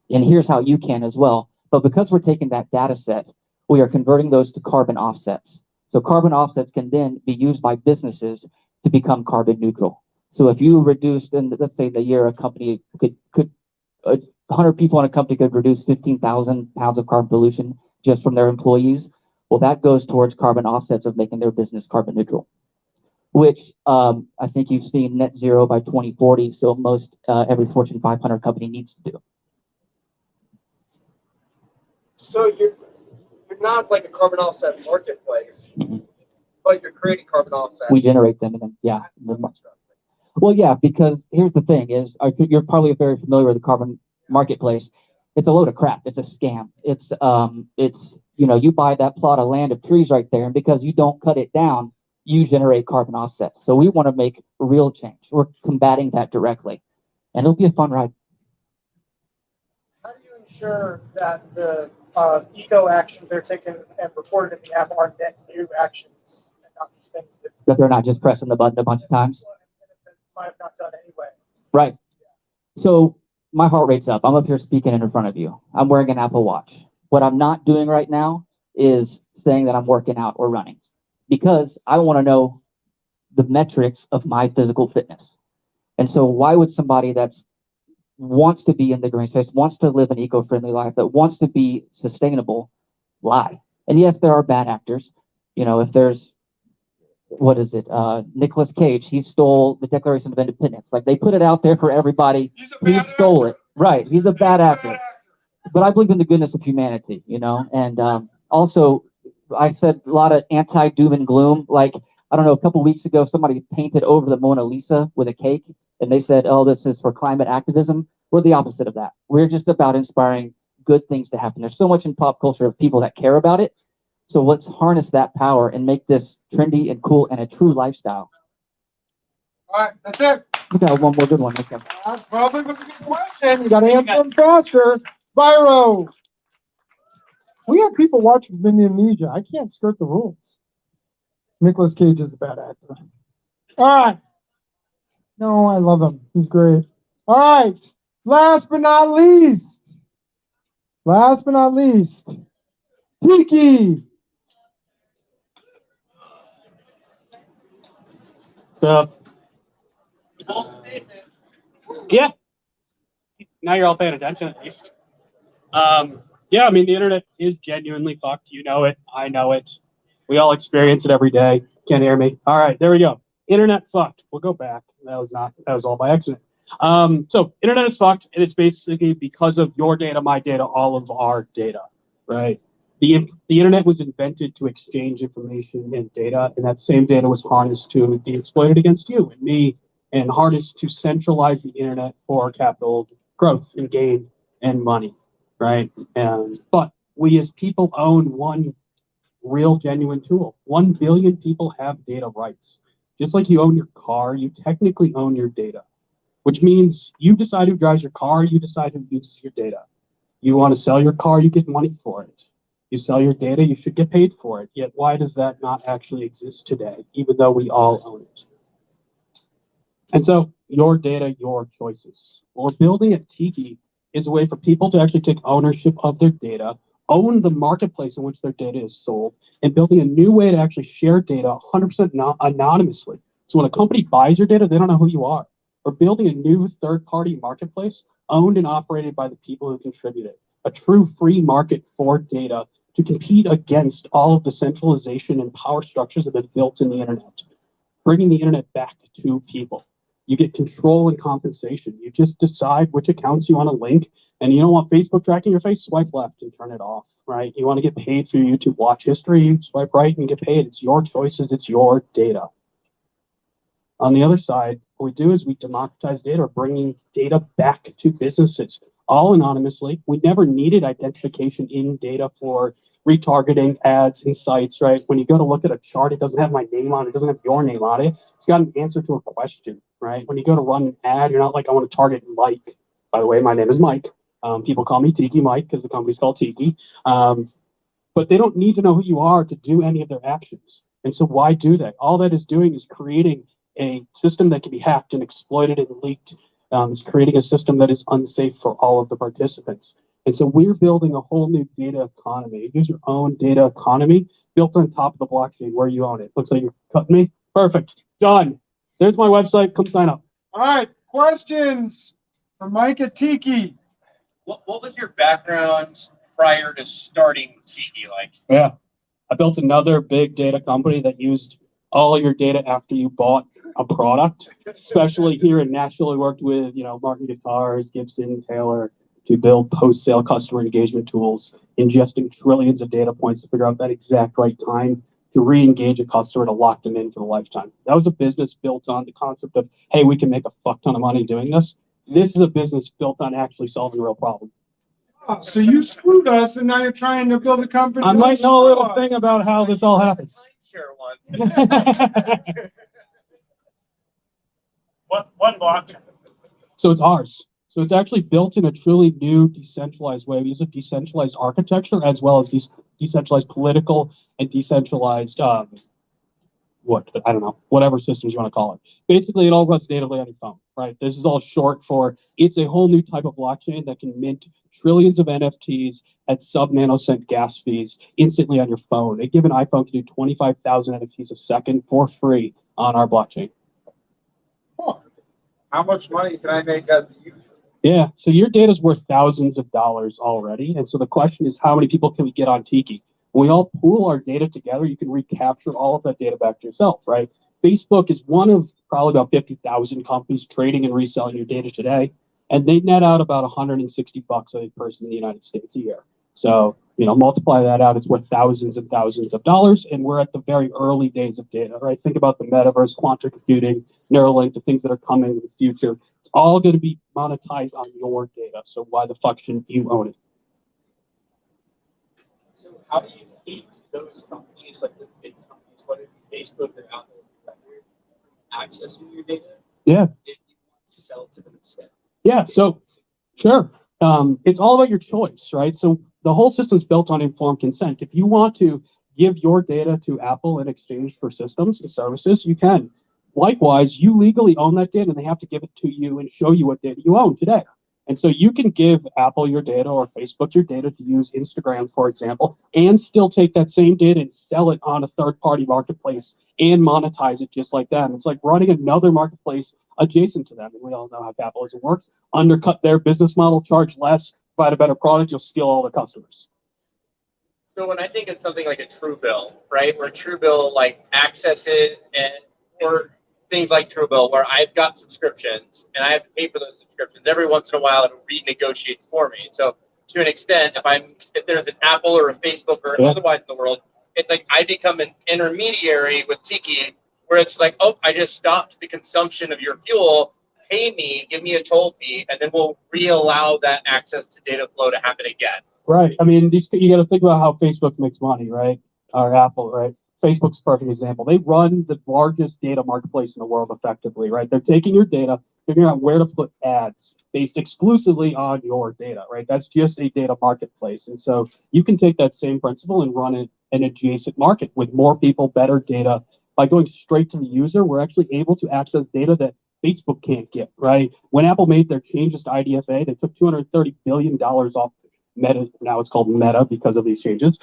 here's how you can as well. But because we're taking that data set, we are converting those to carbon offsets. So carbon offsets can then be used by businesses to become carbon neutral. So if you reduced, in let's say the year a company could 100 people in a company could reduce 15,000 pounds of carbon pollution just from their employees, well, that goes towards carbon offsets of making their business carbon neutral, which I think you've seen net zero by 2040. So most every Fortune 500 company needs to do. So you're not like a carbon offset marketplace, but you're creating carbon offsets. We generate them, and then yeah. Well, yeah, because here's the thing: is you're probably very familiar with the carbon marketplace. It's a load of crap. It's a scam. It's you buy that plot of land of trees right there, and because you don't cut it down, you generate carbon offsets. So we want to make real change. We're combating that directly, and it'll be a fun ride. How do you ensure that the eco actions that are taken and reported in the app are net new actions and not just things that they're not just pressing the button a bunch of times? Might have not done anyway. Right. So my heart rate's up. I'm up here speaking in front of you. I'm wearing an Apple Watch. What I'm not doing right now is saying that I'm working out or running, because I want to know the metrics of my physical fitness. And so why would somebody that's wants to be in the green space, wants to live an eco-friendly life, that wants to be sustainable, lie? And yes, there are bad actors. If there's, what is it? Nicolas Cage, he stole the Declaration of Independence. Like, they put it out there for everybody. He stole it. Right. He's a bad actor. But I believe in the goodness of humanity, and also I said a lot of anti-doom and gloom. Like, I don't know, a couple weeks ago, somebody painted over the Mona Lisa with a cake, and they said, oh, this is for climate activism. We're the opposite of that. We're just about inspiring good things to happen. There's so much in pop culture of people that care about it. So let's harness that power and make this trendy and cool and a true lifestyle. All right, that's it. We got one more good one. Okay. That probably was a good question. You got to answer them faster. Byro. We have people watching from Indonesia. I can't skirt the rules. Nicolas Cage is the bad actor. All right. No, I love him. He's great. All right. Last but not least. Tiki. So, yeah. Now you're all paying attention at least. Yeah, I mean, the internet is genuinely fucked. You know it. I know it. We all experience it every day. Can't hear me. All right, there we go. Internet fucked. We'll go back. That was all by accident. So internet is fucked, and it's basically because of your data, my data, all of our data, right? The internet was invented to exchange information and data, and that same data was harnessed to be exploited against you and me, and harnessed to centralize the internet for capital growth and gain and money, right? But we as people own one real genuine tool. 1 billion people have data rights. Just like you own your car, you technically own your data, which means you decide who drives your car, you decide who uses your data. You want to sell your car, you get money for it. You sell your data, you should get paid for it. Yet why does that not actually exist today, even though we all own it? And so your data, your choices. What we're building at Tiki is a way for people to actually take ownership of their data, own the marketplace in which their data is sold, and building a new way to actually share data 100% anonymously. So when a company buys your data, they don't know who you are. We're building a new third-party marketplace owned and operated by the people who contribute it. A true free market for data to compete against all of the centralization and power structures that have been built in the internet. Bringing the internet back to people. You get control and compensation. You just decide which accounts you want to link, and you don't want Facebook tracking your face, swipe left and turn it off, right? You want to get paid for your YouTube watch history, swipe right and get paid. It's your choices, it's your data. On the other side, what we do is we democratize data, bringing data back to businesses, all anonymously. We never needed identification in data for retargeting ads and sites, right? When you go to look at a chart, it doesn't have my name on it. It doesn't have your name on it. It's got an answer to a question, right? When you go to run an ad, you're not like, I want to target Mike. By the way, my name is Mike. People call me Tiki Mike because the company's called Tiki. But they don't need to know who you are to do any of their actions. And so why do that? All that is doing is creating a system that can be hacked and exploited and leaked. It's creating a system that is unsafe for all of the participants. And so we're building a whole new data economy, user-owned data economy built on top of the blockchain where you own it. Looks like you're cutting me. Perfect. Done. There's my website. Come sign up. All right. Questions for Mike at Tiki. What was your background prior to starting Tiki like? Yeah. I built another big data company that used all your data after you bought a product, especially here in Nashville. We worked with, Martin Guitars, Gibson, Taylor to build post-sale customer engagement tools, ingesting trillions of data points to figure out that exact right time to re-engage a customer to lock them in for the lifetime. That was a business built on the concept of, hey, we can make a fuck ton of money doing this. This is a business built on actually solving real problems. So you screwed us, and now you're trying to build a company. I might know a little thing about how this all happens. Share one. One block. So it's ours. So it's actually built in a truly new decentralized way. We use a decentralized architecture as well as decentralized political and decentralized whatever systems you want to call it. Basically, it all runs natively on your phone, right? This is all short for it's a whole new type of blockchain that can mint trillions of NFTs at sub-nanosecond gas fees instantly on your phone. A given iPhone can do 25,000 NFTs a second for free on our blockchain. Oh. How much money can I make as a user? Yeah, so your data is worth thousands of dollars already. And so the question is, how many people can we get on Tiki? When we all pool our data together, you can recapture all of that data back to yourself, right? Facebook is one of probably about 50,000 companies trading and reselling your data today. And they net out about $160 a person in the United States a year. So, multiply that out, it's worth thousands and thousands of dollars. And we're at the very early days of data, right? Think about the metaverse, quantum computing, Neuralink, the things that are coming in the future. It's all going to be monetized on your data. So why the fuck shouldn't you own it? So how do you keep those companies, like the big companies, whether it be Facebook or Apple, accessing your data? Yeah. If you want to sell to them instead. Yeah, so sure. It's all about your choice, right? So the whole system is built on informed consent. If you want to give your data to Apple in exchange for systems and services, you can. Likewise, you legally own that data and they have to give it to you and show you what data you own today. And so you can give Apple your data or Facebook your data to use Instagram, for example, and still take that same data and sell it on a third-party marketplace and monetize it just like that. And it's like running another marketplace adjacent to them. And we all know how capitalism works. Undercut their business model, charge less, provide a better product, you'll steal all the customers. So when I think of something like a Truebill, right, where Truebill like accesses or things like Truebill, where I've got subscriptions and I have to pay for those subscriptions every once in a while, it renegotiates for me. So to an extent, if there's an Apple or a Facebook or otherwise in the world, it's like I become an intermediary with Tiki, where it's like, oh, I just stopped the consumption of your fuel. Pay me, give me a toll fee, and then we'll re-allow that access to data flow to happen again. Right. I mean, you got to think about how Facebook makes money, right? Or Apple, right? Facebook's a perfect example. They run the largest data marketplace in the world effectively, right? They're taking your data, figuring out where to put ads based exclusively on your data, right? That's just a data marketplace. And so you can take that same principle and run it an adjacent market with more people, better data. By going straight to the user, we're actually able to access data that Facebook can't get, right? When Apple made their changes to IDFA, they took $230 billion off Meta. Now it's called Meta because of these changes.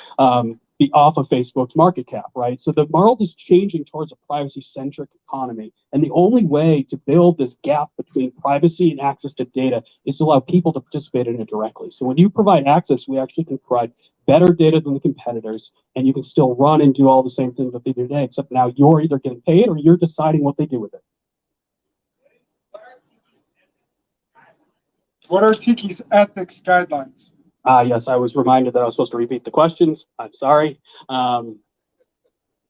Off of Facebook's market cap, right? So the world is changing towards a privacy-centric economy. And the only way to build this gap between privacy and access to data is to allow people to participate in it directly. So when you provide access, we actually can provide better data than the competitors, and you can still run and do all the same things that they do today, except now you're either getting paid or you're deciding what they do with it. What are Tiki's ethics guidelines? Yes, I was reminded that I was supposed to repeat the questions. I'm sorry.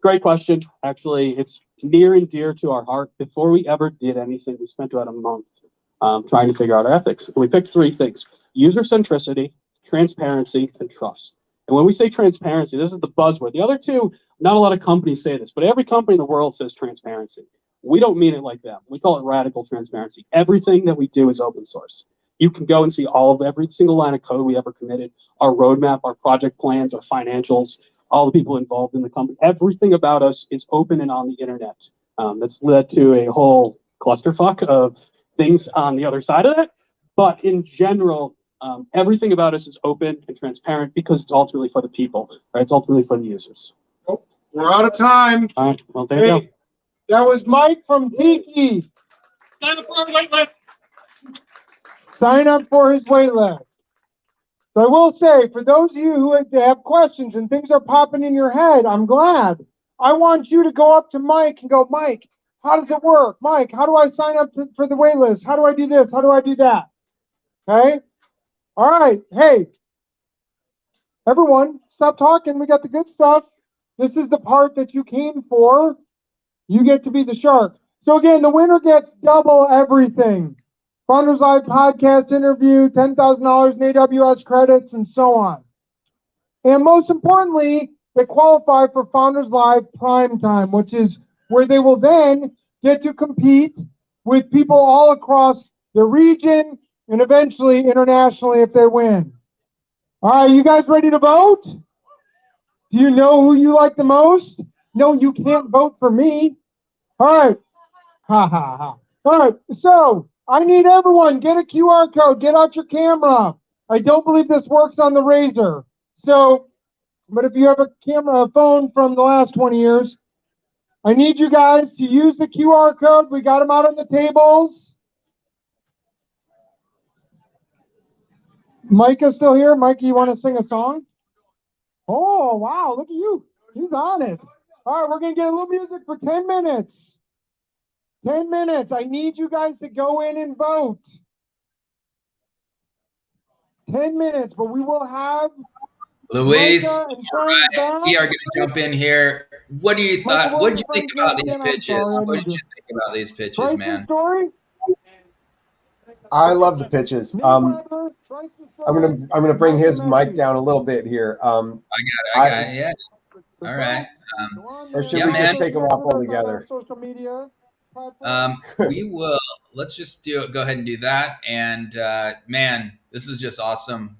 Great question. Actually, it's near and dear to our heart. Before we ever did anything, we spent about a month trying to figure out our ethics. We picked three things: user centricity, transparency, and trust. And when we say transparency, this is the buzzword. The other two, not a lot of companies say this, but every company in the world says transparency. We don't mean it like that. We call it radical transparency. Everything that we do is open source. You can go and see every single line of code we ever committed, our roadmap, our project plans, our financials, all the people involved in the company. Everything about us is open and on the internet. That's led to a whole clusterfuck of things on the other side of that. But in general, everything about us is open and transparent because it's ultimately for the people, right? It's ultimately for the users. Oh, we're out of time. All right. Well, there you go. That was Mike from Tiki. Sign up for our wait list. Sign up for his wait list. So I will say, for those of you who have questions and things are popping in your head, I'm glad. I want you to go up to Mike and go, Mike, how does it work? Mike, how do I sign up for the wait list? How do I do this? How do I do that? Okay? All right. Hey, everyone, stop talking. We got the good stuff. This is the part that you came for. You get to be the shark. So again, the winner gets double everything. Founders Live podcast interview, $10,000 in AWS credits, and so on. And most importantly, they qualify for Founders Live Prime Time, which is where they will then get to compete with people all across the region and eventually internationally if they win. All right, you guys ready to vote? Do you know who you like the most? No, you can't vote for me. All right. Ha, ha, ha. All right, so I need everyone, get a QR code, get out your camera. I don't believe this works on the Razor. So, but if you have a phone from the last 20 years, I need you guys to use the QR code. We got them out on the tables. Micah's still here. Micah, you want to sing a song? Oh, wow, look at you. He's on it. All right, we're going to get a little music for 10 minutes. 10 minutes. I need you guys to go in and vote. 10 minutes, but we will have Luis, Micah and all right, we are going to jump in here. What do you thought? What did you think about these pitches? What did you think about these pitches, man? Story? I love the pitches. I'm gonna bring his mic down a little bit here. I got it. Yeah. All right. Or should we just take them off altogether? Social media. We will. Let's just go ahead and do that. And man, this is just awesome.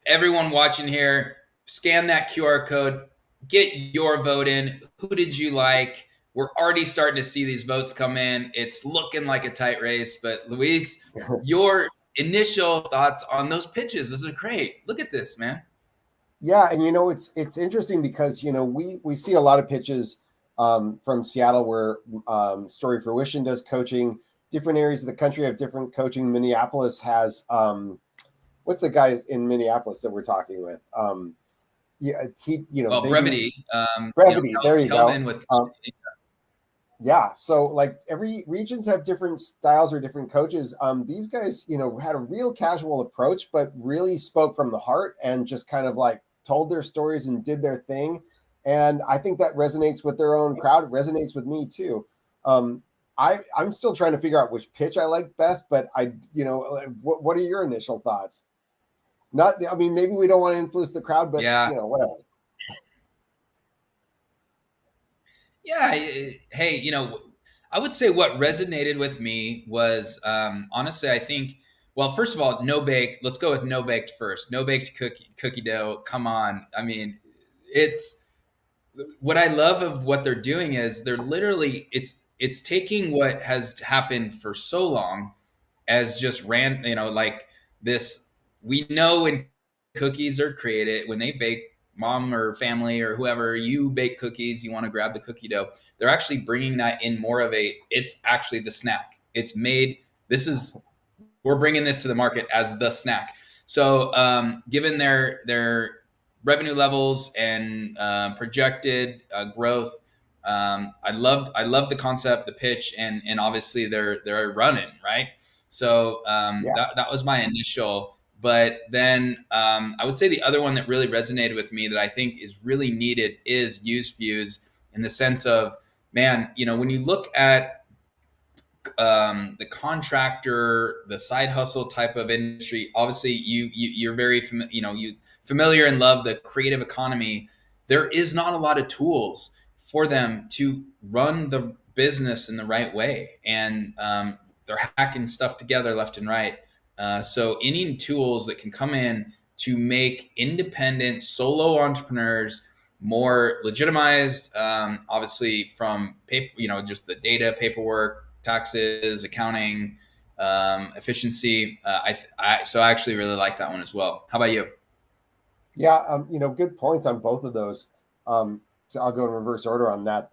Everyone watching here, scan that QR code, get your vote in. Who did you like? We're already starting to see these votes come in. It's looking like a tight race. But Luis, your initial thoughts on those pitches? This is great. Look at this, man. Yeah, and it's interesting because we see a lot of pitches from Seattle where Story Fruition does coaching. Different areas of the country have different coaching. Minneapolis has what's the guys in Minneapolis that we're talking with? Brevity. Brevity. There you Kelvin go. With yeah, so like every regions have different styles or different coaches. These guys, had a real casual approach, but really spoke from the heart and just kind of like told their stories and did their thing. And I think that resonates with their own crowd. It resonates with me too. I'm still trying to figure out which pitch I like best, but what are your initial thoughts? Maybe we don't want to influence the crowd, but whatever. Yeah. Hey, I would say what resonated with me was, honestly, I think, well, first of all, no bake. Let's go with no baked first. No baked cookie dough. Come on. I mean, it's what I love of what they're doing is they're literally, it's taking what has happened for so long as just like this. We know when cookies are created, when they bake, mom or family or whoever, you bake cookies, you want to grab the cookie dough. They're actually bringing that in more of it's actually the snack. It's made, we're bringing this to the market as the snack. So given their revenue levels and projected growth, I love the concept, the pitch, and obviously they're running, right? So that was my initial. But then I would say the other one that really resonated with me that I think is really needed is use fuse, in the sense of, man, when you look at the contractor, the side hustle type of industry, obviously you're very familiar and love the creative economy. There is not a lot of tools for them to run the business in the right way, and they're hacking stuff together left and right. So any tools that can come in to make independent solo entrepreneurs more legitimized, obviously from paper, just the data, paperwork, taxes, accounting, efficiency. So I actually really like that one as well. How about you? Yeah, good points on both of those. So I'll go in reverse order on that.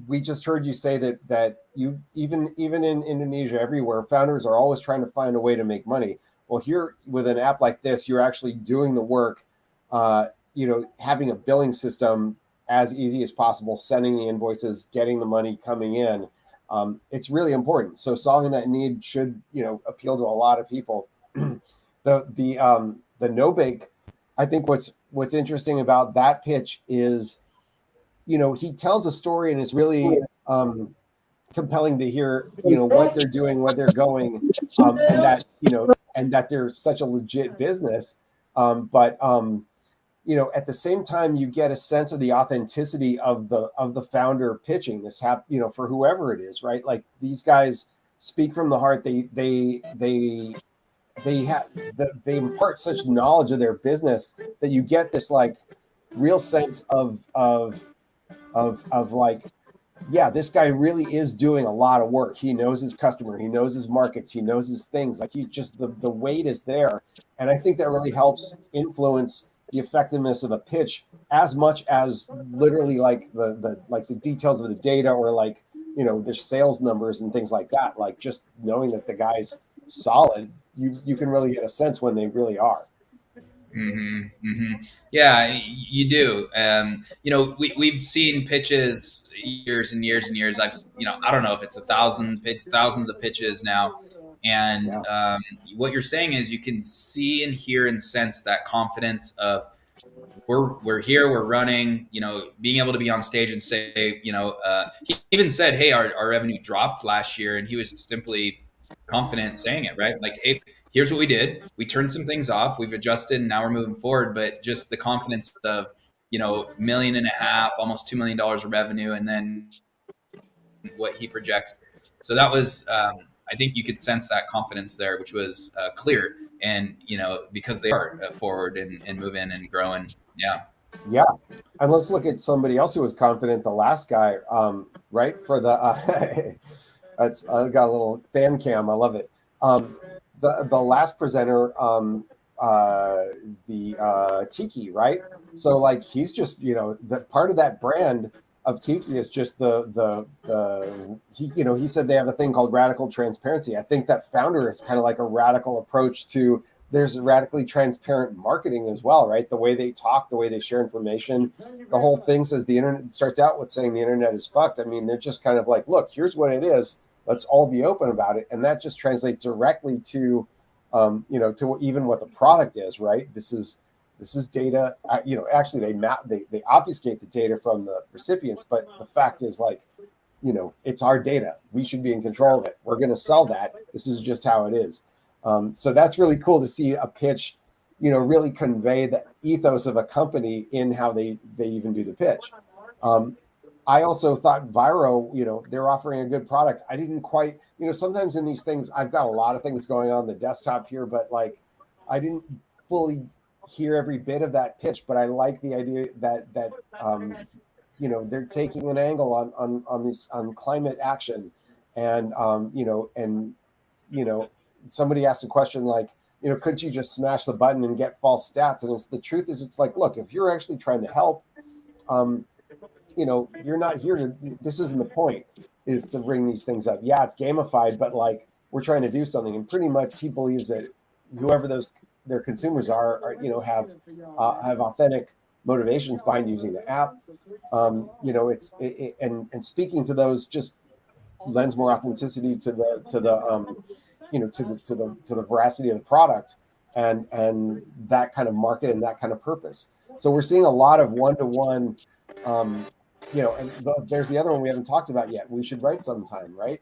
We just heard you say that you even in Indonesia, everywhere, founders are always trying to find a way to make money. Well, here with an app like this, you're actually doing the work. Having a billing system as easy as possible, sending the invoices, getting the money coming in. It's really important. So solving that need should appeal to a lot of people. The no bake. I think what's interesting about that pitch is, he tells a story and it's really compelling to hear, what they're doing, where they're going, and that they're such a legit business. But at the same time, you get a sense of the authenticity of the founder pitching this, for whoever it is, right? Like these guys speak from the heart. They impart such knowledge of their business that you get this like real sense of like, yeah, this guy really is doing a lot of work. He knows his customer, he knows his markets, he knows his things. Like the weight is there. And I think that really helps influence the effectiveness of a pitch as much as literally like the details of the data or like, their sales numbers and things like that. Like just knowing that the guy's solid, you can really get a sense when they really are. Yeah, you do. We've seen pitches years and years and years. I don't know if it's thousands of pitches now. And what you're saying is you can see and hear and sense that confidence of we're here, we're running, being able to be on stage and say, he even said, hey, our revenue dropped last year. And he was simply confident saying it, right? Like, hey, here's what we did. We turned some things off. We've adjusted and now we're moving forward. But just the confidence of, $1.5 million, almost $2 million of revenue. And then what he projects. So that was, I think you could sense that confidence there, which was clear. And, because they are forward and moving and growing. Yeah. Yeah. And let's look at somebody else who was confident. The last guy, right? For the, I got a little fan cam. I love it. The last presenter, the Tiki, right? So like, he's just, the part of that brand of Tiki is just he said they have a thing called radical transparency. I think that founder is kind of like a radical approach to, there's radically transparent marketing as well, right? The way they talk, the way they share information, the whole thing says the internet starts out with saying the internet is fucked. I mean, they're just kind of like, look, here's what it is. Let's all be open about it. And that just translates directly to, to even what the product is, right? This is data, actually they obfuscate the data from the recipients, but the fact is like, it's our data. We should be in control of it. We're going to sell that. This is just how it is. So that's really cool to see a pitch, really convey the ethos of a company in how they even do the pitch. I also thought Viro, they're offering a good product. I didn't quite, sometimes in these things, I've got a lot of things going on the desktop here, but like, I didn't fully hear every bit of that pitch, but I like the idea that they're taking an angle on climate action, and somebody asked a question like, could you just smash the button and get false stats? And the truth is, it's like, look, if you're actually trying to help, you're not here to, this isn't the point, is to bring these things up. Yeah, it's gamified, but like, we're trying to do something. And pretty much he believes that whoever their consumers are have authentic motivations behind using the app. And speaking to those just lends more authenticity to the veracity of the product and that kind of market and that kind of purpose. So we're seeing a lot of one-to-one you know, and there's the other one we haven't talked about yet. We should write sometime, right?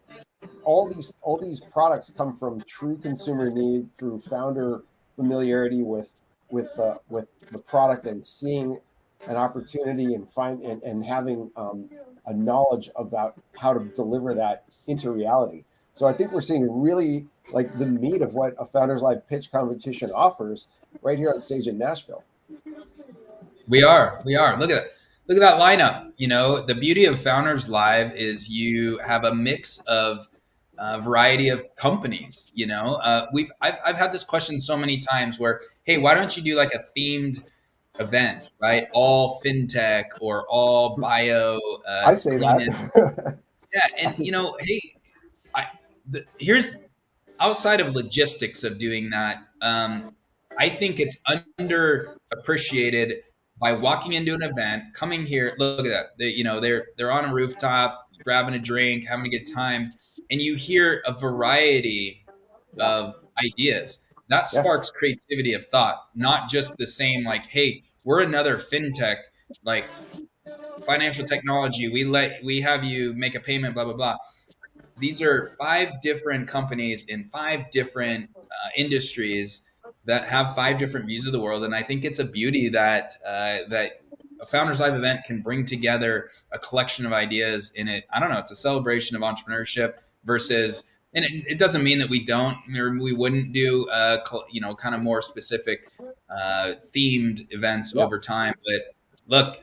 All these products come from true consumer need through founder familiarity with the product and seeing an opportunity and having a knowledge about how to deliver that into reality. So I think we're seeing really like the meat of what a Founders Live pitch competition offers right here on stage in Nashville. We are. Look at that lineup. You know, the beauty of Founders Live is you have a mix of a variety of companies. You know, I've had this question so many times where, hey, why don't you do like a themed event, right? All fintech or all bio. I say that. Yeah, and you know, hey, here's outside of logistics of doing that. I think it's underappreciated by walking into an event, coming here. Look at that. You know, they're on a rooftop, grabbing a drink, having a good time, and you hear a variety of ideas. That sparks creativity of thought, not just the same like, hey, we're another fintech, like financial technology. We have you make a payment, blah blah blah. These are 5 different companies in 5 different industries that have 5 different views of the world, and I think it's a beauty that that a Founders Live event can bring together a collection of ideas in it. I don't know. It's a celebration of entrepreneurship versus, and it doesn't mean that we don't or we wouldn't do you know, kind of more specific themed events over time. But look,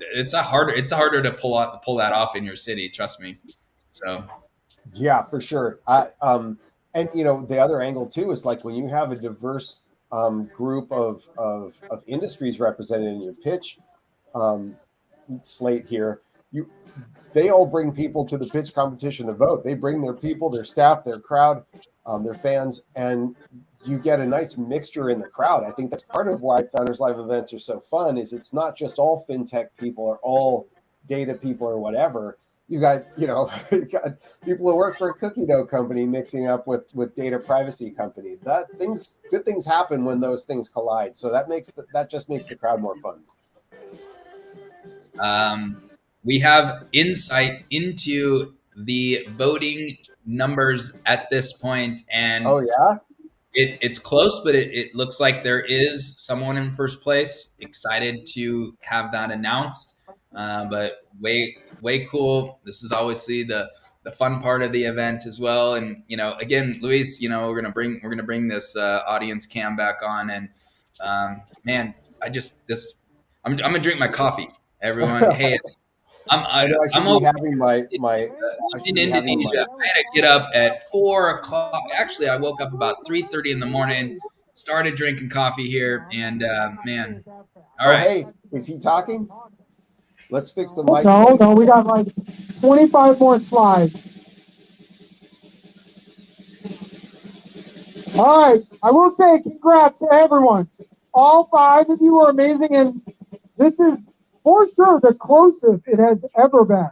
it's harder to pull that off in your city. Trust me. So yeah, for sure. And you know, the other angle too is like when you have a diverse group of industries represented in your pitch slate here, they all bring people to the pitch competition to vote. They bring their people, their staff, their crowd, their fans, and you get a nice mixture in the crowd. I think that's part of why Founders Live events are so fun. Is it's not just all fintech people or all data people or whatever. You got, you know, you got people who work for a cookie dough company mixing up with data privacy company. Good things happen when those things collide. So that just makes the crowd more fun. We have insight into the voting numbers at this point, and oh yeah, it's close, but it looks like there is someone in first place. Excited to have that announced, but way cool. This is obviously the fun part of the event as well. And you know, again, Luis, you know, we're gonna bring this audience cam back on, and man, I'm gonna drink my coffee. Everyone, hey, I'm having my in Indonesia. I had to get up at 4 o'clock. Actually, I woke up about 3:30 in the morning. Started drinking coffee here, and man, all right. Hey, is he talking? Let's fix the mic. No, we got like 25 more slides. All right, I will say congrats to everyone. All 5 of you are amazing, and this is for sure the closest it has ever been.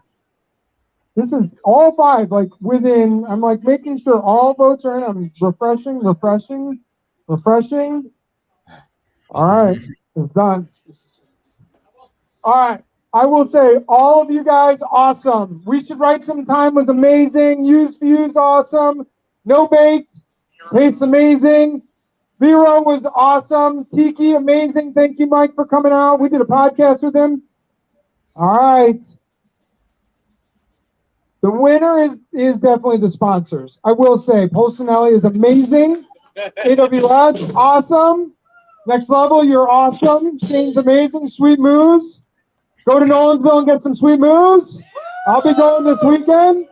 This is all 5, like within, I'm like making sure all votes are in. I'm refreshing. All right, it's done. All right. I will say, all of you guys, awesome. We Should Write Some Time was amazing. Used Views, awesome. No Baked, tastes amazing. Vero was awesome. Tiki, amazing. Thank you, Mike, for coming out. We did a podcast with him. All right. The winner is definitely the sponsors. I will say, Polsinelli is amazing. AWS, awesome. Next Level, you're awesome. Shane's amazing. Sweet Moves. Go to Nolansville and get some Sweet Moves. I'll be going this weekend.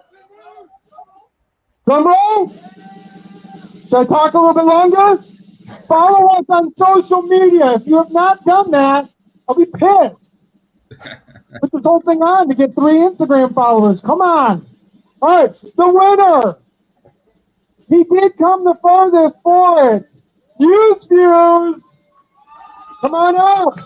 Drum roll. Should I talk a little bit longer? Follow us on social media. If you have not done that, I'll be pissed. Put this whole thing on to get 3 Instagram followers. Come on. All right, the winner. He did come the furthest for it. Used Views. Come on up.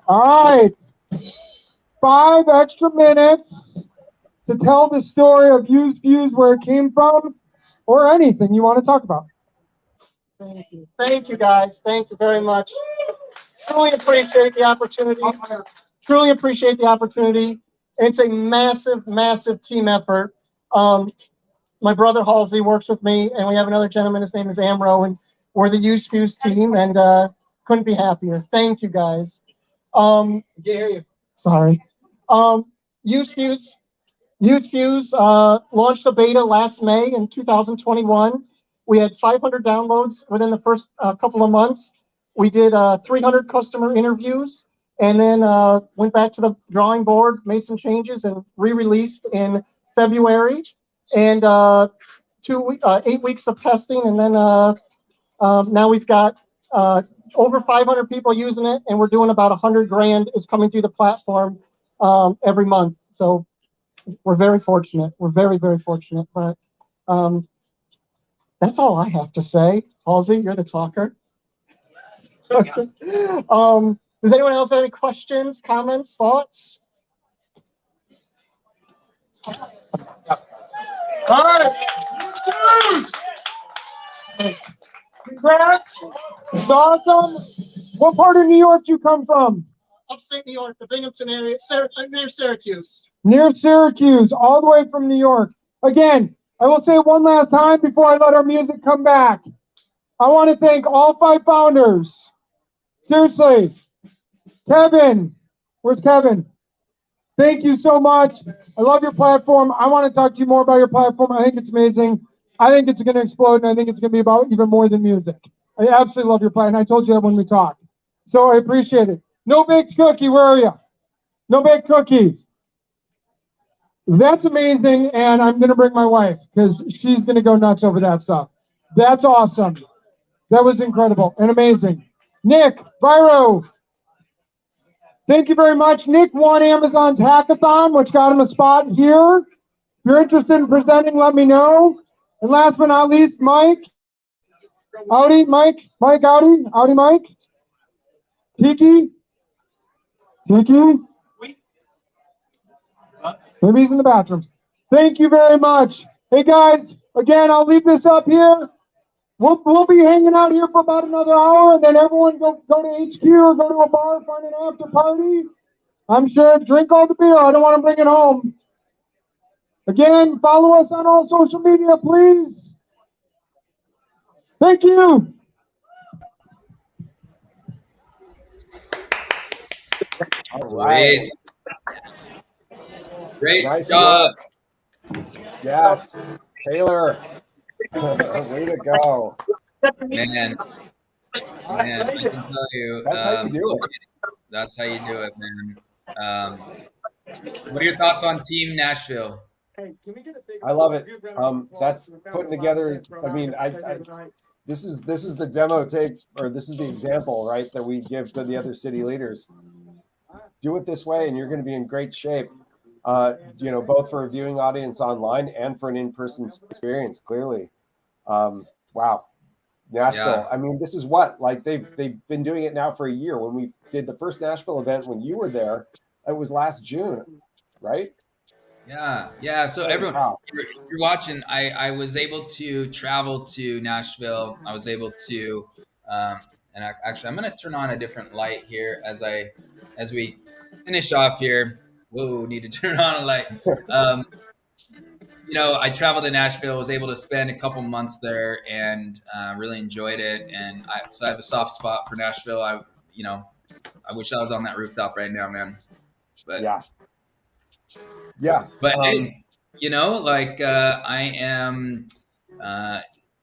All right. 5 extra minutes to tell the story of Used Views, where it came from. or anything you want to talk about. Thank you. Thank you, guys. Thank you very much. Truly appreciate the opportunity. Truly appreciate the opportunity. It's a massive, massive team effort. My brother Halsey works with me, and we have another gentleman. His name is Amro, and we're the Use Fuse team, and couldn't be happier. Thank you, guys. Can't hear you. Sorry. Use Fuse launched a beta last May in 2021. We had 500 downloads within the first couple of months. We did 300 customer interviews, and then went back to the drawing board, made some changes, and re-released in February. And 8 weeks of testing, and then now we've got over 500 people using it, and we're doing about 100 grand is coming through the platform every month. So we're very fortunate. We're very, very fortunate. But that's all I have to say. Halsey, you're the talker. Does anyone else have any questions, comments, thoughts? All right. Congrats. It's awesome. What part of New York do you come from? Upstate New York, the Binghamton area, near Syracuse. Near Syracuse, all the way from New York. Again, I will say one last time before I let our music come back. I want to thank all 5 founders. Seriously. Kevin. Where's Kevin? Thank you so much. I love your platform. I want to talk to you more about your platform. I think it's amazing. I think it's going to explode, and I think it's going to be about even more than music. I absolutely love your platform. I told you that when we talked. So I appreciate it. No Baked Cookie, where are you? No Baked Cookies. That's amazing, and I'm going to bring my wife because she's going to go nuts over that stuff. That's awesome. That was incredible and amazing. Nick, Viro, thank you very much. Nick won Amazon's hackathon, which got him a spot here. If you're interested in presenting, let me know. And last but not least, Mike. Audi, Mike, Audi, Mike. Tiki. Maybe he's in the bathroom. Thank you very much. Hey guys, again, I'll leave this up here. We'll be hanging out here for about another hour, and then everyone go to HQ or go to a bar, find an after party. I'm sure drink all the beer. I don't want to bring it home. Again, follow us on all social media, please. Thank you. All right. Great nice job. Work. Yes, Taylor. Way to go. Man, I can tell you. That's how you do it. That's how you do it, man. What are your thoughts on Team Nashville? I love it. That's putting together. I mean, this is the demo tape, or this is the example, right, that we give to the other city leaders. Do it this way, and you're going to be in great shape. Both for a viewing audience online and for an in-person experience. Clearly, wow, Nashville. Yeah. I mean, this is what they've been doing it now for a year. When we did the first Nashville event, when you were there, it was last June, right? Yeah. So everyone, you're watching. I was able to travel to Nashville. I was able to, actually, I'm going to turn on a different light here as we finish off here. Whoa, need to turn on a light. I traveled to Nashville, was able to spend a couple months there, and really enjoyed it. And so I have a soft spot for Nashville. I wish I was on that rooftop right now, man. But yeah. But hey, I am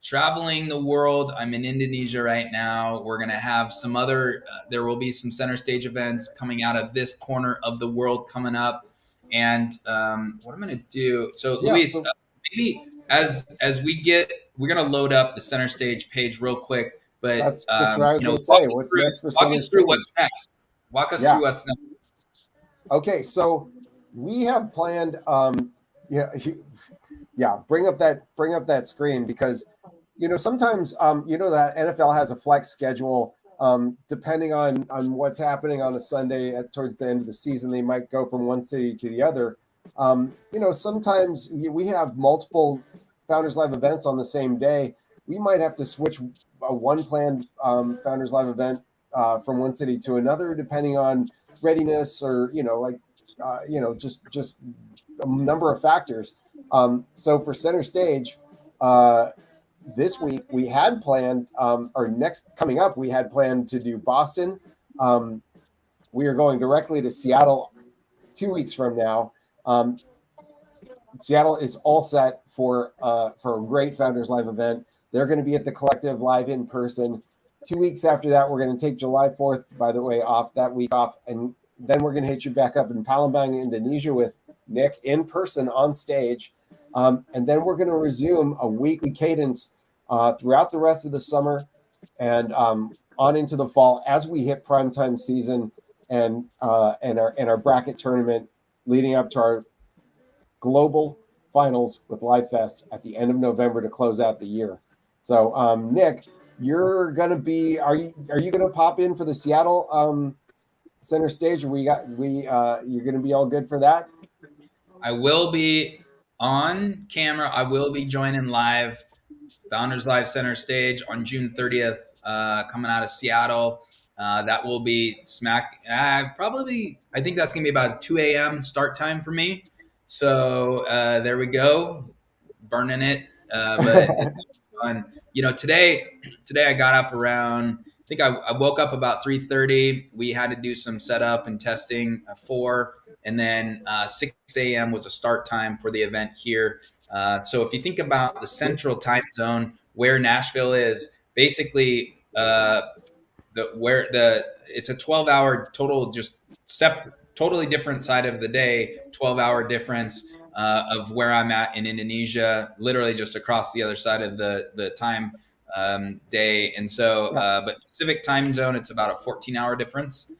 traveling the world. I'm in Indonesia right now. We're gonna have some other. There will be some center stage events coming out of this corner of the world coming up. And what I'm gonna do. So, Luis, maybe as we're gonna load up the center stage page real quick. But that's just what I was gonna say. What's next for center stage? What's next. Walk us through what's next. Okay, so we have planned. Bring up that screen, because sometimes that NFL has a flex schedule. Depending on what's happening on a Sunday towards the end of the season, they might go from one city to the other. Sometimes we have multiple Founders Live events on the same day, we might have to switch one planned Founders Live event from one city to another, depending on readiness or, just a number of factors. So for Center Stage, this week we had planned, or next coming up, we had planned to do Boston. We are going directly to Seattle 2 weeks from now. Seattle is all set for a great Founders Live event. They're going to be at the Collective live in person. 2 weeks after that, we're going to take July 4th, by the way, off that week off. And then we're going to hit you back up in Palembang, Indonesia with Nick in person on stage. And then we're going to resume a weekly cadence throughout the rest of the summer and on into the fall as we hit primetime season and our bracket tournament leading up to our global finals with Live Fest at the end of November to close out the year. So Nick, you're gonna be are you gonna pop in for the Seattle Center Stage? You're gonna be all good for that? I will be on camera. I will be joining live Founders Live Center Stage on June 30th, coming out of Seattle. That will be probably, I think that's going to be about 2 a.m. start time for me. So there we go, burning it. But it's fun. Today I got up around, I think I woke up about 3:30. We had to do some setup and testing at 4. And then 6 a.m. was a start time for the event here. So if you think about the central time zone where Nashville is, basically it's a 12-hour total, just totally different side of the day, 12-hour difference of where I'm at in Indonesia, literally just across the other side of the time day. And so, but Pacific time zone, it's about a 14-hour difference.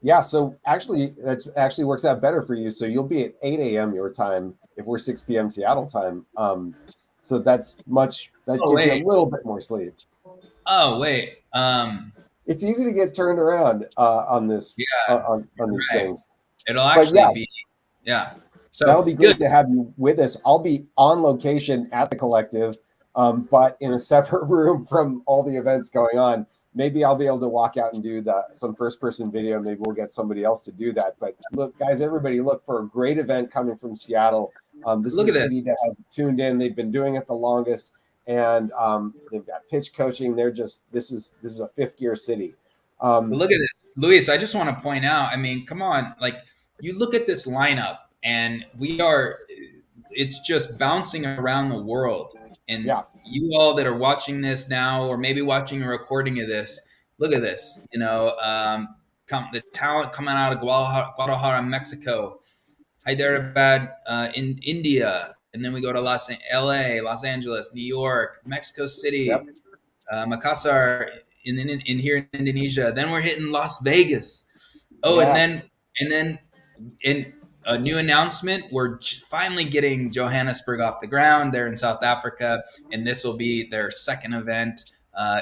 Yeah, so actually, that's actually works out better for you. So you'll be at 8 a.m. your time if we're 6 p.m. Seattle time. So that gives you a little bit more sleep. Oh, wait. It's easy to get turned around on this, on these things. It'll actually be, So that'll be great to have you with us. I'll be on location at the Collective, but in a separate room from all the events going on. Maybe I'll be able to walk out and do some first-person video. Maybe we'll get somebody else to do that. But look, guys, everybody look for a great event coming from Seattle. This is a city that has tuned in. They've been doing it the longest, and they've got pitch coaching. They're just this is a fifth gear city. Look at this, Luis. I just want to point out. I mean, come on, like you look at this lineup, and it's just bouncing around the world. And you all that are watching this now, or maybe watching a recording of this, look at this. The talent coming out of Guadalajara, Mexico, Hyderabad in India, and then we go to LA, Los Angeles, New York, Mexico City, Makassar in here in Indonesia. Then we're hitting Las Vegas. And then in a new announcement, we're finally getting Johannesburg off the ground. They're in South Africa, and this will be their second event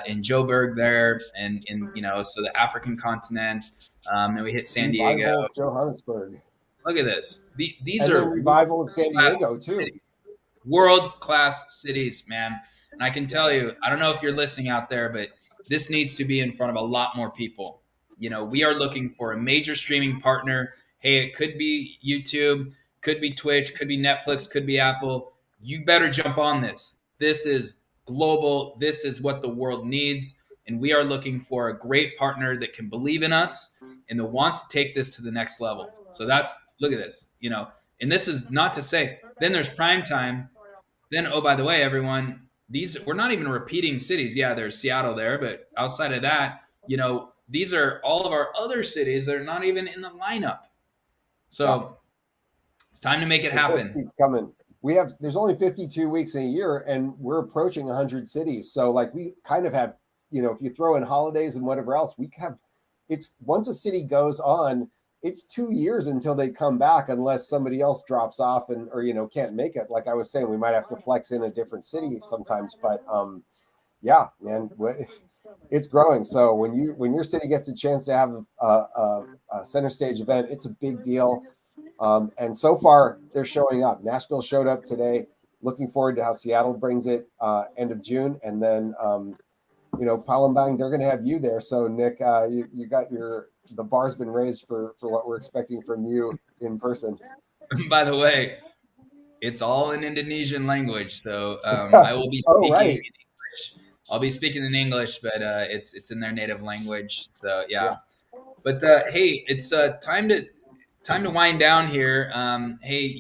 in Joburg there, and so the African continent. And we hit San Diego, Johannesburg. Look at this. These and are the revival of San Diego too. World-class cities, man. And I can tell you, I don't know if you're listening out there, but this needs to be in front of a lot more people. We are looking for a major streaming partner. Hey, it could be YouTube, could be Twitch, could be Netflix, could be Apple. You better jump on this. This is global. This is what the world needs. And we are looking for a great partner that can believe in us and that wants to take this to the next level. So look at this, and this is not to say, then there's prime time. Then, oh, by the way, everyone, we're not even repeating cities. Yeah, there's Seattle there, but outside of that, these are all of our other cities that are not even in the lineup. So it's time to make it happen. Just keeps coming. There's only 52 weeks in a year, and we're approaching 100 cities. So like we kind of have, if you throw in holidays and whatever else, once a city goes on, it's 2 years until they come back, unless somebody else drops off or can't make it. Like I was saying, we might have to flex in a different city sometimes, but man, it's growing. So when your city gets a chance to have a center stage event, it's a big deal. And so far they're showing up. Nashville showed up today. looking forward to how Seattle brings it end of June, and then Palembang, they're going to have you there. So Nick, you got the bar's been raised for what we're expecting from you in person. By the way, it's all in Indonesian language, so I will be speaking in English. I'll be speaking in English, but it's in their native language. So yeah. But hey, it's time to wind down here. Hey,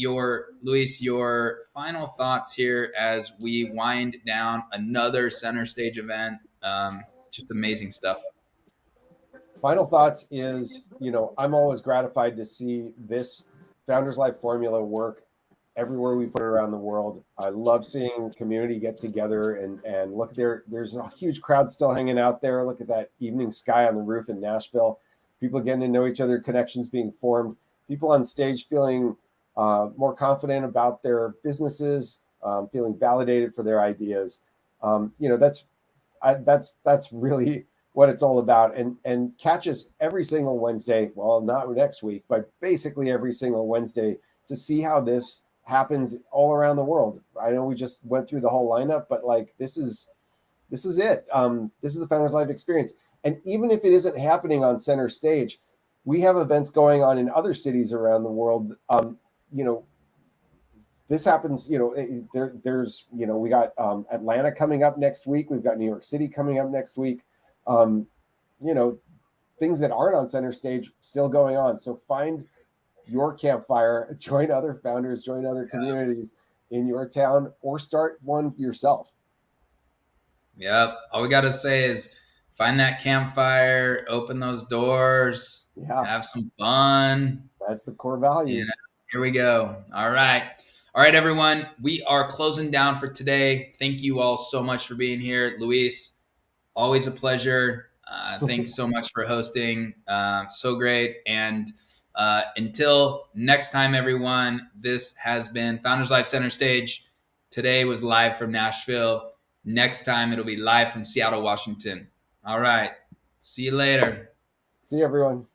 Luis, your final thoughts here as we wind down another center stage event. Just amazing stuff. Final thoughts is, I'm always gratified to see this Founders Life formula work everywhere we put it around the world. I love seeing community get together and look there. There's a huge crowd still hanging out there. Look at that evening sky on the roof in Nashville. People getting to know each other, connections being formed. People on stage feeling more confident about their businesses, feeling validated for their ideas. That's really what it's all about. And catch us every single Wednesday. Well, not next week, but basically every single Wednesday to see how this happens all around the world. I know we just went through the whole lineup, but like this is it. This is the Founders Life experience. And even if it isn't happening on center stage, we have events going on in other cities around the world. This happens, there's, we got Atlanta coming up next week. We've got New York City coming up next week. Things that aren't on center stage still going on. So find your campfire, join other founders, join other communities in your town, or start one yourself. Yep. All we got to say is find that campfire, open those doors, have some fun. That's the core values. Here we go. All right. All right, everyone. We are closing down for today. Thank you all so much for being here. Luis, always a pleasure. Thanks so much for hosting. So great. And until next time, everyone, this has been Founders Life Center Stage. Today was live from Nashville. Next time, it'll be live from Seattle, Washington. All right. See you later. See you, everyone.